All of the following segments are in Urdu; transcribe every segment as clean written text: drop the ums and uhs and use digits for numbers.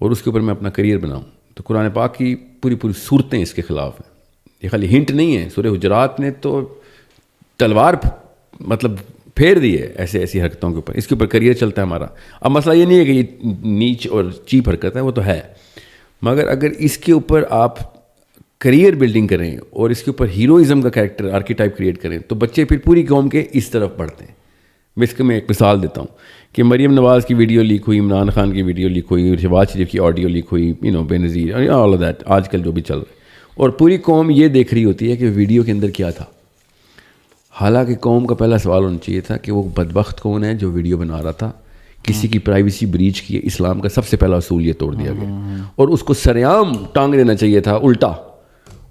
اور اس کے اوپر میں اپنا کریئر بناؤں. تو قرآن پاک کی پوری صورتیں اس کے خلاف ہیں. یہ خالی ہنٹ نہیں ہے, سورہ حجرات نے تو تلوار مطلب پھیر دی ہے ایسی حرکتوں کے اوپر. اس کے اوپر کریئر چلتا ہے ہمارا. اب مسئلہ یہ نہیں ہے کہ یہ نیچ اور چیپ حرکت ہے, وہ تو ہے, مگر اگر اس کے اوپر آپ کریئر بلڈنگ کریں اور اس کے اوپر ہیروئزم کا کریکٹر آرکیٹائپ کریٹ کریں تو بچے پھر پوری قوم کے اس طرف بڑھتے ہیں. میں ایک مثال دیتا ہوں کہ مریم نواز کی ویڈیو لیک ہوئی, عمران خان کی ویڈیو لیک ہوئی, شہباز شریف کی آڈیو لیک ہوئی, بے نظیر, آل آف دیٹ, آج کل جو بھی چل رہا ہے, اور پوری قوم یہ دیکھ رہی ہوتی ہے کہ ویڈیو کے اندر کیا تھا. حالانکہ قوم کا پہلا سوال ہونا چاہیے تھا کہ وہ بدبخت کون ہے جو ویڈیو بنا رہا تھا, کسی کی پرائیویسی بریچ کی. اسلام کا سب سے پہلا اصول یہ توڑ دیا گیا, اور اس کو سریعام ٹانگ دینا چاہیے تھا الٹا,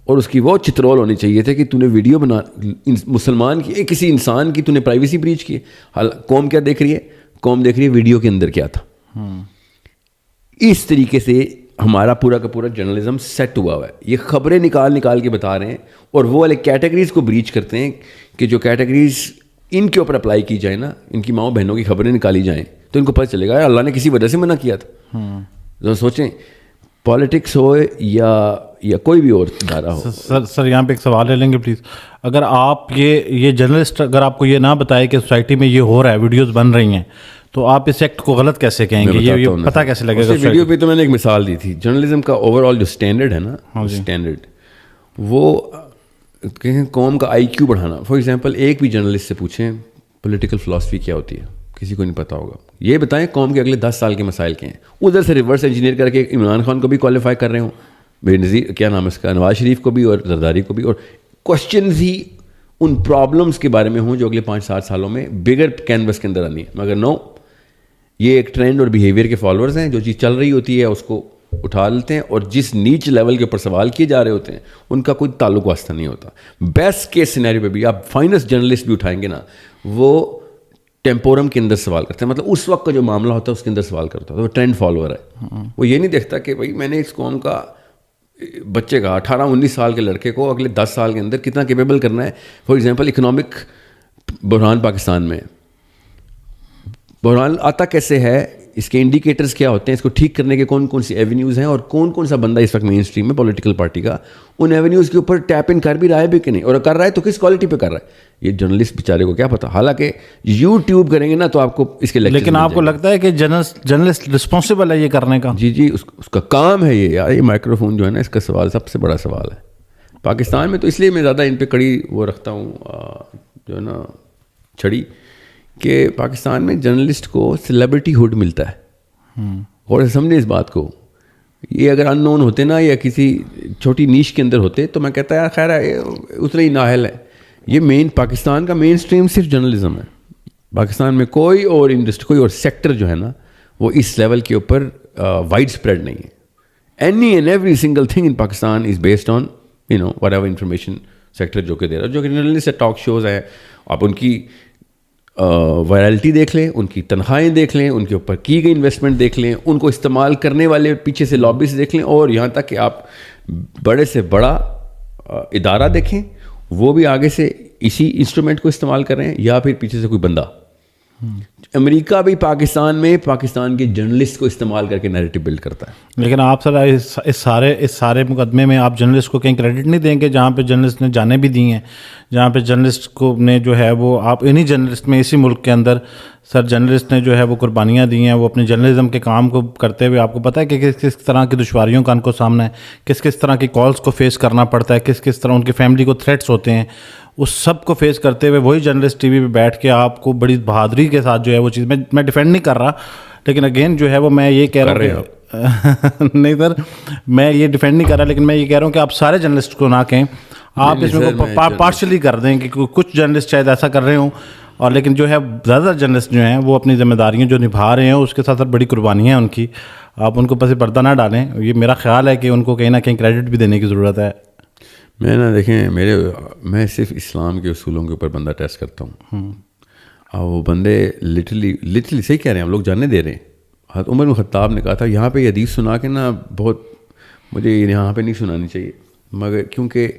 اور اس کی وہ چترول ہونی چاہیے تھے کہ تو نے ویڈیو بنا مسلمان کی, کسی انسان کی تو نے پرائیویسی بریچ کی. قوم کیا دیکھ رہی ہے؟ قوم دیکھ رہی ہے ویڈیو کے اندر کیا تھا. اس طریقے سے ہمارا پورا کا پورا جرنلزم سیٹ ہوا ہے. یہ خبریں نکال کے بتا رہے ہیں, اور وہ والے کیٹیگریز کو بریچ کرتے ہیں کہ جو کیٹیگریز ان کے اوپر اپلائی کی جائے نا, ان کی ماؤں بہنوں کی خبریں نکالی جائیں تو ان کو پتہ چلے گا اللہ نے کسی وجہ سے منع کیا تھا. سوچیں پالیٹکس ہو یا کوئی بھی اور ادارہ ہو. سر یہاں پہ ایک سوال لے لیں گے پلیز. اگر آپ یہ جرنلسٹ اگر آپ کو یہ نہ بتائے کہ سوسائٹی میں یہ ہو رہا ہے, ویڈیوز بن رہی ہیں, تو آپ اس ایکٹ کو غلط کیسے کہیں گے؟ یہ پتہ کیسے لگے گا؟ ویڈیو پہ تو میں نے ایک مثال دی تھی. جرنلزم کا اوور آل جو اسٹینڈرڈ ہے نا, اسٹینڈرڈ وہ کہیں قوم کا آئی کیو بڑھانا. فار ایگزامپل ایک بھی جرنلسٹ سے پوچھیں پولیٹیکل فلاسفی کیا ہوتی ہے, کسی کو نہیں پتہ ہوگا. یہ بتائیں قوم کے اگلے 10 سال کے مسائل کیا ہیں. ادھر سے ریورس انجینئر کر کے عمران خان کو بھی کوالیفائی کر رہے ہوں, بے نظیر کیا نام ہے اس کا, نواز شریف کو بھی اور زرداری کو بھی, اور کوشچنز ہی ان پرابلمس کے بارے میں ہوں جو اگلے 5-7 سالوں میں بگر کینوس کے اندر آنی ہے. مگر نو, یہ ایک ٹرینڈ اور بیہیویئر کے فالوورز ہیں. جو چیز چل رہی ہوتی ہے اس کو اٹھا لیتے ہیں, اور جس نیچ لیول کے اوپر سوال کیے جا رہے ہوتے ہیں ان کا کوئی تعلق واسطہ نہیں ہوتا. بیسٹ کیس سینیریو پہ بھی آپ فائنسٹ جرنلسٹ بھی اٹھائیں گے نا, وہ ٹیمپورم کے اندر سوال کرتے ہیں, مطلب اس وقت کا جو معاملہ ہوتا ہے اس کے اندر سوال کرتا ہے. وہ ٹرینڈ فالوور ہے. وہ یہ نہیں دیکھتا کہ بھائی میں نے اس قوم کا بچے کا 18-19 سال کے لڑکے کو اگلے 10 سال کے اندر کتنا کیپیبل کرنا ہے. فار ایگزامپل اکنامک بحران پاکستان میں, بحران آتا کیسے ہے, اس کے انڈیکیٹرز کیا ہوتے ہیں, اس کو ٹھیک کرنے کے کون کون سی ایونیوز ہیں, اور کون سا بندہ اس وقت مین اسٹریم میں پولیٹیکل پارٹی کا ان ایونیوز کے اوپر ٹیپ ان کر بھی رہا ہے بھی کہ نہیں, اور کر رہا ہے تو کس کوالٹی پہ کر رہا ہے. یہ جرنلسٹ بیچارے کو کیا پتا. حالانکہ یوٹیوب کریں گے نا تو آپ کو اس کے لیکچر. لیکن آپ کو لگتا ہے کہ جرنلسٹ رسپانسبل ہے یہ کرنے کا؟ جی اس کا کام ہے یہ. یار یہ مائکرو فون جو ہے نا, اس کا سوال سب سے بڑا سوال ہے پاکستان میں. تو اس لیے میں زیادہ ان پہ کڑی وہ رکھتا ہوں جو ہے نا چھڑی, کہ پاکستان میں جرنلسٹ کو سیلیبریٹی ہوڈ ملتا ہے. اور سمجھیں اس بات کو, یہ اگر ان نون ہوتے نا یا کسی چھوٹی نیش کے اندر ہوتے تو میں کہتا یار خیر ہے اتنا ہی نااہل ہے. یہ پاکستان کا مین اسٹریم صرف جرنلزم ہے. پاکستان میں کوئی اور انڈسٹری, کوئی اور سیکٹر جو ہے نا وہ اس لیول کے اوپر وائڈ اسپریڈ نہیں ہے. Any and every single thing in Pakistan is based on what ever information sector جو کہ دے رہا ہے. جو کہ جرنلسٹ ٹاک شوز ہیں, آپ ان کی وائرلٹی دیکھ لیں, ان کی تنخواہیں دیکھ لیں, ان کے اوپر کی گئی انویسٹمنٹ دیکھ لیں, ان کو استعمال کرنے والے پیچھے سے لابیز دیکھ لیں, اور یہاں تک کہ آپ بڑے سے بڑا ادارہ دیکھیں وہ بھی آگے سے اسی انسٹرومنٹ کو استعمال کر رہے ہیں, یا پھر پیچھے سے کوئی بندہ. امریکہ بھی پاکستان میں پاکستان کے جرنلسٹ کو استعمال کر کے نیریٹو بلڈ کرتا ہے. لیکن آپ سر اس سارے مقدمے میں آپ جرنلسٹ کو کہیں کریڈٹ نہیں دیں گے جہاں پہ جرنلسٹ نے جانیں بھی دی ہیں, جہاں پہ جرنلسٹ کو نے جو ہے وہ آپ انہی جرنلسٹ میں اسی ملک کے اندر سر جرنلسٹ نے جو ہے وہ قربانیاں دی ہیں, وہ اپنے جرنلزم کے کام کو کرتے ہوئے آپ کو پتہ ہے کہ کس طرح کی دشواریوں کا ان کو سامنا ہے, کس طرح کی کالز کو فیس کرنا پڑتا ہے, کس طرح ان کی فیملی کو تھریٹس ہوتے ہیں. اس سب کو فیس کرتے ہوئے وہی جرنلسٹ ٹی وی پہ بیٹھ کے آپ کو بڑی بہادری کے ساتھ جو ہے وہ چیز, میں ڈیفینڈ نہیں کر رہا, لیکن اگین جو ہے وہ میں یہ کہہ رہا ہوں نہیں سر میں یہ ڈیفینڈ نہیں کر رہا, لیکن میں یہ کہہ رہا ہوں کہ آپ سارے جرنلسٹ کو نہ کہیں, آپ اس میں پارشلی کر دیں کہ کچھ جرنلسٹ شاید ایسا کر رہے ہوں, اور لیکن جو ہے زیادہ تر جرنلسٹ جو ہیں وہ اپنی ذمہ داریاں جو نبھا رہے ہیں اس کے ساتھ ساتھ بڑی قربانیاں ہیں ان کی, آپ ان کو پس پردہ نہ ڈالیں. یہ میرا خیال ہے کہ ان کو کہیں نہ کہیں کریڈٹ بھی دینے کی ضرورت ہے. دیکھیں میں صرف اسلام کے اصولوں کے اوپر بندہ ٹیسٹ کرتا ہوں, اور وہ بندے لٹرلی صحیح کہہ رہے ہیں, ہم لوگ جاننے دے رہے ہیں. حضرت عمر بن خطاب نے کہا تھا یہاں پہ یہ حدیث سنا کے نا بہت مجھے یہاں پہ نہیں سنانی چاہیے, مگر کیونکہ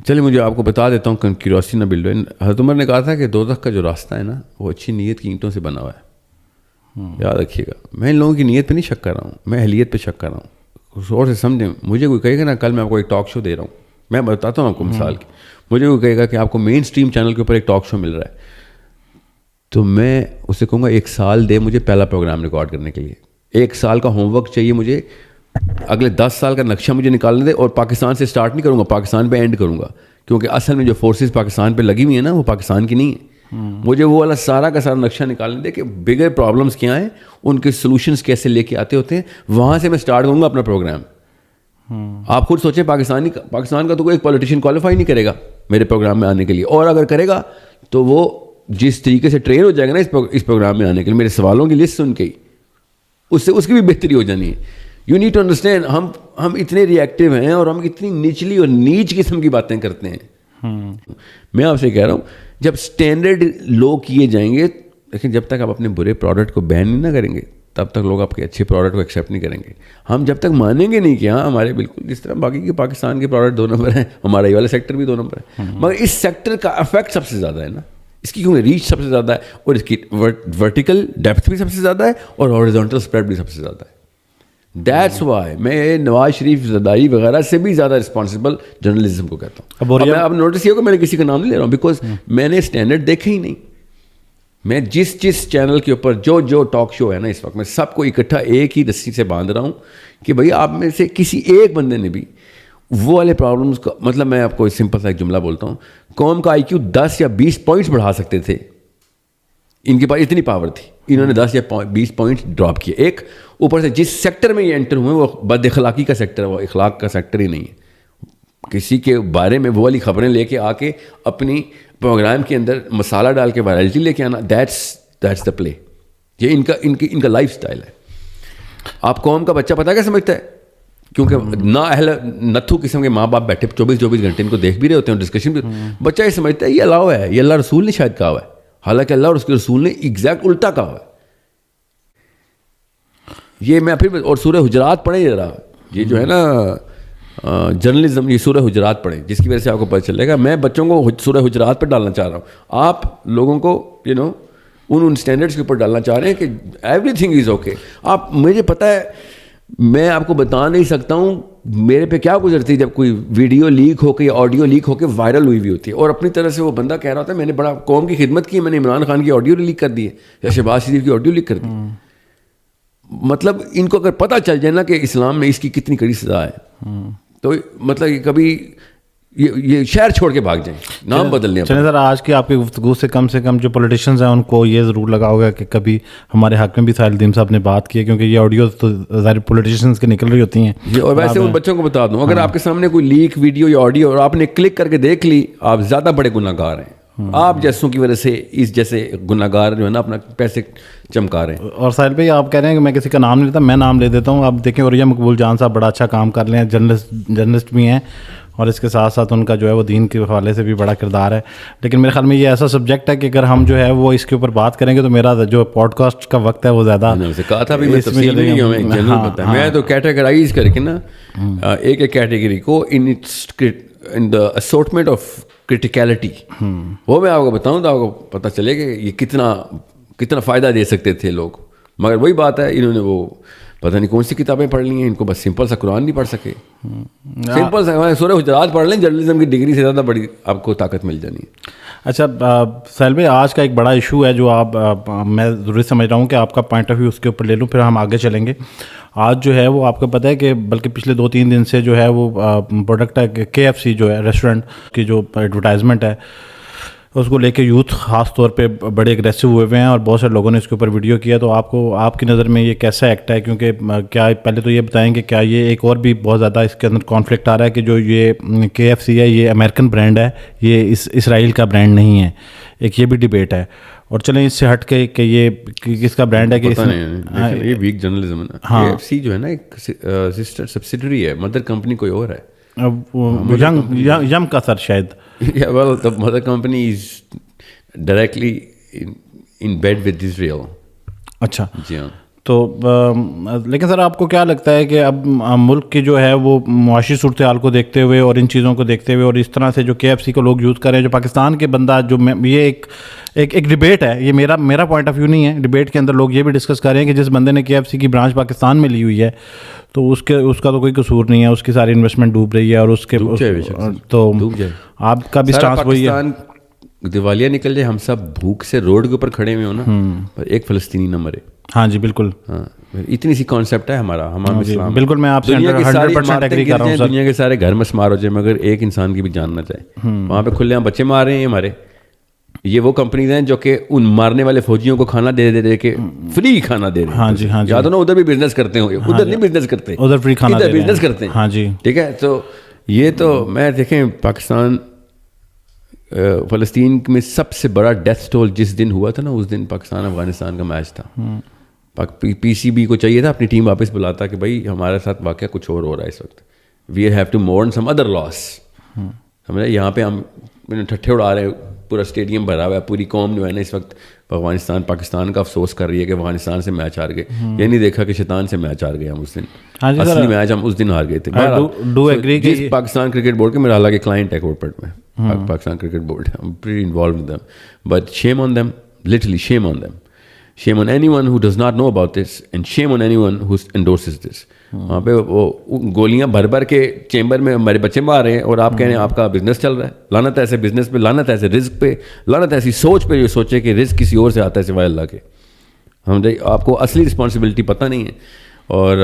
چلے مجھے آپ کو بتا دیتا ہوں کیوریوسٹی نہ بلڈ ہو. حضرت عمر نے کہا تھا کہ دوزخ کا جو راستہ ہے نا وہ اچھی نیت کی اینٹوں سے بنا ہوا ہے. یاد رکھیے گا. میں ان لوگوں کی نیت پہ نہیں شک کر رہا ہوں, میں اہلیت پہ شک کر رہا ہوں. غور سے سمجھیں, مجھے کوئی کہے گا نا کل میں آپ کو ایک ٹاک شو دے رہا ہوں, میں بتاتا ہوں آپ کو مثال کی, مجھے کوئی کہے گا کہ آپ کو مین اسٹریم چینل کے اوپر ایک ٹاک شو مل رہا ہے, تو میں اسے کہوں گا 1 سال دے مجھے پہلا پروگرام ریکارڈ کرنے کے لیے, 1 سال کا ہوم ورک چاہیے مجھے, اگلے 10 سال کا نقشہ مجھے نکالنے دے, اور پاکستان سے سٹارٹ نہیں کروں گا, پاکستان پہ اینڈ کروں گا, کیونکہ اصل میں جو فورسز پاکستان پہ لگی ہوئی ہیں نا وہ پاکستان کی نہیں ہے. مجھے وہ والا سارا کا سارا نقشہ نکالنے دے کہ بگر پرابلمس کیا ہیں, ان کے سولوشنس کیسے لے کے آتے ہوتے ہیں, وہاں سے میں سٹارٹ کروں گا اپنا پروگرام. آپ خود سوچیں, پاکستان کا تو کوئی ایک پولیٹیشین کوالیفائی نہیں کرے گا میرے پروگرام میں آنے کے لیے, اور اگر کرے گا تو وہ جس طریقے سے ٹرین ہو جائے گا نا اس پروگرام میں آنے کے لیے, میرے سوالوں کی لسٹ سن کے ہی اس کی بھی بہتری ہو جانی ہے. یو نیڈ ٹو انڈرسٹینڈ, ہم اتنے ری ایکٹیو ہیں اور ہم اتنی نچلی اور نیچ قسم کی باتیں کرتے ہیں. میں آپ سے کہہ رہا ہوں, جب اسٹینڈرڈ لو کیے جائیں گے, لیکن جب تک آپ اپنے برے پروڈکٹ کو بین نہیں نہ کریں گے تب تک لوگ آپ کے اچھے پروڈکٹ کو ایکسیپٹ نہیں کریں گے. ہم جب تک مانیں گے نہیں کہ ہاں ہمارے بالکل جس طرح باقی کے پاکستان کے پروڈکٹ 2 نمبر ہیں, ہمارا یہ والا سیکٹر بھی 2 نمبر ہے, مگر اس سیکٹر کا افیکٹ سب سے زیادہ ہے نا, اس کی کیونکہ ریچ سب سے زیادہ ہے, اور اس کی ورٹیکل ڈیپتھ بھی سب سے زیادہ ہے, اور ہاریزونٹل اسپریڈ بھی سب سے زیادہ ہے. دیٹس وائی میں نواز شریف زرداری وغیرہ سے بھی زیادہ رسپانسبل جرنلزم کو کہتا ہوں. میں آپ نوٹس کیا کہ میں نے کسی کا نام نہیں لے رہا ہوں, بیکاز میں نے اسٹینڈرڈ دیکھے ہی نہیں. میں جس چینل کے اوپر جو ٹاک شو ہے نا اس وقت, میں سب کو اکٹھا ایک ہی رسی سے باندھ رہا ہوں کہ بھائی آپ میں سے کسی ایک بندے نے بھی وہ والے پرابلمس کا, مطلب میں آپ کو سمپل سا ایک جملہ بولتا ہوں, قوم کا IQ 10 یا 20 پوائنٹس بڑھا سکتے تھے, ان کے پاس اتنی پاور تھی, انہوں نے 10 یا 20 پوائنٹس ڈراپ کیے. ایک اوپر سے جس سیکٹر میں یہ انٹر ہوئے وہ بد اخلاقی کا سیکٹر ہے, وہ اخلاق کا سیکٹر ہی نہیں ہے. کسی کے بارے میں وہ والی خبریں لے کے آ کے اپنی پروگرام کے اندر مسالہ ڈال کے وائرلٹی لے کے آنا, دیٹس دا پلے. یہ ان کا لائف سٹائل ہے. آپ قوم کا بچہ پتہ کیا سمجھتا ہے, کیونکہ نا اہل نتھو قسم کے ماں باپ بیٹھے 24 گھنٹے ان کو دیکھ بھی رہے ہوتے ہیں, ڈسکشن بھی, بچہ یہ سمجھتا ہے یہ الاؤ ہے, یہ اللہ رسول نے شاید کہا ہوا ہے, حالانکہ اللہ اور اس کے رسول نے ایگزیکٹ الٹا کہا ہوا ہے. یہ میں پھر, اور سورہ حجرات پڑھیں ذرا, یہ جو ہے نا جرنلزم, یہ سورہ حجرات پڑھیں, جس کی وجہ سے آپ کو پتہ چلے گا. میں بچوں کو سورہ حجرات پہ ڈالنا چاہ رہا ہوں, آپ لوگوں کو ان اسٹینڈرڈس کے اوپر ڈالنا چاہ رہے ہیں کہ ایوری تھنگ از اوکے. آپ, مجھے پتہ ہے, میں آپ کو بتا نہیں سکتا ہوں میرے پہ کیا گزرتی ہے جب کوئی ویڈیو لیک ہو کے یا آڈیو لیک ہو کے وائرل ہوئی ہوئی ہوتی ہے, اور اپنی طرح سے وہ بندہ کہہ رہا ہوتا ہے میں نے بڑا قوم کی خدمت کی, میں نے عمران خان کی آڈیو لیک کر دی ہے یا شہباز شریف کی آڈیو لیک کر دی. مطلب ان کو اگر پتہ چل جائے نا کہ اسلام میں اس کی کتنی کڑی سزا ہے, تو مطلب یہ کبھی یہ شہر چھوڑ کے بھاگ جائیں, نام بدلنے. چلیں سر, آج کی آپ کی گفتگو سے کم جو پولیٹیشینز ہیں ان کو یہ ضرور لگا ہوگا کہ کبھی ہمارے حق میں بھی ساحل الدین صاحب نے بات کی ہے, کیونکہ یہ آڈیو تو ظاہر پولیٹیشینز کی نکل رہی ہوتی ہیں. اور ویسے ان بچوں کو بتا دوں, اگر آپ کے سامنے کوئی لیک ویڈیو یا آڈیو اور آپ نے کلک کر کے دیکھ لی, آپ زیادہ بڑے گناہ گار ہیں. آپ جیسوں کی وجہ سے اس جیسے گناہ گار جو ہے نا اپنا پیسے چمکا رہے ہیں. اور ساحل بھائی آپ کہہ رہے ہیں کہ میں کسی کا نام نہیں لیتا, میں نام لے دیتا ہوں. آپ دیکھیں اوریا مقبول جان صاحب بڑا اچھا کام کر رہے ہیں, جرنلسٹ بھی ہیں, اور اس کے ساتھ ساتھ ان کا جو ہے وہ دین کے حوالے سے بھی بڑا کردار ہے. لیکن میرے خیال میں یہ ایسا سبجیکٹ ہے کہ اگر ہم جو ہے وہ اس کے اوپر بات کریں گے تو میرا جو پوڈ کاسٹ کا وقت ہے وہ زیادہ کہا تھا بھی, میں تفصیل میں نہیں ہوں, جنرل پتہ ہے. میں تو کیٹیگرائز کر کے نا ایک کیٹیگری کو ان دا اسورٹمنٹ آف کرٹیکلٹی, وہ میں آپ کو بتاؤں تو آپ کو پتہ چلے کہ یہ کتنا فائدہ دے سکتے تھے لوگ. مگر وہی بات ہے, انہوں نے وہ پتہ نہیں کون سی کتابیں پڑھ لی ہیں, ان کو بس سمپل سا قرآن نہیں پڑھ سکے. سمپل سا سورہ حجرات پڑھ لیں, جرنلزم کی ڈگری سے زیادہ بڑی آپ کو طاقت مل جانی ہے. اچھا ساحل بھائی, آج کا ایک بڑا ایشو ہے جو میں ضروری سمجھ رہا ہوں کہ آپ کا پوائنٹ آف ویو اس کے اوپر لے لوں, پھر ہم آگے چلیں گے. آج جو ہے وہ آپ کو پتہ ہے کہ بلکہ پچھلے 2-3 دن سے جو ہے وہ پروڈکٹ ہے KFC جو ہے ریسٹورنٹ کی جو ایڈورٹائزمنٹ ہے اس کو لے کے یوتھ خاص طور پہ بڑے اگریسو ہوئے ہیں, اور بہت سارے لوگوں نے اس کے اوپر ویڈیو کیا. تو آپ کی نظر میں یہ کیسا ایکٹ ہے, کیونکہ کیا پہلے تو یہ بتائیں کہ کیا یہ ایک اور بھی بہت زیادہ اس کے اندر کانفلکٹ آ رہا ہے کہ جو یہ KFC ہے یہ امریکن برانڈ ہے, یہ اسرائیل کا برانڈ نہیں ہے, ایک یہ بھی ڈبیٹ ہے. اور چلیں اس سے ہٹ کے کہ یہ کس کا برانڈ ہے, کہ یہ ویک جرنلزم ہے نا. KFC جو ہے نا ایک سسٹر سبسیڈری ہے, مدر کمپنی کوئی اور ہے, یم کا سر شاید. Yeah, well, the mother company is directly in bed with Israel. اچھا, جی ہاں. تو لیکن سر آپ کو کیا لگتا ہے کہ اب ملک کی جو ہے وہ معاشی صورتحال کو دیکھتے ہوئے اور ان چیزوں کو دیکھتے ہوئے اور اس طرح سے جو KFC کو لوگ یوز کر رہے ہیں, جو پاکستان کے بندہ جو یہ ایک ڈبیٹ ہے, یہ میرا پوائنٹ آف ویو نہیں ہے, ڈبیٹ کے اندر لوگ یہ بھی ڈسکس کر رہے ہیں کہ جس بندے نے KFC کی برانچ پاکستان میں لی ہوئی ہے تو اس کا تو کوئی قصور نہیں ہے, اس کی ساری انویسٹمنٹ ڈوب رہی ہے اور اس کے تو آپ کا بھی سٹانس وہی ہے. دیوالیہ نکل جائے, ہم سب بھوک سے روڈ کے اوپر کھڑے ہوئے ہو نا, پر ایک فلسطینی نہ مرے. ہاں جی بالکل, ہاں اتنی سی کانسیپٹ ہے ہمارا اسلام. بالکل میں آپ سے 100% ایگری کر رہا ہوں سر. دنیا کے سارے گھر مسمار ہو جائے مگر ایک انسان کی بھی جان نہ جائے. وہاں پہ کھلے ہم بچے مار رہے ہیں ہمارے. یہ وہ کمپنیز ہیں جو کہ ان مارنے والے فوجیوں کو کھانا دے کے فری کھانا دے رہے ہیں. ہاں جی ہاں جی, یا تو نا ادھر بھی بزنس کرتے ہوں گے, ادھر نہیں بزنس کرتے, ادھر فری کھانا ادھر بزنس کرتے ہیں. ہاں جی ٹھیک ہے. تو یہ تو میں دیکھیں پاکستان فلسطین میں سب سے بڑا ڈیتھ ٹول جس دن ہوا تھا نا, اس دن پاکستان افغانستان کا میچ تھا. PCB کو چاہیے تھا اپنی ٹیم واپس بلاتا کہ بھائی ہمارے ساتھ واقعہ کچھ اور ہو رہا ہے اس وقت, وی ہیو ٹو مورن سم ادر لاس. سمجھے, یہاں پہ ہم ٹھٹھے اڑا رہے ہیں, پورا اسٹیڈیم بھرا ہوا ہے, پوری قوم جو ہے نا اس وقت افغانستان پاکستان کا افسوس کر رہی ہے کہ افغانستان سے میچ ہار گئے. یہ نہیں دیکھا کہ شیطان سے میچ ہار گئے ہم اس دن, اصلی میچ ہم اس دن ہار گئے تھے. پاکستان کرکٹ بورڈ کے میرا حالانکہ کلائنٹ ہے کارپوریٹ میں, Pakistan cricket board, I'm pretty involved with them, but shame on them, literally shame on them. Shame on anyone who does not know about this and shame on anyone who endorses this. وہاں پہ وہ گولیاں بھر کے چیمبر میں ہمارے بچے مار رہے ہیں اور آپ کہہ رہے ہیں آپ کا بزنس چل رہا ہے. لعنت ہے ایسے بزنس پہ, لعنت ہے ایسے رزق پہ, لعنت ہے ایسی سوچ پہ جو سوچے کہ رزق کسی اور سے آتا ہے سوائے اللہ کے. آپ کو اصلی رسپانسبلٹی پتہ نہیں ہے اور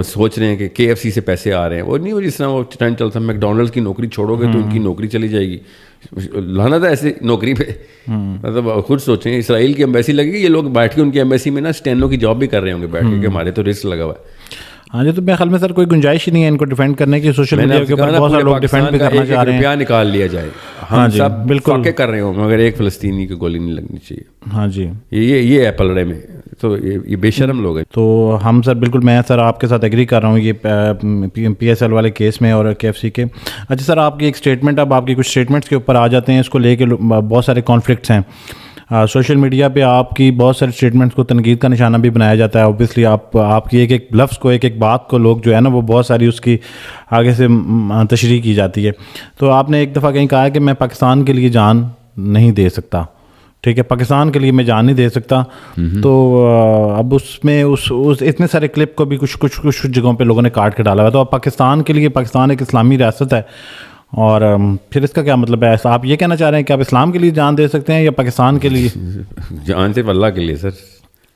سوچ رہے ہیں کہ KFC سے پیسے آ رہے ہیں. وہ نہیں, وہ جس طرح وہ ٹائم چلتا ہے میکڈونلڈس کی نوکری چھوڑو گے تو ان کی نوکری چلی جائے گی. لعنت ہے ایسی نوکری پہ. مطلب خود سوچیں, اسرائیل کی ایمبیسی لگے گی, یہ لوگ بیٹھ کے ان کی ایمبیسی میں نا اسٹینو کی جاب بھی کر رہے ہوں گے بیٹھ کے کہ ہمارے تو رسک لگا ہوا ہے. ہاں جی, تو میرے خیال میں سر کوئی گنجائش ہی نہیں ہے ان کو ڈیفینڈ کرنے کی. سوشل میڈیا کے اوپر بہت سارے لوگ ڈیفینڈ بھی کرنا چاہ رہے ہیں. روپیہ نکال لیا جائے, ہم سب بالکل کر رہے ہوں مگر ایک فلسطینی کو گولی نہیں لگنی چاہیے. ہاں جی, یہ ہے پلڑے میں. تو یہ بے شرم لوگ ہیں. تو ہم سر بالکل, میں سر آپ کے ساتھ ایگری کر رہا ہوں یہ PSL والے کیس میں اور KFC کے. اچھا سر, آپ کی ایک اسٹیٹمنٹ, اب آپ کی کچھ اسٹیٹمنٹس کے اوپر آ جاتے ہیں, اس کو لے کے بہت سارے کانفلکٹس ہیں. سوشل میڈیا پہ آپ کی بہت سارے اسٹیٹمنٹس کو تنقید کا نشانہ بھی بنایا جاتا ہے. اوبویسلی آپ کی ایک لفظ کو, ایک بات کو لوگ جو ہے نا وہ بہت ساری اس کی آگے سے تشریح کی جاتی ہے. تو آپ نے ایک دفعہ کہیں کہا ہے کہ میں پاکستان کے لیے جان نہیں دے سکتا. ٹھیک ہے, پاکستان کے لیے میں جان نہیں دے سکتا. تو اب اس میں اس اتنے سارے کلپ کو بھی کچھ جگہوں پہ لوگوں نے کاٹ کے ڈالا ہوا ہے. تو اب پاکستان کے لیے, پاکستان ایک اسلامی ریاست ہے, اور پھر اس کا کیا مطلب ہے؟ آپ یہ کہنا چاہ رہے ہیں کہ آپ اسلام کے لیے جان دے سکتے ہیں یا پاکستان کے لیے؟ جان صرف اللہ کے لیے سر,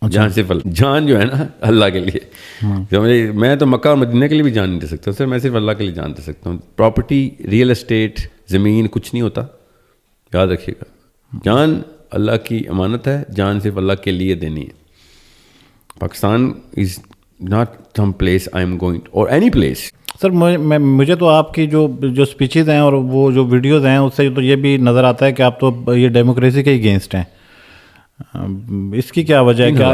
جان صرف جان جو ہے نا اللہ کے لیے. میں تو مکہ اور مدینہ کے لیے بھی جان نہیں دے سکتا سر, میں صرف اللہ کے لیے جان دے سکتا ہوں. پراپرٹی, ریئل اسٹیٹ, زمین کچھ نہیں ہوتا, یاد رکھیے گا. جان اللہ کی امانت ہے, جان صرف اللہ کے لیے دینی ہے. Pakistan is not some place I am going اور اینی پلیس. سر مجھے تو آپ کی جو اسپیچز ہیں اور وہ جو ویڈیوز ہیں اس سے تو یہ بھی نظر آتا ہے کہ آپ تو یہ ڈیموکریسی کے اگینسٹ ہیں. اس کی کیا وجہ ہے؟ کیا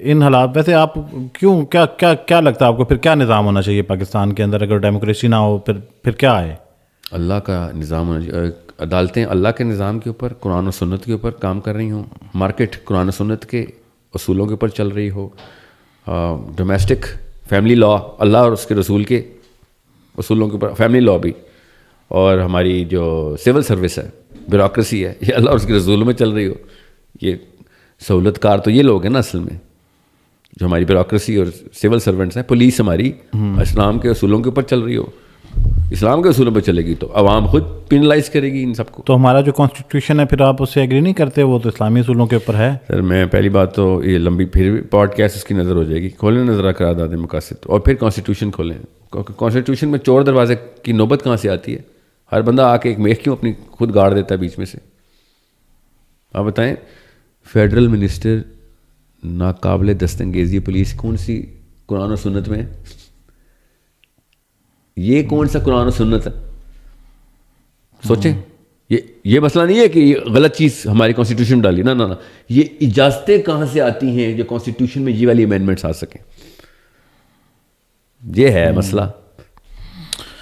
ان حالات ویسے آپ کیوں, کیا لگتا ہے آپ کو پھر کیا نظام ہونا چاہیے پاکستان کے اندر اگر ڈیموکریسی نہ ہو؟ پھر کیا ہے؟ اللہ کا نظام ہونا چاہیے. عدالتیں اللہ کے نظام کے اوپر, قرآن و سنت کے اوپر کام کر رہی ہوں. مارکیٹ قرآن و سنت کے اصولوں کے اوپر چل رہی ہو. ڈومیسٹک فیملی لا اللہ اور اس کے رسول کے اصولوں کے اوپر فیملی لا بھی, اور ہماری جو سول سروس ہے, بیوروکریسی ہے, یہ اللہ اور اس کے رسولوں میں چل رہی ہو. یہ سہولت کار تو یہ لوگ ہیں نا اصل میں, جو ہماری بیوروکریسی اور سول سرونٹس ہیں. پولیس ہماری اسلام کے اصولوں کے اوپر چل رہی ہو. اسلام کے اصولوں پہ چلے گی تو عوام خود پینلائز کرے گی ان سب کو. تو ہمارا جو کانسٹیٹیوشن ہے پھر آپ اس سے ایگری نہیں کرتے؟ وہ تو اسلامی اصولوں کے اوپر ہے. سر میں پہلی بات تو یہ لمبی پھر پوڈ کاسٹ اس کی نظر ہو جائے گی. کھولیں نظر قرارداد مقاصد اور پھر کانسٹیٹیوشن کھولیں. کانسٹیٹیوشن میں چور دروازے کی نوبت کہاں سے آتی ہے؟ ہر بندہ آ کے ایک میخ کیوں اپنی خود گاڑ دیتا ہے بیچ میں سے؟ آپ بتائیں, فیڈرل منسٹر ناقابل دستانگیزی پولیس کون سی قرآن و سنت میں؟ یہ کون سا قرآن و سنت ہے؟ سوچیں. یہ مسئلہ نہیں ہے کہ یہ غلط چیز ہماری کانسٹیٹیوشن میں ڈالی, نہ یہ اجازتیں کہاں سے آتی ہیں جو کانسٹیٹیوشن میں یہ والی امینڈمنٹس آ سکیں؟ یہ ہے مسئلہ.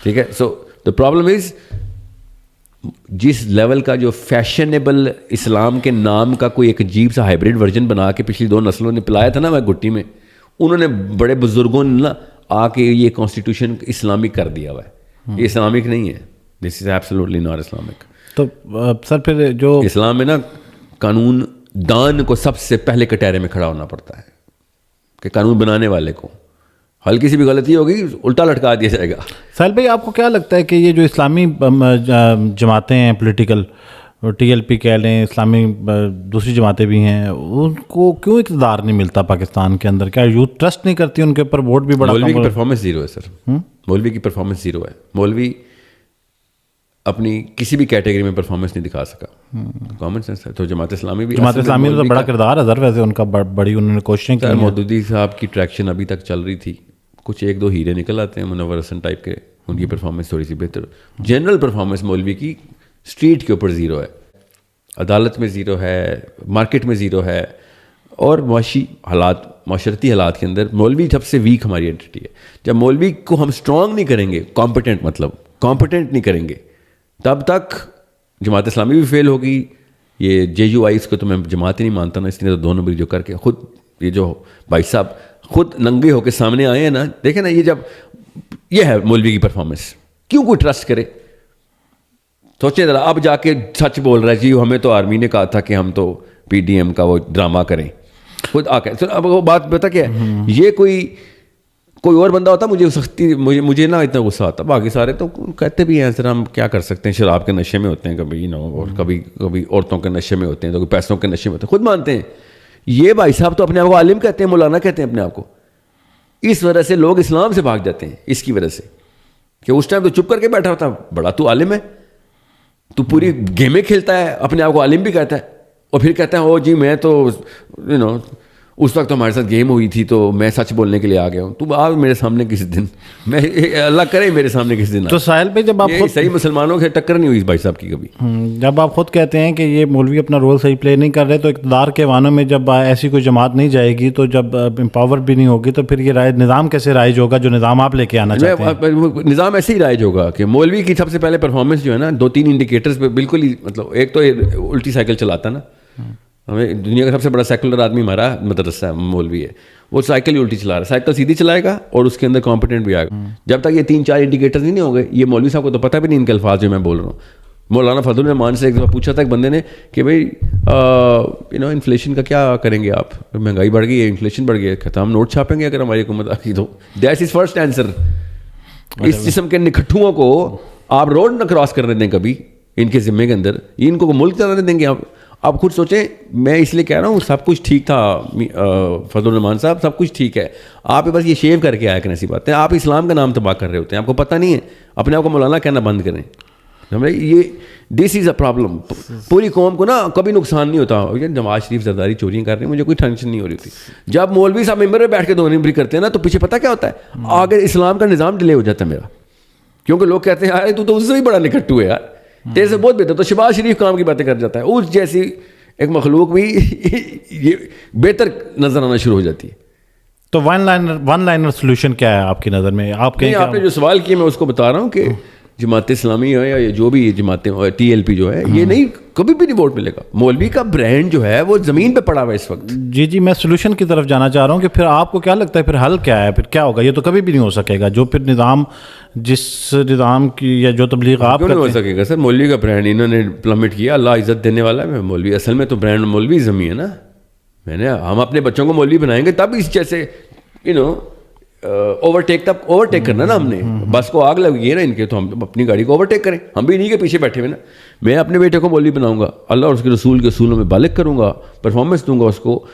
ٹھیک ہے. سو دا پرابلم از جس لیول کا جو فیشنیبل اسلام کے نام کا کوئی ایک عجیب سا ہائبریڈ ورژن بنا کے پچھلی 2 نسلوں نے پلایا تھا نا میں گٹی میں, انہوں نے بڑے بزرگوں نے نا آ کے یہ کانسٹیٹیوشن اسلامک کر دیا ہوا ہے. یہ اسلامک نہیں ہے, دس از ایبسلیوٹلی ناٹ اسلامک. تو سر پھر جو اسلام میں نا قانون دان کو سب سے پہلے کٹہرے میں کھڑا ہونا پڑتا ہے کہ قانون بنانے والے کو ہلکی سی بھی غلطی ہوگی الٹا لٹکا دیا جائے گا. ساحل بھائی آپ کو کیا لگتا ہے کہ یہ جو اسلامی جماعتیں ہیں پولیٹیکل, ٹی ایل پی کہہ لیں, اسلامی دوسری جماعتیں بھی ہیں, ان کو کیوں اقتدار نہیں ملتا پاکستان کے اندر؟ کیا یوتھ ٹرسٹ نہیں کرتی ان کے اوپر؟ ووٹ بھی بڑا مولوی کی پرفارمنس زیرو ہے سر, مولوی کی پرفارمنس زیرو ہے. مولوی اپنی کسی بھی کیٹیگری میں پرفارمنس نہیں دکھا سکا. کامن سینس ہے. تو جماعت اسلامی بھی, جماعت اسلامی میں تو بڑا کردار ہے سر ویسے ان کا, بڑی انہوں نے کوششیں کی. مودودی صاحب کی ٹریکشن ابھی تک چل رہی تھی, کچھ 1-2 ہیرے نکل آتے ہیں منور حسن ٹائپ کے, ان کی پرفارمنس تھوڑی سی بہتر. جنرل پرفارمنس مولوی کی اسٹریٹ کے اوپر زیرو ہے, عدالت میں زیرو ہے, مارکیٹ میں زیرو ہے, اور معاشرتی حالات کے اندر مولوی سب سے ویک ہماری اینٹی ہے. جب مولوی کو ہم اسٹرانگ نہیں کریں گے, کمپیٹنٹ نہیں کریں گے, تب تک جماعت اسلامی بھی فیل ہوگی. یہ JUIs کو تو میں جماعت ہی نہیں مانتا نا, اس لیے تو 2 نمبر جو کر کے خود یہ جو بھائی صاحب خود ننگے ہو کے سامنے آئے ہیں نا, دیکھیں نا, یہ جب یہ ہے مولوی کی پرفارمنس. کیوں کوئی ٹرسٹ کرے؟ سوچیں ذرا, اب جا کے سچ بول رہا ہے جی ہمیں تو آرمی نے کہا تھا کہ ہم تو PDM کا وہ ڈرامہ کریں, خود آ کے. اب وہ بات پتہ کیا ہے, یہ کوئی اور بندہ ہوتا مجھے سختی, مجھے نا اتنا غصہ آتا. باقی سارے تو کہتے بھی ہیں سر ہم کیا کر سکتے ہیں, شراب کے نشے میں ہوتے ہیں کبھی اور کبھی عورتوں کے نشے میں ہوتے ہیں, تو کبھی پیسوں کے نشے میں ہوتے ہیں, خود مانتے ہیں. یہ بھائی صاحب تو اپنے آپ کو عالم کہتے ہیں, مولانا کہتے ہیں اپنے آپ کو. اس وجہ سے لوگ اسلام سے بھاگ جاتے ہیں, اس کی وجہ سے کہ اس ٹائم تو چپ کر کے بیٹھا ہوتا, بڑا تو عالم ہے, تو پوری گیمیں کھیلتا ہے, اپنے آپ کو عالم بھی کہتا ہے, اور پھر کہتا ہے او جی میں تو اس وقت ہمارے ساتھ گیم ہوئی تھی تو میں سچ بولنے کے لیے آ گیا ہوں. تو آ میرے سامنے کسی دن, میں اللہ کرے میرے سامنے کسی دن. تو ساحل بھائی جب آپ خود صحیح مسلمانوں سے ٹکر نہیں ہوئی بھائی صاحب کی کبھی, جب آپ خود کہتے ہیں کہ یہ مولوی اپنا رول صحیح پلے نہیں کر رہے, تو اقتدار کے وانوں میں جب ایسی کوئی جماعت نہیں جائے گی, تو جب امپاور بھی نہیں ہوگی, تو پھر یہ نظام کیسے رائج ہوگا جو نظام آپ لے کے آنا چاہتے ہیں؟ نظام ایسے ہی رائج ہوگا کہ مولوی کی سب سے پہلے پرفارمنس جو ہے نا 2-3 انڈیکیٹرز پہ بالکل ہی, مطلب ایک تو الٹی سائیکل چلاتا نا, ہمیں دنیا کا سب سے بڑا سیکولر آدمی ہمارا مدرسہ ہے مولوی ہے, وہ سائیکل ہی الٹی چلا رہا ہے. سائیکل سیدھی چلائے گا اور اس کے اندر کمپیٹنٹ بھی آئے گا. جب تک یہ 3-4 انڈیکیٹرز نہیں ہوں گے, یہ مولوی صاحب کو تو پتہ بھی نہیں ان کے الفاظ جو میں بول رہا ہوں. مولانا فضل الرحمان سے ایک دفعہ پوچھا تھا ایک بندے نے کہ بھائی انفلیشن کا کیا کریں گے آپ, مہنگائی بڑھ گئی ہے, انفلیشن بڑھ گئی ہے, کہتا ہم نوٹ چھاپیں گے اگر ہماری حکومت آ گئی تو. That is first answer. اس قسم کے نکھٹوؤں کو آپ روڈ نہ کراس کرنے دیں کبھی ان کے ذمے کے اندر, ان کو ملک چلانے دیں گے آپ خود سوچیں. میں اس لیے کہہ رہا ہوں سب کچھ ٹھیک تھا فضل الرحمان صاحب, سب کچھ ٹھیک ہے, آپ بس یہ شیو کر کے آیا کریں ایسی باتیں. آپ اسلام کا نام تباہ کر رہے ہوتے ہیں, آپ کو پتہ نہیں ہے. اپنے آپ کو مولانا کہنا بند کریں. یہ دس از اے پرابلم. پوری قوم کو نا کبھی نقصان نہیں ہوتا. نواز شریف زرداری چوریاں کر رہے ہیں, مجھے کوئی ٹینشن نہیں ہو رہی تھی. جب مولوی صاحب ممبر پہ بیٹھ کے 2 نمبری کرتے ہیں نا, تو پیچھے پتہ کیا ہوتا ہے, آگے اسلام کا نظام ڈیلے ہو جاتا ہے میرا, کیونکہ لوگ کہتے ہیں یار تو اس سے بھی بڑا نکھٹو ہے یار, تیرے سے بہت بہتر. تو شہباز شریف کام کی باتیں کر جاتا ہے, اس جیسی ایک مخلوق بھی یہ بہتر نظر آنا شروع ہو جاتی ہے. تو ون لائنر سولوشن کیا ہے آپ کی نظر میں؟ آپ نے جو سوال کیا میں اس کو بتا رہا ہوں کہ جماعت اسلامی ہے یا جو بھی جماعتیں TLP جو ہے, یہ نہیں کبھی بھی نہیں ووٹ ملے گا. مولوی کا برانڈ جو ہے وہ زمین پہ پڑا ہوا ہے اس وقت. جی میں سولوشن کی طرف جانا چاہ رہا ہوں کہ پھر آپ کو کیا لگتا ہے پھر حل کیا ہے, پھر کیا ہوگا؟ یہ تو کبھی بھی نہیں ہو سکے گا جو پھر نظام, جس نظام کی یا جو تبلیغ آپ کیوں نہیں ہو سکے گا سر؟ مولوی کا برانڈ انہوں نے پلمٹ کیا, اللہ عزت دینے والا ہے مولوی. اصل میں تو برانڈ مولوی زمین ہے نا. ہم اپنے بچوں کو مولوی بنائیں گے تب اس جیسے اوورٹیک کرنا نا. ہم نے بس کو آگ لگی ہے نا ان کے, تو ہم اپنی گاڑی کو اوورٹیک کریں. ہم بھی انہیں کے پیچھے بیٹھے ہوئے نا. میں اپنے بیٹے کو مولوی بناؤں گا, اللہ اور اس کے رسول کے اصولوں میں بالغ کروں گا, پرفارمنس دوں گا, اس کو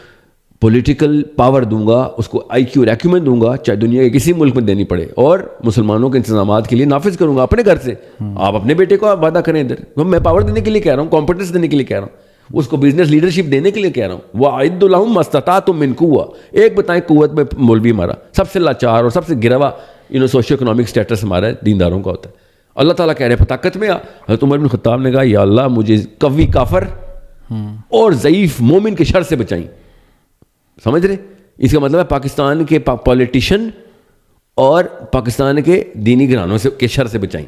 پولیٹیکل پاور دوں گا, اس کو IQ ریکیومنٹ دوں گا, چاہے دنیا کے کسی ملک میں دینی پڑے, اور مسلمانوں کے انتظامات کے لیے نافذ کروں گا اپنے گھر سے. آپ اپنے بیٹے کو وعدہ کریں ادھر. میں پاور دینے کے لیے کہہ رہا ہوں, کمپیٹنس دینے کے لیے کہہ رہا ہوں, اس کو بزنس لیڈرشپ دینے کے لیے کہہ رہا ہوں. وَأَعِدُّ لَهُم مَا اسْتَطَعْتُم مِّن قُوَّةٍ. ایک بتائیں قوت میں مولوی ہمارا سب سے لاچار اور سب سے گرا ہوا سوشو اکنامک اسٹیٹس ہمارا دینداروں کا ہوتا ہے. اللہ تعالیٰ کہہ رہے ہیں طاقت میں. حضرت عمر بن خطاب نے کہا یا اللہ مجھے قوی کافر اور ضعیف مومن کے شر سے بچائیں. سمجھ رہے؟ اس کا مطلب ہے پاکستان کے پولیٹیشین اور پاکستان کے دینی گھرانوں سے کے شر سے بچائیں.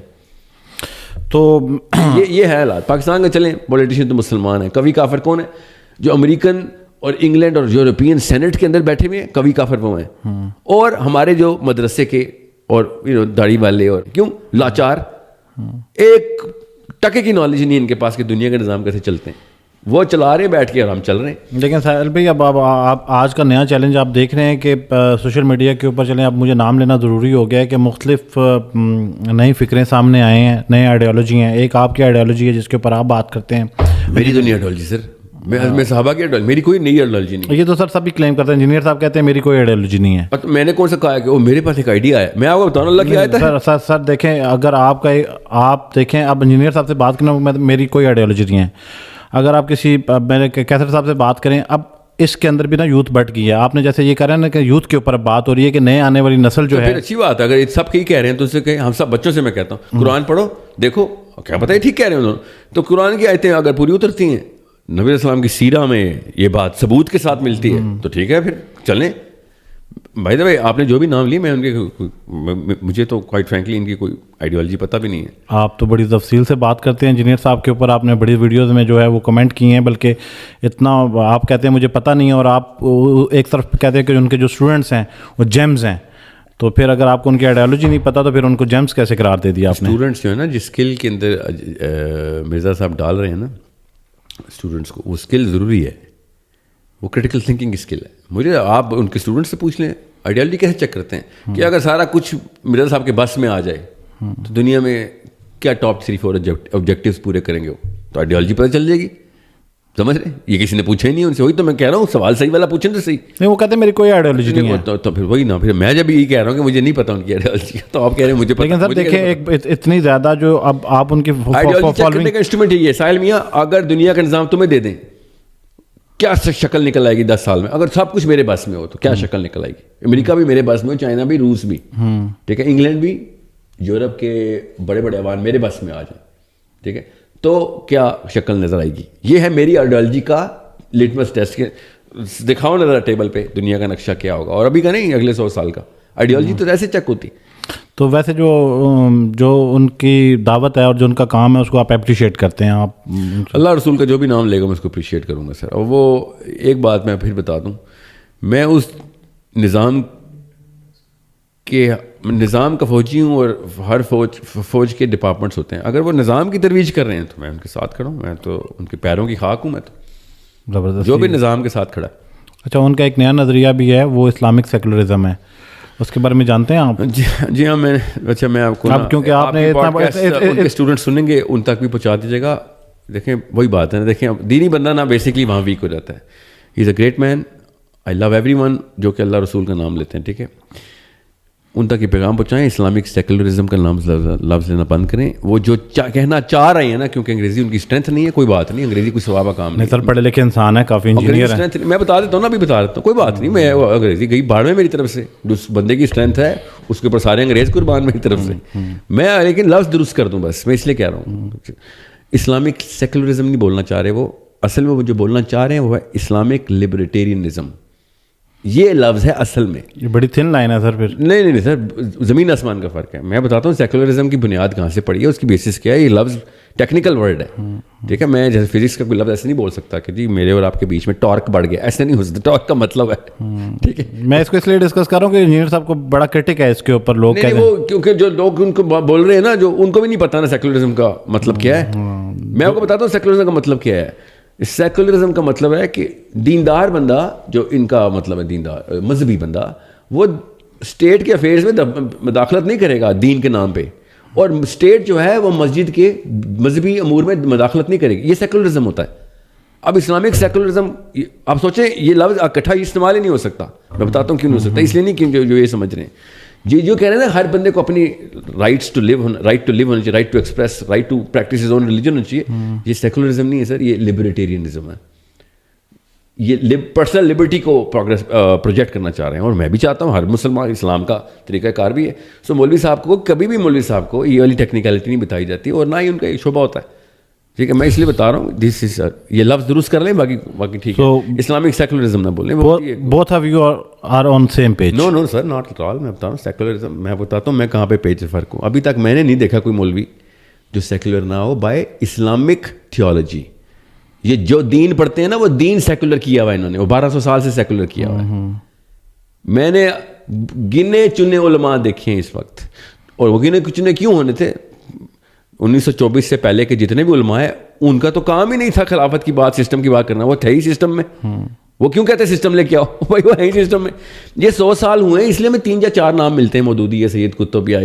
تو یہ ہے حالات پاکستان کا. چلیں پولیٹیشین تو مسلمان ہیں, کبھی کافر کون ہے؟ جو امریکن اور انگلینڈ اور یورپین سینٹ کے اندر بیٹھے ہوئے ہیں, کبھی کافر وہ ہیں. اور ہمارے جو مدرسے کے اور داڑھی والے اور کیوں لاچار, ایک ٹکے کی نالج نہیں ان کے پاس کہ دنیا کے نظام کیسے چلتے ہیں, وہ چلا رہے ہیں بیٹھ کے اور ہم چل رہے ہیں. لیکن ساحل بھائی اب آپ آج کا نیا چیلنج آپ دیکھ رہے ہیں کہ سوشل میڈیا کے اوپر چلیں, اب مجھے نام لینا ضروری ہو گیا ہے کہ مختلف نئی فکریں سامنے آئے ہیں, نئے آئیڈیالوجی ہیں. ایک آپ کی آئیڈیالوجی ہے جس کے اوپر آپ بات کرتے ہیں. میری تو نہیں آئیڈیالوجی سر, میں صحابہ کی آئیڈیالوجی, میری کوئی نئی آئیڈیالوجی نہیں. یہ تو سر سبھی کلیم کرتے ہیں, انجینئر صاحب کہتے ہیں میری کوئی آئیڈیالوجی نہیں ہے. میں نے کون سا کہا کہ وہ میرے پاس ایک آئیڈیا ہے, میں آپ کو بتاؤں اللہ کی آیت ہے. سر دیکھیں, اگر آپ دیکھیں اب انجینئر صاحب سے بات کرنا, میری کوئی آئیڈیالوجی نہیں ہے. اگر آپ کسی میرے کیسر صاحب سے بات کریں, اب اس کے اندر بھی نا یوتھ بٹ گئی ہے. آپ نے جیسے یہ کہہ رہے ہیں نا کہ یوتھ کے اوپر بات ہو رہی ہے کہ نئے آنے والی نسل جو ہے, اچھی بات ہے. اگر سب کہیں کہہ رہے ہیں تو اسے کہیں, ہم سب بچوں سے میں کہتا ہوں قرآن پڑھو, دیکھو کیا پتہ ہے ٹھیک کہہ رہے ہیں انہوں. تو قرآن کی آیتیں اگر پوری اترتی ہیں, نبی علیہ السلام کی سیرہ میں یہ بات ثبوت کے ساتھ ملتی ہے, تو ٹھیک ہے پھر چلیں. بھائی بھائی آپ نے جو بھی نام لیے, میں ان کے مجھے تو کوائٹ فرینکلی ان کی کوئی آئیڈیالوجی پتہ بھی نہیں ہے. آپ تو بڑی تفصیل سے بات کرتے ہیں انجینئر صاحب کے اوپر, آپ نے بڑی ویڈیوز میں جو ہے وہ کمنٹ کیے ہیں, بلکہ اتنا آپ کہتے ہیں مجھے پتہ نہیں ہے, اور آپ ایک طرف کہتے ہیں کہ ان کے جو اسٹوڈنٹس ہیں وہ جیمز ہیں. تو پھر اگر آپ کو ان کی آئیڈیالوجی نہیں پتہ تو پھر ان کو جیمز کیسے قرار دے دیا آپ نے؟ اسٹوڈنٹس جو ہے نا, جس اسکل کے اندر مرزا صاحب ڈال رہے ہیں نا اسٹوڈنٹس کو, وہ اسکل ضروری ہے, وہ کریٹیکل تھنکنگ اسکل ہے. مجھے آپ ان کے اسٹوڈنٹ سے پوچھ لیں آئیڈیالوجی کیسے چیک کرتے ہیں کہ اگر سارا کچھ مرزا صاحب کے بس میں آ جائے تو دنیا میں کیا ٹاپ 3-4 آبجیکٹیوز پورے کریں گے وہ, تو آئیڈیالوجی پتہ چل جائے گی. سمجھ رہے ہیں, یہ کسی نے پوچھا ہی نہیں ان سے. وہی تو میں کہہ رہا ہوں, سوال صحیح والا پوچھیں تو صحیح. نہیں, وہ کہتے ہیں میری کوئی آئیڈیالوجی نہیں ہے. تو پھر وہی نا, پھر میں جب یہی کہہ رہا ہوں کہ مجھے نہیں پتا ان کی آئیڈیالوجی, تو آپ کہہ رہے ہیں مجھے پتا. لیکن سر دیکھیں اتنی زیادہ جو اب آپ ان کی آئیڈیالوجی چیک کرنے کا انسٹرومنٹ یہ ہے ساحل میاں, اگر دنیا کا نظام تمہیں دے دیں, کیا شکل نکل آئے گی 10 سال میں؟ اگر سب کچھ میرے بس میں ہو تو کیا شکل نکل آئے گی؟ امریکہ بھی میرے بس میں ہو, چائنا بھی, روس بھی, ٹھیک ہے, انگلینڈ بھی, یورپ کے بڑے بڑے عوام میرے بس میں آ جائیں, ٹھیک ہے, تو کیا شکل نظر آئے گی؟ یہ ہے میری آئیڈیالوجی کا لٹمس ٹیسٹ. کے دکھاؤ نظر ٹیبل پہ دنیا کا نقشہ کیا ہوگا, اور ابھی کا نہیں, اگلے 100 سال کا. آئیڈیالوجی تو ایسے چیک ہوتی. تو ویسے جو ان کی دعوت ہے اور جو ان کا کام ہے اس کو آپ اپریشیٹ کرتے ہیں؟ آپ اللہ رسول کا جو بھی نام لے گا میں اس کو اپریشیٹ کروں گا سر. اور وہ ایک بات میں پھر بتا دوں, میں اس نظام کا فوجی ہوں, اور ہر فوج کے ڈپارٹمنٹس ہوتے ہیں. اگر وہ نظام کی ترویج کر رہے ہیں تو میں ان کے ساتھ کھڑا ہوں, میں تو ان کے پیروں کی خاک ہوں. میں تو زبردست جو بھی نظام کے ساتھ کھڑا ہے. اچھا, ان کا ایک نیا نظریہ بھی ہے, وہ اسلامک سیکولرزم ہے, اس کے بارے میں جانتے ہیں آپ؟ جی ہاں, میں آپ کو کیونکہ آپ نے اسٹوڈنٹ سنیں گے ان تک بھی پہنچا دیجیے گا. دیکھیں وہی بات ہے نا, دیکھیں دینی بندہ نا بیسکلی وہاں ویک ہو جاتا ہے. He is a great man, I love every one جو کہ اللہ رسول کا نام لیتے ہیں, ٹھیک ہے, ان تک یہ پیغام پہنچائیں. اسلامک سیکولرزم کا لفظ لینا بند کریں. وہ جو کہنا چاہ رہے ہیں نا, کیونکہ انگریزی ان کی اسٹرینتھ نہیں ہے, کوئی بات نہیں, انگریزی کوئی ثواب کا کام نہیں. سر پڑھے لکھے انسان ہے, کافی انجینئر ہے. میں بتا دیتا ہوں نا, ابھی بتا دیتا ہوں, کوئی بات نہیں. میں انگریزی گئی باڑ میں میری طرف سے, جس بندے کی اسٹرینتھ ہے اس کے اوپر سارے انگریز قربان میری طرف سے. میں لیکن لفظ درست کر دوں بس, میں اس لیے کہہ رہا ہوں. اسلامک سیکولرزم نہیں بولنا چاہ رہے وہ, اصل میں وہ جو بولنا چاہ رہے ہیں وہ ہے اسلامک لبرٹیرینزم. یہ لفظ ہے اصل میں. یہ بڑی تھن لائن ہے سر. پھر نہیں سر, زمین آسمان کا فرق ہے. میں بتاتا ہوں سیکولرزم کی بنیاد کہاں سے پڑی ہے, اس کی بیسس کیا ہے. یہ لفظ ٹیکنیکل ورڈ ہے, ٹھیک ہے. میں جیسے فزکس کا کوئی لفظ ایسے نہیں بول سکتا کہ جی میرے اور آپ کے بیچ میں ٹارک بڑھ گیا, ایسے نہیں ہو سکتا. ٹارک کا مطلب ہے, ٹھیک ہے. میں اس کو اس لیے ڈسکس کر رہا ہوں کہ انجینئر صاحب کو بڑا کرٹک ہے اس کے اوپر. لوگ کہتے ہیں وہ کیونکہ جو لوگ ان کو بول رہے ہیں نا, جو ان کو بھی نہیں پتا نا سیکولرزم کا مطلب کیا ہے. میں آپ کو بتاتا ہوں سیکولرزم کا مطلب کیا ہے. سیکولرزم کا مطلب ہے کہ دیندار بندہ, جو ان کا مطلب ہے دیندار مذہبی بندہ, وہ اسٹیٹ کے افیئرز میں مداخلت نہیں کرے گا دین کے نام پہ, اور اسٹیٹ جو ہے وہ مسجد کے مذہبی امور میں مداخلت نہیں کرے گی. یہ سیکولرزم ہوتا ہے. اب اسلامک سیکولرزم آپ سوچیں, یہ لفظ اکٹھا استعمال ہی نہیں ہو سکتا. میں بتاتا ہوں کیوں نہیں ہو سکتا. اس لیے نہیں کہ جو یہ سمجھ رہے ہیں, جو کہہ رہے ہیں نا ہر بندے کو اپنی رائٹ ٹو لیو ہونا چاہیے, right to express, right to practice his own religion ہونا چاہیے. یہ سیکولرزم نہیں ہے سر, یہ لبرٹیرینزم ہے. یہ پرسنل لبرٹی کو پروجیکٹ کرنا چاہ رہے ہیں, اور میں بھی چاہتا ہوں. ہر مسلمان اسلام کا طریقہ کار بھی ہے. سو مولوی صاحب کو کبھی بھی مولوی صاحب کو یہ والی ٹیکنیکلٹی نہیں بتائی جاتی, اور نہ ہی ان کا ایک شعبہ ہوتا ہے, ٹھیک ہے. میں اس لیے بتا رہا ہوں دس از, یہ لفظ درست کر لیں, باقی ٹھیک ہے. اسلامک سیکولرزم نہ بولیں. Both of you are on same page. No sir, not at all. میں بتا رہا ہوں سیکولرزم, میں بتاتا ہوں میں کہاں پہ پیج سے فرق ہوں. ابھی تک میں نے نہیں دیکھا کوئی مولوی جو سیکولر نہ ہو بائی اسلامک تھیولوجی. یہ جو دین پڑھتے ہیں نا وہ دین سیکولر کیا ہوا ہے انہوں نے, وہ 1200 سال سے سیکولر کیا ہوا ہے. میں نے گنے چنے علماء دیکھے ہیں اس وقت, اور وہ گنے چنے کیوں ہونے تھے, 1924 سے پہلے کے جتنے بھی علماء ہیں ان کا تو کام ہی نہیں تھا خلافت کی بات, سسٹم کی بات کرنا, وہ تھے ہی سسٹم میں. وہ کیوں کہتے ہیں سسٹم لے کے آؤ, بھائی وہ ہے ہی سسٹم میں. یہ 100 سال ہوئے ہیں, اس لیے میں 3 یا 4 نام ملتے ہیں مودودی یا سید قطب یا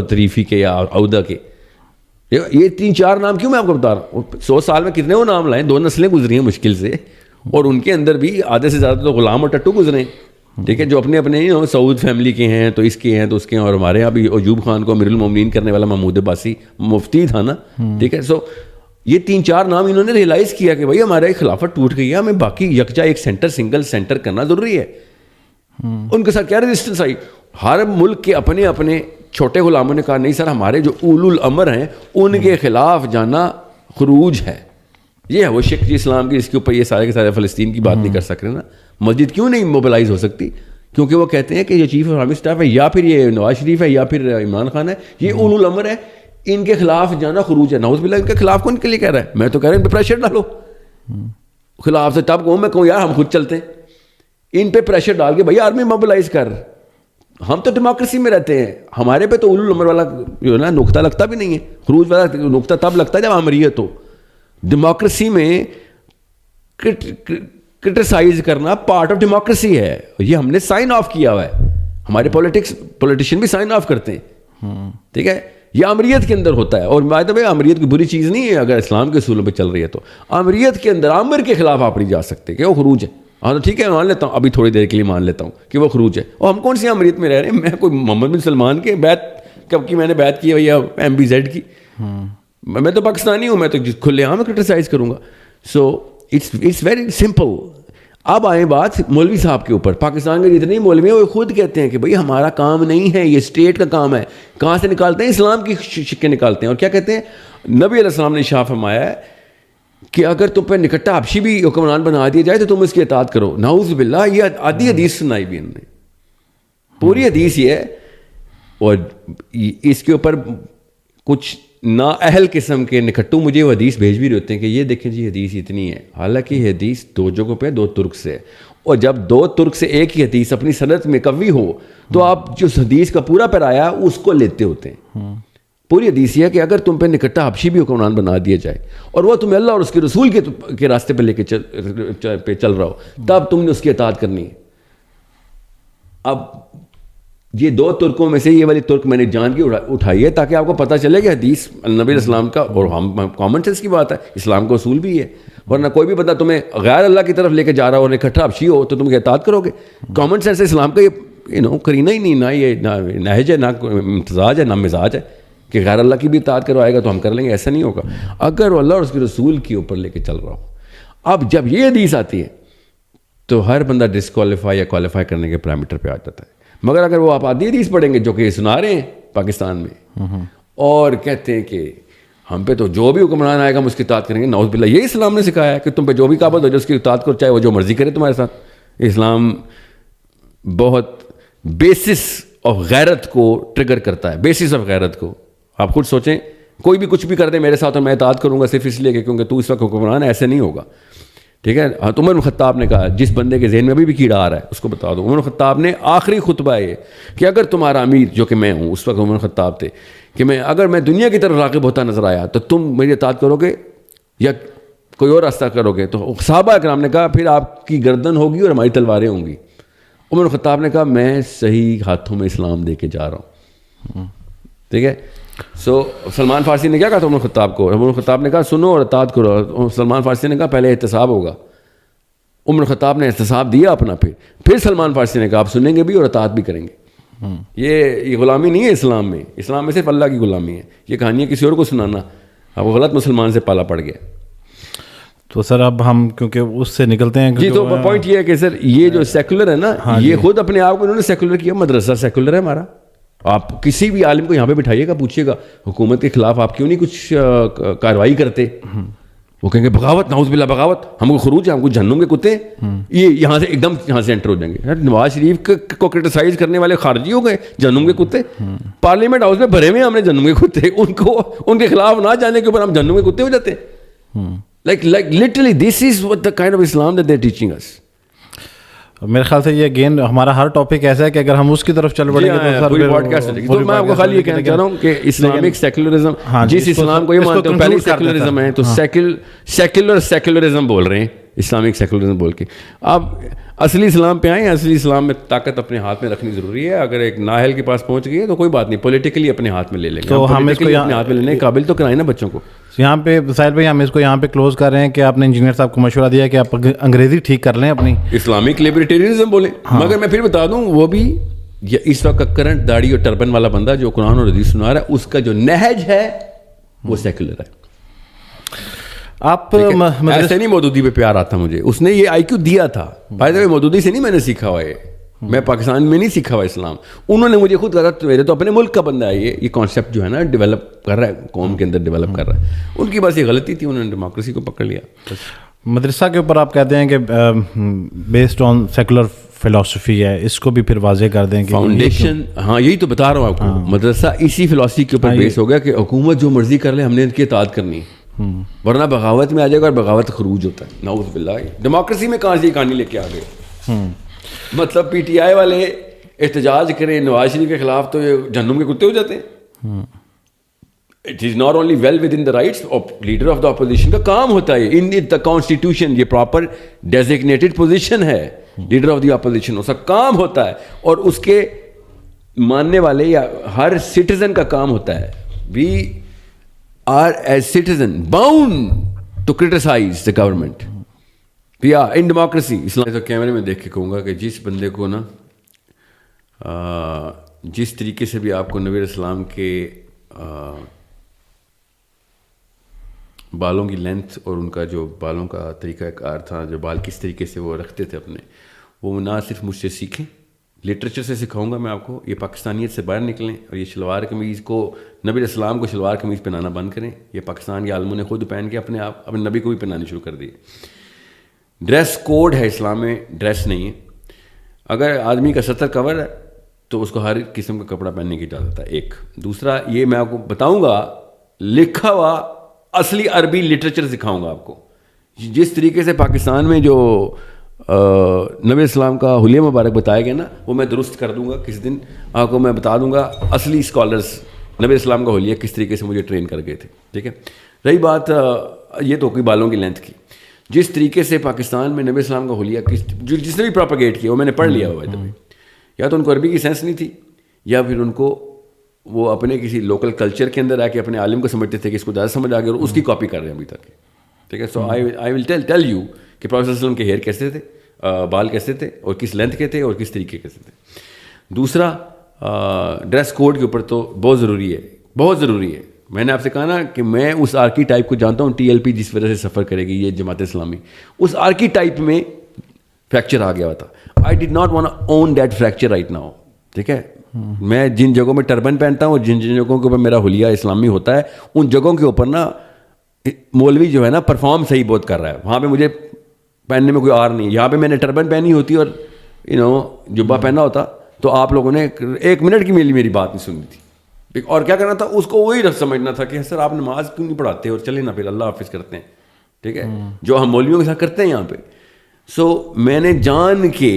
طریفی کے یا عودہ کے. یہ 3-4 نام کیوں میں آپ کو بتا رہا ہوں. 100 سال میں کتنے وہ نام لائیں, 2 نسلیں گزری ہیں مشکل سے, اور ان کے اندر بھی آدھے سے زیادہ تو غلام اور ٹٹو گزرے ہیں. ٹھیک ہے, جو اپنے اپنے سعود فیملی کے ہیں, تو اس کے ہیں تو اس کے ہیں. اور ہمارے یہاں بھی ایوب خان کو امیر المومنین کرنے والا محمود عباسی مفتی تھا نا. ٹھیک ہے, سو یہ 3-4 نام انہوں نے ریئلائز کیا کہ بھائی ہمارا ایک خلافت ٹوٹ گئی ہے, ہمیں باقی یکجا ایک سینٹر سنگل سینٹر کرنا ضروری ہے. ان کے ساتھ کیا ریزسٹنس آئی, ہر ملک کے اپنے اپنے چھوٹے غلاموں نے کہا نہیں سر ہمارے جو اولو الامر ہیں ان کے خلاف جانا خروج ہے. یہ ہے وہ شک اسلام کی, اس کے اوپر یہ سارے کے سارے فلسطین کی بات نہیں کر سک رہے نا. مسجد کیوں نہیں موبلائز ہو سکتی, کیونکہ وہ کہتے ہیں کہ یہ چیف آف آرمی اسٹاف ہے یا پھر یہ نواز شریف ہے یا پھر عمران خان ہے, یہ اولو الامر ہے, ان کے خلاف جانا خروج ہے. نعوذ باللہ, ان کے خلاف کون کے لیے کہہ رہا ہے, میں تو کہہ رہا ہوں ان پہ پریشر ڈالو خلاف سے. تب کہوں میں کہوں یار ہم خود چلتے ہیں, ان پہ پریشر ڈال کے بھائی آرمی موبلائز کر. ہم تو ڈیموکریسی میں رہتے ہیں, ہمارے پہ تو اولو الامر والا جو ہے نا نقطہ لگتا بھی نہیں ہے. خروج والا نقطہ تب لگتا ہے جب امریت ہو. ڈیموکریسی میں کرٹیسائز کرنا پارٹ آف ڈیموکریسی ہے, یہ ہم نے سائن آف کیا ہوا ہے. ہمارے پولیٹیشین بھی سائن آف کرتے ہیں. ٹھیک ہے, یہ امریت کے اندر ہوتا ہے. اور بائی دا وے امریت کی بری چیز نہیں ہے اگر اسلام کے اصولوں پہ چل رہی ہے تو. امریت کے اندر عامر کے خلاف آپ نہیں جا سکتے کہ وہ خروج ہے. ہاں تو ٹھیک ہے مان لیتا ہوں, ابھی تھوڑی دیر کے لیے مان لیتا ہوں کہ وہ خروج ہے. اور ہم کون سی امریت میں رہ رہے ہیں, میں کوئی محمد بن سلمان کے بیعت کب کی میں نے بیعت کی ہے یا MBZ کی, میں تو پاکستانی ہوں, میں تو کھلے عام کرٹیسائز کروں گا. So it's very simple. اب آئیں بات مولوی صاحب کے اوپر. پاکستان کے جتنے مولوی ہیں وہ خود کہتے ہیں کہ بھئی ہمارا کام نہیں ہے, یہ اسٹیٹ کا کام ہے. کہاں سے نکالتے ہیں, اسلام کی شکیں نکالتے ہیں. اور کیا کہتے ہیں, نبی علیہ السلام نے شاہ فرمایا ہے کہ اگر تم پہ نکٹا حبشی بھی حکمران بنا دیا جائے تو تم اس کی اطاعت کرو. نعوذ باللہ, یہ آدھی حدیث سنائی بھی انہوں نے, پوری حدیث یہ ہے. اور اس کے اوپر کچھ نااہل قسم کے نکٹو مجھے وہ حدیث بھیج بھی رہے ہوتے ہیں کہ یہ دیکھیں جی حدیث اتنی ہے. حالانکہ یہ حدیث 2 جگہوں پہ 2 ترک سے, اور جب 2 ترک سے ایک ہی حدیث اپنی سند میں قوی ہو تو آپ جو حدیث کا پورا پیرایا اس کو لیتے ہوتے ہیں. پوری حدیث یہ ہے کہ اگر تم پہ نکٹا حبشی بھی حکمران بنا دیا جائے اور وہ تمہیں اللہ اور اس کے رسول کے راستے پہ لے کے چل رہا ہو, تب تم نے اس کی اطاعت کرنی ہے. اب یہ 2 ترکوں میں سے یہ والی ترک میں نے جان کے اٹھائی ہے تاکہ آپ کو پتہ چلے کہ حدیث نبی علیہ السلام کا, اور ہم کامن سینس کی بات ہے, اسلام کا اصول بھی ہے. ورنہ کوئی بھی بندہ تمہیں غیر اللہ کی طرف لے کے جا رہا ہو اور اکٹھا حبشی ہو تو تم کی اطاعت کرو گے. کامن سینس اسلام کا یہ کرینہ ہی نہیں, نہ یہ نہج ہے, نہ امتزاج ہے, نہ مزاج ہے کہ غیر اللہ کی بھی اطاعت کروائے گا تو ہم کر لیں گے. ایسا نہیں ہوگا اگر وہ اللہ اور اس کے رسول کے اوپر لے کے چل رہا ہو. اب جب یہ حدیث آتی ہے تو ہر بندہ ڈسکوالیفائی یا کوالیفائی کرنے کے پیرامیٹر پہ آ جاتا ہے. مگر اگر وہ آپ آدھی حدیث پڑھیں گے جو کہ سنا رہے ہیں پاکستان میں اور کہتے ہیں کہ ہم پہ تو جو بھی حکمران آئے گا ہم اس کی اطاعت کریں گے, نعوذ باللہ, یہی اسلام نے سکھایا ہے کہ تم پہ جو بھی قابض ہو جائے اس کی اطاعت کرو, چاہے وہ جو مرضی کرے تمہارے ساتھ. اسلام بہت بیسس آف غیرت کو ٹریگر کرتا ہے, بیسس آف غیرت کو. آپ خود سوچیں, کوئی بھی کچھ بھی کر دے میرے ساتھ اور میں اطاعت کروں گا صرف اس لیے کہ کیونکہ تو اس وقت حکمران ہے, ایسے نہیں ہوگا. ٹھیک ہے, عمر بن خطاب نے کہا, جس بندے کے ذہن میں ابھی بھی کیڑا آ رہا ہے اس کو بتا دو, عمر بن خطاب نے آخری خطبہ یہ کہ اگر تمہارا امیر جو کہ میں ہوں, اس وقت عمر بن خطاب تھے, کہ اگر میں دنیا کی طرف راغب ہوتا نظر آیا تو تم میری اطاعت کرو گے یا کوئی اور راستہ کرو گے. تو صحابہ اکرام نے کہا پھر آپ کی گردن ہوگی اور ہماری تلواریں ہوں گی. عمر بن خطاب نے کہا میں صحیح ہاتھوں میں اسلام دے کے جا رہا ہوں. ٹھیک ہے, سو سلمان فارسی نے کیا کہا تھا عمر خطاب کو, عمر خطاب نے کہا سنو اور اطاعت کرو. سلمان فارسی نے کہا پہلے احتساب ہوگا. عمر خطاب نے احتساب دیا اپنا, پھر سلمان فارسی نے کہا آپ سنیں گے بھی اور اطاعت بھی کریں گے. یہ غلامی نہیں ہے اسلام میں, اسلام میں صرف اللہ کی غلامی ہے. یہ کہانی کسی اور کو سنانا اب غلط مسلمان سے پالا پڑ گیا. تو سر اب ہم کیونکہ اس سے نکلتے ہیں جی, تو پوائنٹ یہ ہے کہ سر یہ جو سیکولر ہے نا, یہ خود اپنے آپ کو انہوں نے سیکولر کیا. مدرسہ سیکولر ہے ہمارا. آپ کسی بھی عالم کو یہاں پہ بٹھائیے گا, پوچھیے گا حکومت کے خلاف آپ کیوں نہیں کچھ کارروائی کرتے, وہ کہیں گے بغاوت، نعوذ باللہ بغاوت، ہم کو خروج ہے، ہم کو جہنم کے کتے ہیں، یہ یہاں سے ایک دم یہاں سے انٹر ہو جائیں گے. نواز شریف کو کرٹیسائز کرنے والے خارجی ہو گئے جہنم کے کتے. پارلیمنٹ ہاؤس میں بھرے ہوئے ہم نے جہنم کے کتے، ان کو ان کے خلاف نہ جانے کے اوپر ہم جہنم کے کتے ہو جاتے ہیں. like literally this is what the kind of Islam that they're teaching us. میرے خیال سے یہ اگین ہمارا ہر ٹاپک ایسا ہے کہ اگر ہم اس کی طرف چل پڑیں گے تو پوری پوڈکاسٹ چلے گی. تو میں آپ کو خالی یہ کہنا چاہ رہا ہوں کہ اسلامک سیکولرزم، جس اسلام کو یہ مانتے ہیں پہلی سیکولرزم ہے، تو سیکولرزم بول رہے ہیں، اسلامک سیکولرزم بول کے. آپ اصلی اسلام پہ آئیں. اصلی اسلام میں طاقت اپنے ہاتھ میں رکھنی ضروری ہے. اگر ایک نااہل کے پاس پہنچ گئی ہے تو کوئی بات نہیں، پولیٹیکلی اپنے ہاتھ میں لے لیں گے. تو ہم اس کو اپنے ہاتھ میں لینے کے قابل تو کرائیں نا بچوں کو. یہاں پہ ساحل بھائی ہم اس کو یہاں پہ کلوز کر رہے ہیں کہ آپ نے انجینئر صاحب کو مشورہ دیا کہ آپ انگریزی ٹھیک کر لیں اپنی، اسلامک لبرٹیرینزم بولیں. مگر میں پھر بتا دوں وہ بھی اس وقت کا کرنٹ داڑھی اور ٹربن والا بندہ جو قرآن اور حدیث سنا رہا ہے، اس کا جو نہج ہے وہ سیکولر ہے. آپ ایسے نہیں مودودی پہ پیار آتا مجھے، اس نے یہ آئی کیو دیا تھا. بھائی مودودی سے نہیں میں نے سیکھا ہوا ہے، میں پاکستان میں نہیں سیکھا ہوا اسلام. انہوں نے مجھے خود کہا میرے تو اپنے ملک کا بندہ ہے، یہ کانسیپٹ جو ہے نا ڈیولپ کر رہا ہے، قوم کے اندر ڈیولپ کر رہا ہے. ان کی بس یہ غلطی تھی، انہوں نے ڈیموکریسی کو پکڑ لیا. مدرسہ کے اوپر آپ کہتے ہیں کہ بیسڈ آن سیکولر فلاسفی ہے، اس کو بھی پھر واضح کر دیں کہ فاؤنڈیشن. ہاں یہی تو بتا رہا ہوں آپ کو، مدرسہ اسی فلاسفی کے اوپر بیس ہو گیا کہ حکومت جو مرضی کر لے ہم نے ان کی اطاعت کرنی، ورنہ بغاوت میں آ جائے گا اور بغاوت خروج ہوتا ہے. نعوذ باللہ. ڈیموکریسی میں کہاں سے یہ کہانی لے کے آ گئے؟ مطلب پی ٹی آئی والے احتجاج کریں نواز شریف کے خلاف تو یہ جہنم کے کتے ہو جاتے ہیں. It is not only well with in the rights of leader of the opposition کا کام ہوتا ہے ان دا کانسٹیٹیوشن. یہ پراپر ڈیزگنیٹڈ پوزیشن ہے لیڈر آف دی اپوزیشن، اس کا کام ہوتا ہے اور اس کے ماننے والے یا ہر سٹیزن کا کام ہوتا ہے. We are as citizen bound to criticize the government. We are in democracy. اسلام تو کیمرے میں دیکھ کے کہوں گا کہ جس بندے کو نا جس طریقے سے بھی آپ کو نبی اسلام کے بالوں کی لینتھ اور ان کا جو بالوں کا طریقہ کار تھا، جو بال کس طریقے سے وہ رکھتے تھے اپنے، وہ نہ صرف مجھ سے سیکھیں، لٹریچر سے سکھاؤں گا میں آپ کو. یہ پاکستانیت سے باہر نکلیں اور یہ شلوار قمیض کو، نبی اسلام کو شلوار قمیض پہنانا بند کریں. یہ پاکستان کے عالموں نے خود پہن کے اپنے نبی کو بھی پہنانے شروع کر دیے. ڈریس کوڈ ہے اسلام میں، ڈریس نہیں ہے. اگر آدمی کا سطر کور ہے تو اس کو ہر قسم کا کپڑا پہننے کی اجازت ہے. ایک دوسرا یہ میں آپ کو بتاؤں گا، لکھا ہوا اصلی عربی لٹریچر سکھاؤں گا آپ کو. جس طریقے سے پاکستان میں جو نبی اسلام کا حلیہ مبارک بتایا گیا نا، وہ میں درست کر دوں گا کس دن. آپ کو میں بتا دوں گا اصلی اسکالرس نبی اسلام کا حلیہ کس طریقے سے مجھے ٹرین کر گئے تھے. ٹھیک ہے. رہی بات یہ تو کوئی بالوں کی لینتھ کی، جس طریقے سے پاکستان میں نبی اسلام کا حلیہ جس نے بھی پروپیگیٹ کیا وہ میں نے پڑھ لیا ہوا ہے. تبھی یا تو ان کو عربی کی سینس نہیں تھی، یا پھر ان کو وہ اپنے کسی لوکل کلچر کے اندر آ کے اپنے عالم کو سمجھتے تھے کہ اس کو زیادہ سمجھ آ گیا اور اس کی کاپی کر رہے ہیں ابھی تک. ٹھیک ہے. سو آئی ول ٹیل یو کہ پروفیسر وسلم کے ہیئر کیسے تھے، بال کیسے تھے اور کس لینتھ کے تھے اور کس طریقے کیسے تھے. دوسرا ڈریس کوڈ کے اوپر تو بہت ضروری ہے، بہت ضروری ہے. میں نے آپ سے کہا نا کہ میں اس آرکی ٹائپ کو جانتا ہوں، ٹی ایل پی جس وجہ سے سفر کرے گی یہ جماعت اسلامی، اس آرکی ٹائپ میں فریکچر آ گیا تھا. I did not want on that fracture right now. ٹھیک ہے. میں جن جگہوں میں ٹربن پہنتا ہوں اور جن جگہوں کے اوپر میرا حلیہ اسلامی ہوتا ہے، ان جگہوں کے اوپر نا مولوی جو ہے نا پرفارم صحیح بہت کر رہا ہے. وہاں پہ مجھے پہننے میں کوئی آر نہیں. یہاں پہ میں نے ٹربن پہنی ہوتی اور جبہ پہنا ہوتا تو آپ لوگوں نے ایک منٹ کی میری بات نہیں سنی تھی. اور کیا کرنا تھا اس کو، وہی سمجھنا تھا کہ سر آپ نماز کیوں نہیں پڑھاتے اور چلے نا پھر اللہ حافظ کرتے ہیں. ٹھیک ہے. جو ہم مولویوں کے ساتھ کرتے ہیں یہاں پہ. سو میں نے جان کے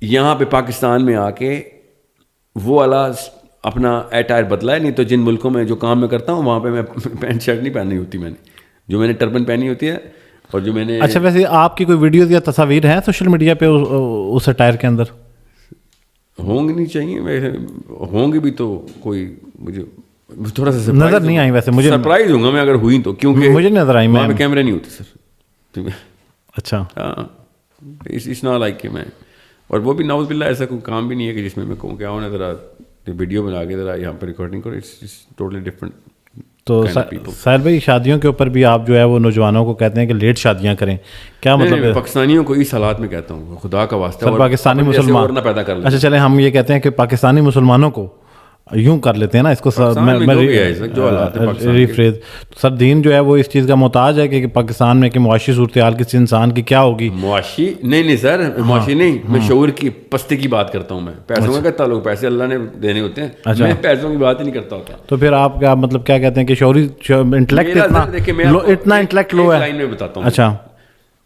یہاں پہ پاکستان میں آ کے وہ والا اپنا اٹائر بدلا ہے. نہیں تو جن ملکوں میں جو کام میں کرتا ہوں وہاں پہ میں پینٹ شرٹ نہیں پہنی ہوتی میں نے، جو میں نے ٹربن پہنی ہوتی ہے اور جو میں نے. اچھا ویسے آپ کی کوئی ویڈیوز یا تصاویر ہیں سوشل میڈیا پہ اس اٹائر کے اندر؟ ہوں گی نہیں چاہیے، ویسے ہوں گی بھی تو کوئی مجھے تھوڑا سا نظر نہیں آئی. ویسے مجھے سرپرائز ہوں گا میں اگر ہوئی تو، کیونکہ مجھے نظر آئی. وہاں پہ کیمرے نہیں ہوتے سر. اچھا. ہاں اس نہ لائک کہ میں، اور وہ بھی نعوذ باللہ ایسا کوئی کام بھی نہیں ہے کہ جس میں میں کہوں کہ آؤ نا ذرا ویڈیو بنا کے ذرا یہاں پہ ریکارڈنگ کرو. It's totally different. تو ساحل بھائی شادیوں کے اوپر بھی آپ جو ہے وہ نوجوانوں کو کہتے ہیں کہ لیٹ شادیاں کریں، کیا مطلب ہے؟ پاکستانیوں کو اس حالات میں کہتا ہوں خدا کا واسطہ پاکستانی مسلمان پیدا کر لیں. اچھا چلیں ہم یہ کہتے ہیں کہ پاکستانی مسلمانوں کو یوں کر لیتے ہیں نا اس کو ریفریز. سر دین جو ہے وہ اس چیز کا محتاج ہے کہ پاکستان میں کہ معاشی صورتحال کسی انسان کی کیا ہوگی. معاشی نہیں سر, معاشی نہیں, میں شعور کی پستی کی بات کرتا ہوں. میں پیسوں کا کہتا ہوں, پیسے اللہ نے دینے ہوتے ہیں, میں پیسوں کی بات ہی نہیں کرتا ہوتا. تو پھر آپ کیا مطلب کیا کہتے ہیں کہ شعوری انٹلیکٹ اتنا انٹلیکٹ لو ہے. لائن میں بتاتا ہوں. اچھا,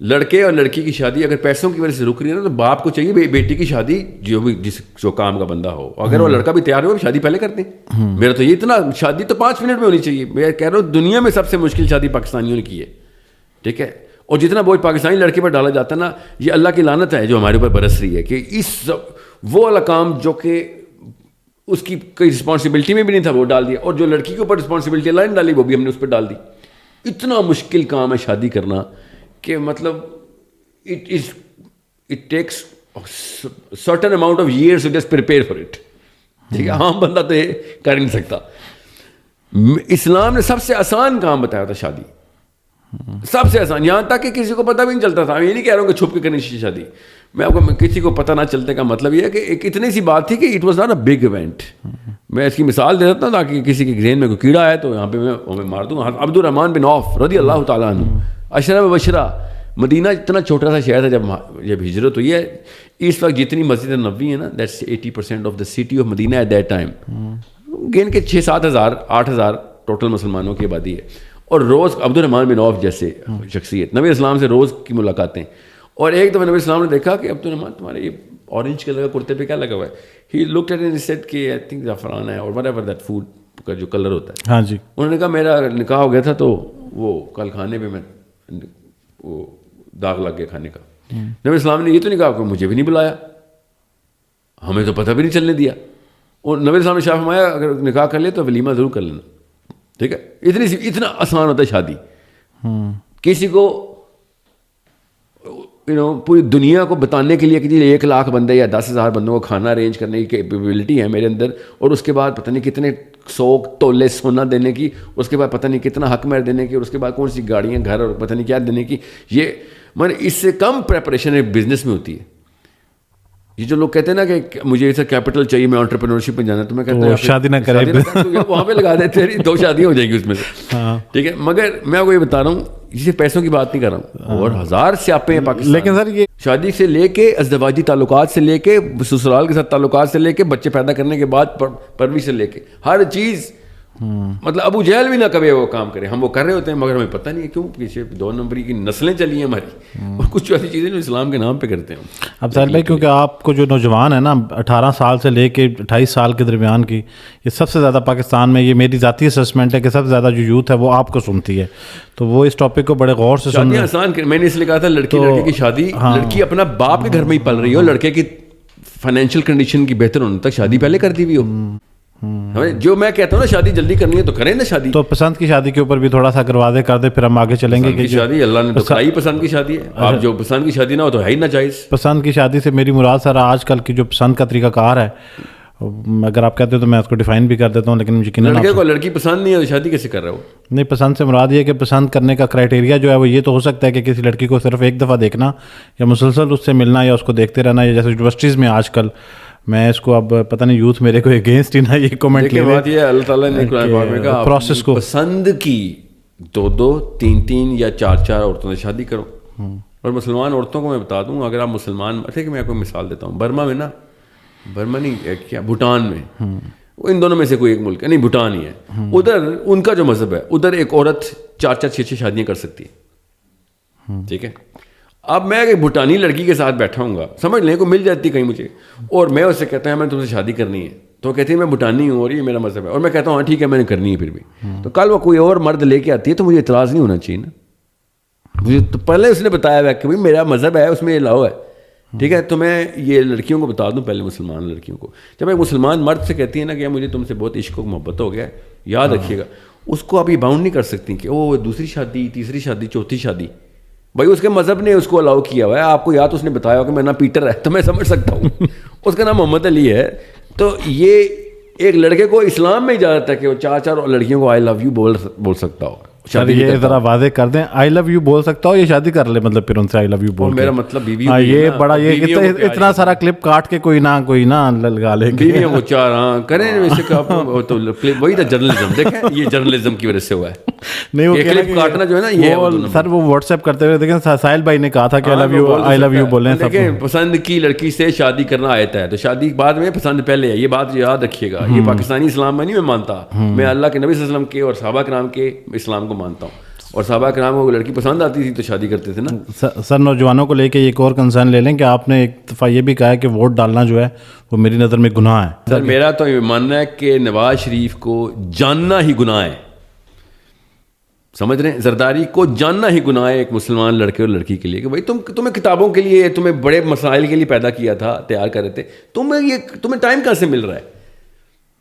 لڑکے اور لڑکی کی شادی اگر پیسوں کی وجہ سے رک رہی ہے نا, تو باپ کو چاہیے بیٹی کی شادی جو کام کا بندہ ہو, اگر وہ لڑکا بھی تیار ہو شادی پہلے کر دیں. میرا تو یہ اتنا, شادی تو 5 منٹ میں ہونی چاہیے. میں کہہ رہا ہوں دنیا میں سب سے مشکل شادی پاکستانیوں نے کی ہے, ٹھیک ہے. اور جتنا بوجھ پاکستانی لڑکے پر ڈالا جاتا ہے نا, یہ اللہ کی لعنت ہے جو ہمارے اوپر برس رہی ہے کہ وہ والا کام جو کہ اس کی کوئی رسپانسبلٹی میں بھی نہیں تھا وہ ڈال دیا, اور جو لڑکی کے اوپر رسپانسبلٹی اللہ نے ڈالی وہ بھی ہم نے اس پہ ڈال دی. اتنا مشکل کام ہے شادی کرنا کہ مطلب it takes certain amount of years to just prepare for it. ٹھیک ہے, عام بندہ تو یہ کر نہیں سکتا. اسلام نے سب سے آسان کام بتایا تھا شادی, سب سے آسان, یہاں تک کہ کسی کو پتہ بھی نہیں چلتا تھا. میں یہ نہیں کہہ رہا ہوں کہ چھپ کے کرنی چاہیے شادی, میں آپ کو کسی کو پتہ نہ چلتے کا مطلب یہ ہے کہ ایک اتنی سی بات تھی کہ it was not a big event. میں اس کی مثال دے دیتا ہوں تاکہ کسی کے ذہن میں کوئی کیڑا ہے تو یہاں پہ میں مار دوں. عبد الرحمن بن عوف رضی اللہ تعالیٰ عنہ, عشرہ مبشرہ. مدینہ اتنا چھوٹا سا شہر ہے جب ہجرت ہوئی ہے. اس وقت جتنی مسجد نبوی ہے نا, that's 80% of the city of Medina at that time. گن کے 6-7 ہزار 8 ہزار ٹوٹل مسلمانوں کی آبادی ہے. اور روز عبد الرحمن بن عوف جیسے شخصیت نبی اسلام سے روز کی ملاقاتیں. اور ایک دفعہ نبی اسلام نے دیکھا کہ عبد الرحمن تمہارے یہ اورنج کلر کا کرتے پہ کیا لگا ہوا ہے. He looked at and said کہ آئی تھنک زعفران ہے اور وٹ ایور دیٹ فوڈ کا جو کلر ہوتا ہے. ہاں جی. انہوں نے کہا میرا نکاح ہو گیا تھا تو وہ کل کھانے پہ میں وہ داغ لگ گیا کھانے کا. نبی اسلام نے یہ تو نہیں کہا کہ مجھے بھی نہیں بلایا, ہمیں تو پتہ بھی نہیں چلنے دیا. اور نبی اسلام نے شاہ فرمایا اگر نکاح کر لے تو ولیمہ ضرور کر لینا, ٹھیک ہے. اتنا آسان ہوتا ہے شادی. کسی کو پوری دنیا کو بتانے کے لیے کہ 1 لاکھ بندے یا 10,000 بندوں کو کھانا ارینج کرنے کی کیپیبلٹی ہے میرے اندر, اور اس کے بعد پتہ نہیں کتنے 100 تولے سونا دینے کی, اس کے بعد پتہ نہیں کتنا حق مہر دینے کی, اور اس کے بعد کون سی گاڑیاں گھر اور پتہ نہیں کیا دینے کی. یہ اس سے کم پریپریشن ایک بزنس میں ہوتی ہے. یہ جو لوگ کہتے ہیں نا کہ مجھے ایسا کیپٹل چاہیے, میں انٹرپرینورشپ میں جانا, تو میں کہتا ہوں شادی نہ کرے, وہاں پہ لگا دیتے ہیں, 2 شادیاں ہو جائیں گی اس میں سے, ٹھیک ہے. مگر میں آپ کو یہ بتا رہا ہوں, جسے پیسوں کی بات نہیں کر رہا ہوں, اور 1000 سیاپے ہیں پاکستان. لیکن سر یہ شادی سے لے کے ازدواجی تعلقات سے لے کے سسرال کے ساتھ تعلقات سے لے کے بچے پیدا کرنے کے بعد پرورش سے لے کے ہر چیز, مطلب ابو جہل بھی نہ کبھی وہ کام کرے, ہم وہ کر رہے ہوتے ہیں مگر ہمیں پتہ نہیں ہے کیوں. پیچھے 2 نمبری کی نسلیں چلی ہیں ہماری, اور کچھ ایسی چیزیں جو اسلام کے نام پہ کرتے ہیں. اب سہیل بھائی کیونکہ آپ کو جو نوجوان ہے نا 18 سال سے لے کے 28 سال کے درمیان کی, یہ سب سے زیادہ پاکستان میں, یہ میری ذاتی اسسمنٹ ہے کہ سب سے زیادہ جو یوتھ ہے وہ آپ کو سنتی ہے, تو وہ اس ٹاپک کو بڑے غور سے سن. آسان میں نے اس لیے کہا تھا لڑکی کی شادی, لڑکی اپنا باپ کے گھر میں ہی پل رہی ہو, لڑکے کی فائنینشیل کنڈیشن کی بہتر ہونے تک شادی پہلے کر دی ہوئی ہو. جو میں کہتا ہوں نا شادی جلدی کرنی ہے تو کریں نا شادی. تو پسند کی شادی کے اوپر بھی تھوڑا سا واضح کر دے, پھر ہم آگے چلیں گے. کہ شادی اللہ نے تو کرائی پسند کی شادی ہے, آپ جو پسند کی شادی نہ ہو تو ہے ہی نہ جائز. پسند کی شادی سے میری مراد سر آج کل کی جو پسند کا طریقہ کار ہے, اگر آپ کہتے ہو تو میں اس کو ڈیفائن بھی کر دیتا ہوں, لیکن یقیناً لڑکے کو لڑکی پسند نہیں ہے تو شادی کیسے کر رہے ہو؟ نہیں, پسند سے مراد یہ کہ پسند کرنے کا کرائٹیریا جو ہے وہ یہ تو ہو سکتا ہے کہ کسی لڑکی کو صرف ایک دفعہ دیکھنا یا مسلسل اس سے ملنا یا اس کو دیکھتے رہنا, یا جیسے یونیورسٹیز میں آج کل, میں اس کو اب پتہ نہیں یوتھ میرے کو اگینسٹ ہی نا یہ کمنٹ لے. بات یہ ہے اللہ تعالیٰ نے قرآن پاک میں کہا پروسیس کو پسند کی 2 3 یا 4 عورتوں سے شادی کرو. اور مسلمان عورتوں کو میں بتا دوں, اگر آپ مسلمان, ٹھیک ہے میں آپ کو مثال دیتا ہوں, برما میں نا, برما نہیں کیا بھوٹان میں, ان دونوں میں سے کوئی ایک ملک ہے, نہیں بھوٹان ہی ہے, ادھر ان کا جو مذہب ہے ادھر ایک عورت 4 6 شادیاں کر سکتی ہے, ٹھیک ہے. اب میں ایک بھوٹانی لڑکی کے ساتھ بیٹھا ہوں گا, سمجھ لیں کو مل جاتی کہیں مجھے, اور میں اس سے کہتا ہوں میں تم سے شادی کرنی ہے, تو کہتی ہے میں بھوٹانی ہوں اور یہ میرا مذہب ہے, اور میں کہتا ہوں ہاں ٹھیک ہے میں نے کرنی ہے پھر بھی, تو کل وہ کوئی اور مرد لے کے آتی ہے تو مجھے اعتراض نہیں ہونا چاہیے نا. مجھے تو پہلے اس نے بتایا ہوا کہ بھائی میرا مذہب ہے اس میں یہ لاؤ ہے, ٹھیک ہے. تو میں یہ لڑکیوں کو بتا دوں, پہلے مسلمان لڑکیوں کو, جب ایک مسلمان مرد سے کہتی ہے نا کہ مجھے تم سے بہت عشق و محبت ہو گیا ہے, یاد رکھیے گا اس کو آپ یہ باؤنڈ نہیں کر سکتی کہ وہ دوسری شادی, تیسری شادی, چوتھی شادی. بھائی اس کے مذہب نے اس کو الاؤ کیا ہوا ہے, آپ کو یا تو اس نے بتایا ہو کہ میرا نام پیٹر ہے تو میں سمجھ سکتا ہوں, اس کا نام محمد علی ہے. تو یہ ایک لڑکے کو اسلام میں اجازت ہے کہ وہ 4 لڑکیوں کو آئی لو یو بول سکتا ہو, سر یہ ذرا واضح کر دیں, آئی لو یو بول سکتا ہو یا شادی کر لے, مطلب پھر ان سے آئی لو یو بول, میرا مطلب بیوی, یہ بڑا یہ اتنا سارا کلپ کاٹ کے کوئی نہ لگا لیں گے, بیویوں کو 4 ہاں کریں ویسے تو وہی تھا جرنلزم. دیکھیں یہ جرنلزم کی وجہ سے ہوا ہے. نہیں وہ کلپ کاٹنا جو ہے نا یہ سر وہ واٹس ایپ کرتے ہوئے دیکھیں ساحل بھائی نے کہا تھا کہ آئی لو یو بولیں. دیکھیں پسند کی لڑکی سے شادی کرنا آتا ہے تو شادی بعد میں, پسند پہلے ہے. یہ بات یاد رکھیے گا, یہ پاکستانی اسلام میں نہیں میں مانتا, میں اللہ کے نبی صلی اللہ علیہ وسلم کے اور صحابہ کرام کے اسلام کو مانتا ہوں. اور صحابہ کرام کو لڑکی پسند آتی تھی تو شادی کرتے تھے نا. سر نوجوانوں کو لے کے ایک اور کنسرن لے لیں کہ آپ نے ایک دفعہ یہ بھی کہا ہے کہ ووٹ ڈالنا جو ہے وہ میری نظر میں گناہ ہے. سر میرا تو یہ ماننا ہے کہ نواز شریف کو جاننا ہی گناہ ہے. سمجھ رہے ہیں, زرداری کو جاننا ہی گناہ ہے ایک مسلمان لڑکے اور لڑکی کے لیے کہ بھائی تمہیں کتابوں کے لیے, تمہیں بڑے مسائل کے لیے پیدا کیا تھا, تیار کر رہے تھے, تمہیں ٹائم کہاں سے مل رہا ہے.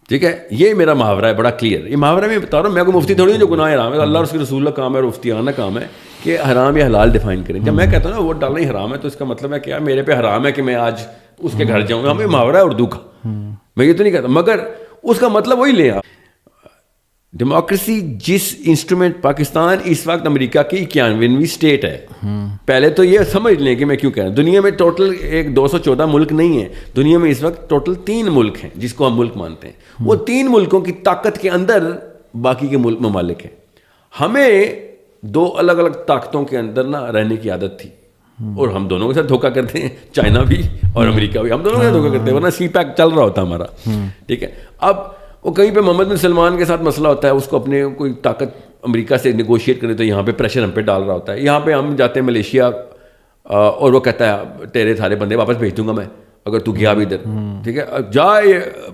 ٹھیک ہے, یہ میرا محاورہ ہے بڑا کلیئر. یہ محاورہ میں بتا رہا ہوں, میں کوئی مفتی تھوڑی ہوں جو گناہ حرام ہے. اللہ اور اس کے رسول کا کام ہے اور مفتیانہ کام ہے کہ حرام یا حلال ڈیفائن کریں. جب میں کہتا ہوں نا ووٹ ڈالنا ہی حرام ہے تو اس کا مطلب ہے کیا میرے پہ حرام ہے کہ میں آج اس کے گھر جاؤں گا. ہمیں محاورہ ہے اردو کا, میں یہ تو نہیں کہتا, مگر اس کا مطلب وہی لے. ڈیموکریسی جس انسٹرومنٹ پاکستان اس وقت امریکہ کی 91ویں اسٹیٹ ہے. پہلے تو یہ سمجھ لیں کہ میں کیوں کہہ رہا ہوں. دنیا میں ٹوٹل 214 ملک نہیں ہیں. دنیا میں اس وقت ٹوٹل 3 ملک ہیں جس کو ہم ملک مانتے ہیں. وہ 3 ملکوں کی طاقت کے اندر باقی کے ملک ممالک ہیں. ہمیں 2 الگ الگ طاقتوں کے اندر نہ رہنے کی عادت تھی اور ہم دونوں کے ساتھ دھوکہ کرتے ہیں, چائنا بھی اور امریکہ بھی, ہم دونوں کے ساتھ دھوکہ کرتے ہیں, ورنہ سی پیک چل رہا ہوتا ہمارا. ٹھیک ہے, اب وہ کہیں پہ محمد بن سلمان کے ساتھ مسئلہ ہوتا ہے, اس کو اپنے کوئی طاقت امریکہ سے نیگوشیٹ کرے تو یہاں پہ پریشر ہم پہ ڈال رہا ہوتا ہے. یہاں پہ ہم جاتے ہیں ملیشیا اور وہ کہتا ہے تیرے سارے بندے واپس بھیج دوں گا میں اگر تو گیا بھی ادھر. ٹھیک ہے, جا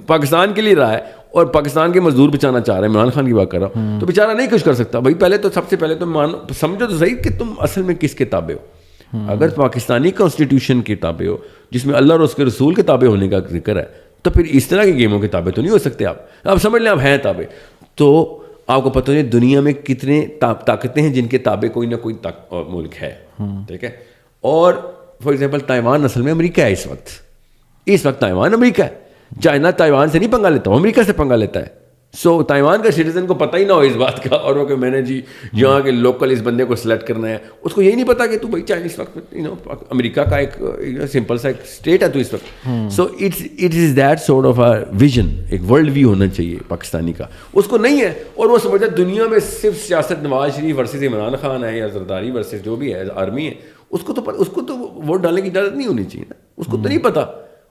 پاکستان کے لیے رہا ہے اور پاکستان کے مزدور بچانا چاہ رہے ہیں. عمران خان کی بات کر رہا ہوں تو بیچارہ نہیں کچھ کر سکتا. بھائی پہلے تو سب سے پہلے تو سمجھو تو صحیح کہ تم اصل میں کس کے تابع ہو. اگر پاکستانی کانسٹیٹیوشن کے تابع ہو جس میں اللہ اور اس کے رسول کے تابع ہونے کا ذکر ہے تو پھر اس طرح کی گیموں کے تابع تو نہیں ہو سکتے آپ. آپ سمجھ لیں آپ ہیں تابع. تو آپ کو پتہ ہے دنیا میں کتنے طاقتیں ہیں جن کے تابع کوئی نہ کوئی ملک ہے. ٹھیک ہے, اور فار ایگزامپل تائیوان اصل میں امریکہ ہے اس وقت تائیوان امریکہ ہے. چائنا تائیوان سے نہیں پنگا لیتا, وہ امریکہ سے پنگا لیتا ہے. سو تائیوان کا سٹیزن کو پتہ ہی نہ ہو اس بات کا, اور وہ کہ میں نے جی یہاں کے لوکل اس بندے کو سلیکٹ کرنا ہے, اس کو یہی نہیں پتا کہ تو بھائی چائنیز وقت امریکہ کا ایک سمپل سا ایک اسٹیٹ ہے تو اس وقت. So it is that sort of a vision, ایک ورلڈ ویو ہونا چاہیے پاکستانی کا. اس کو نہیں ہے اور وہ سمجھتا ہے دنیا میں صرف سیاست نواز شریف ورسز عمران خان ہے یا زرداری ورسز جو بھی ہے آرمی ہے. اس کو تو ووٹ ڈالنے کی اجازت نہیں ہونی چاہیے نا. اس کو تو نہیں پتا,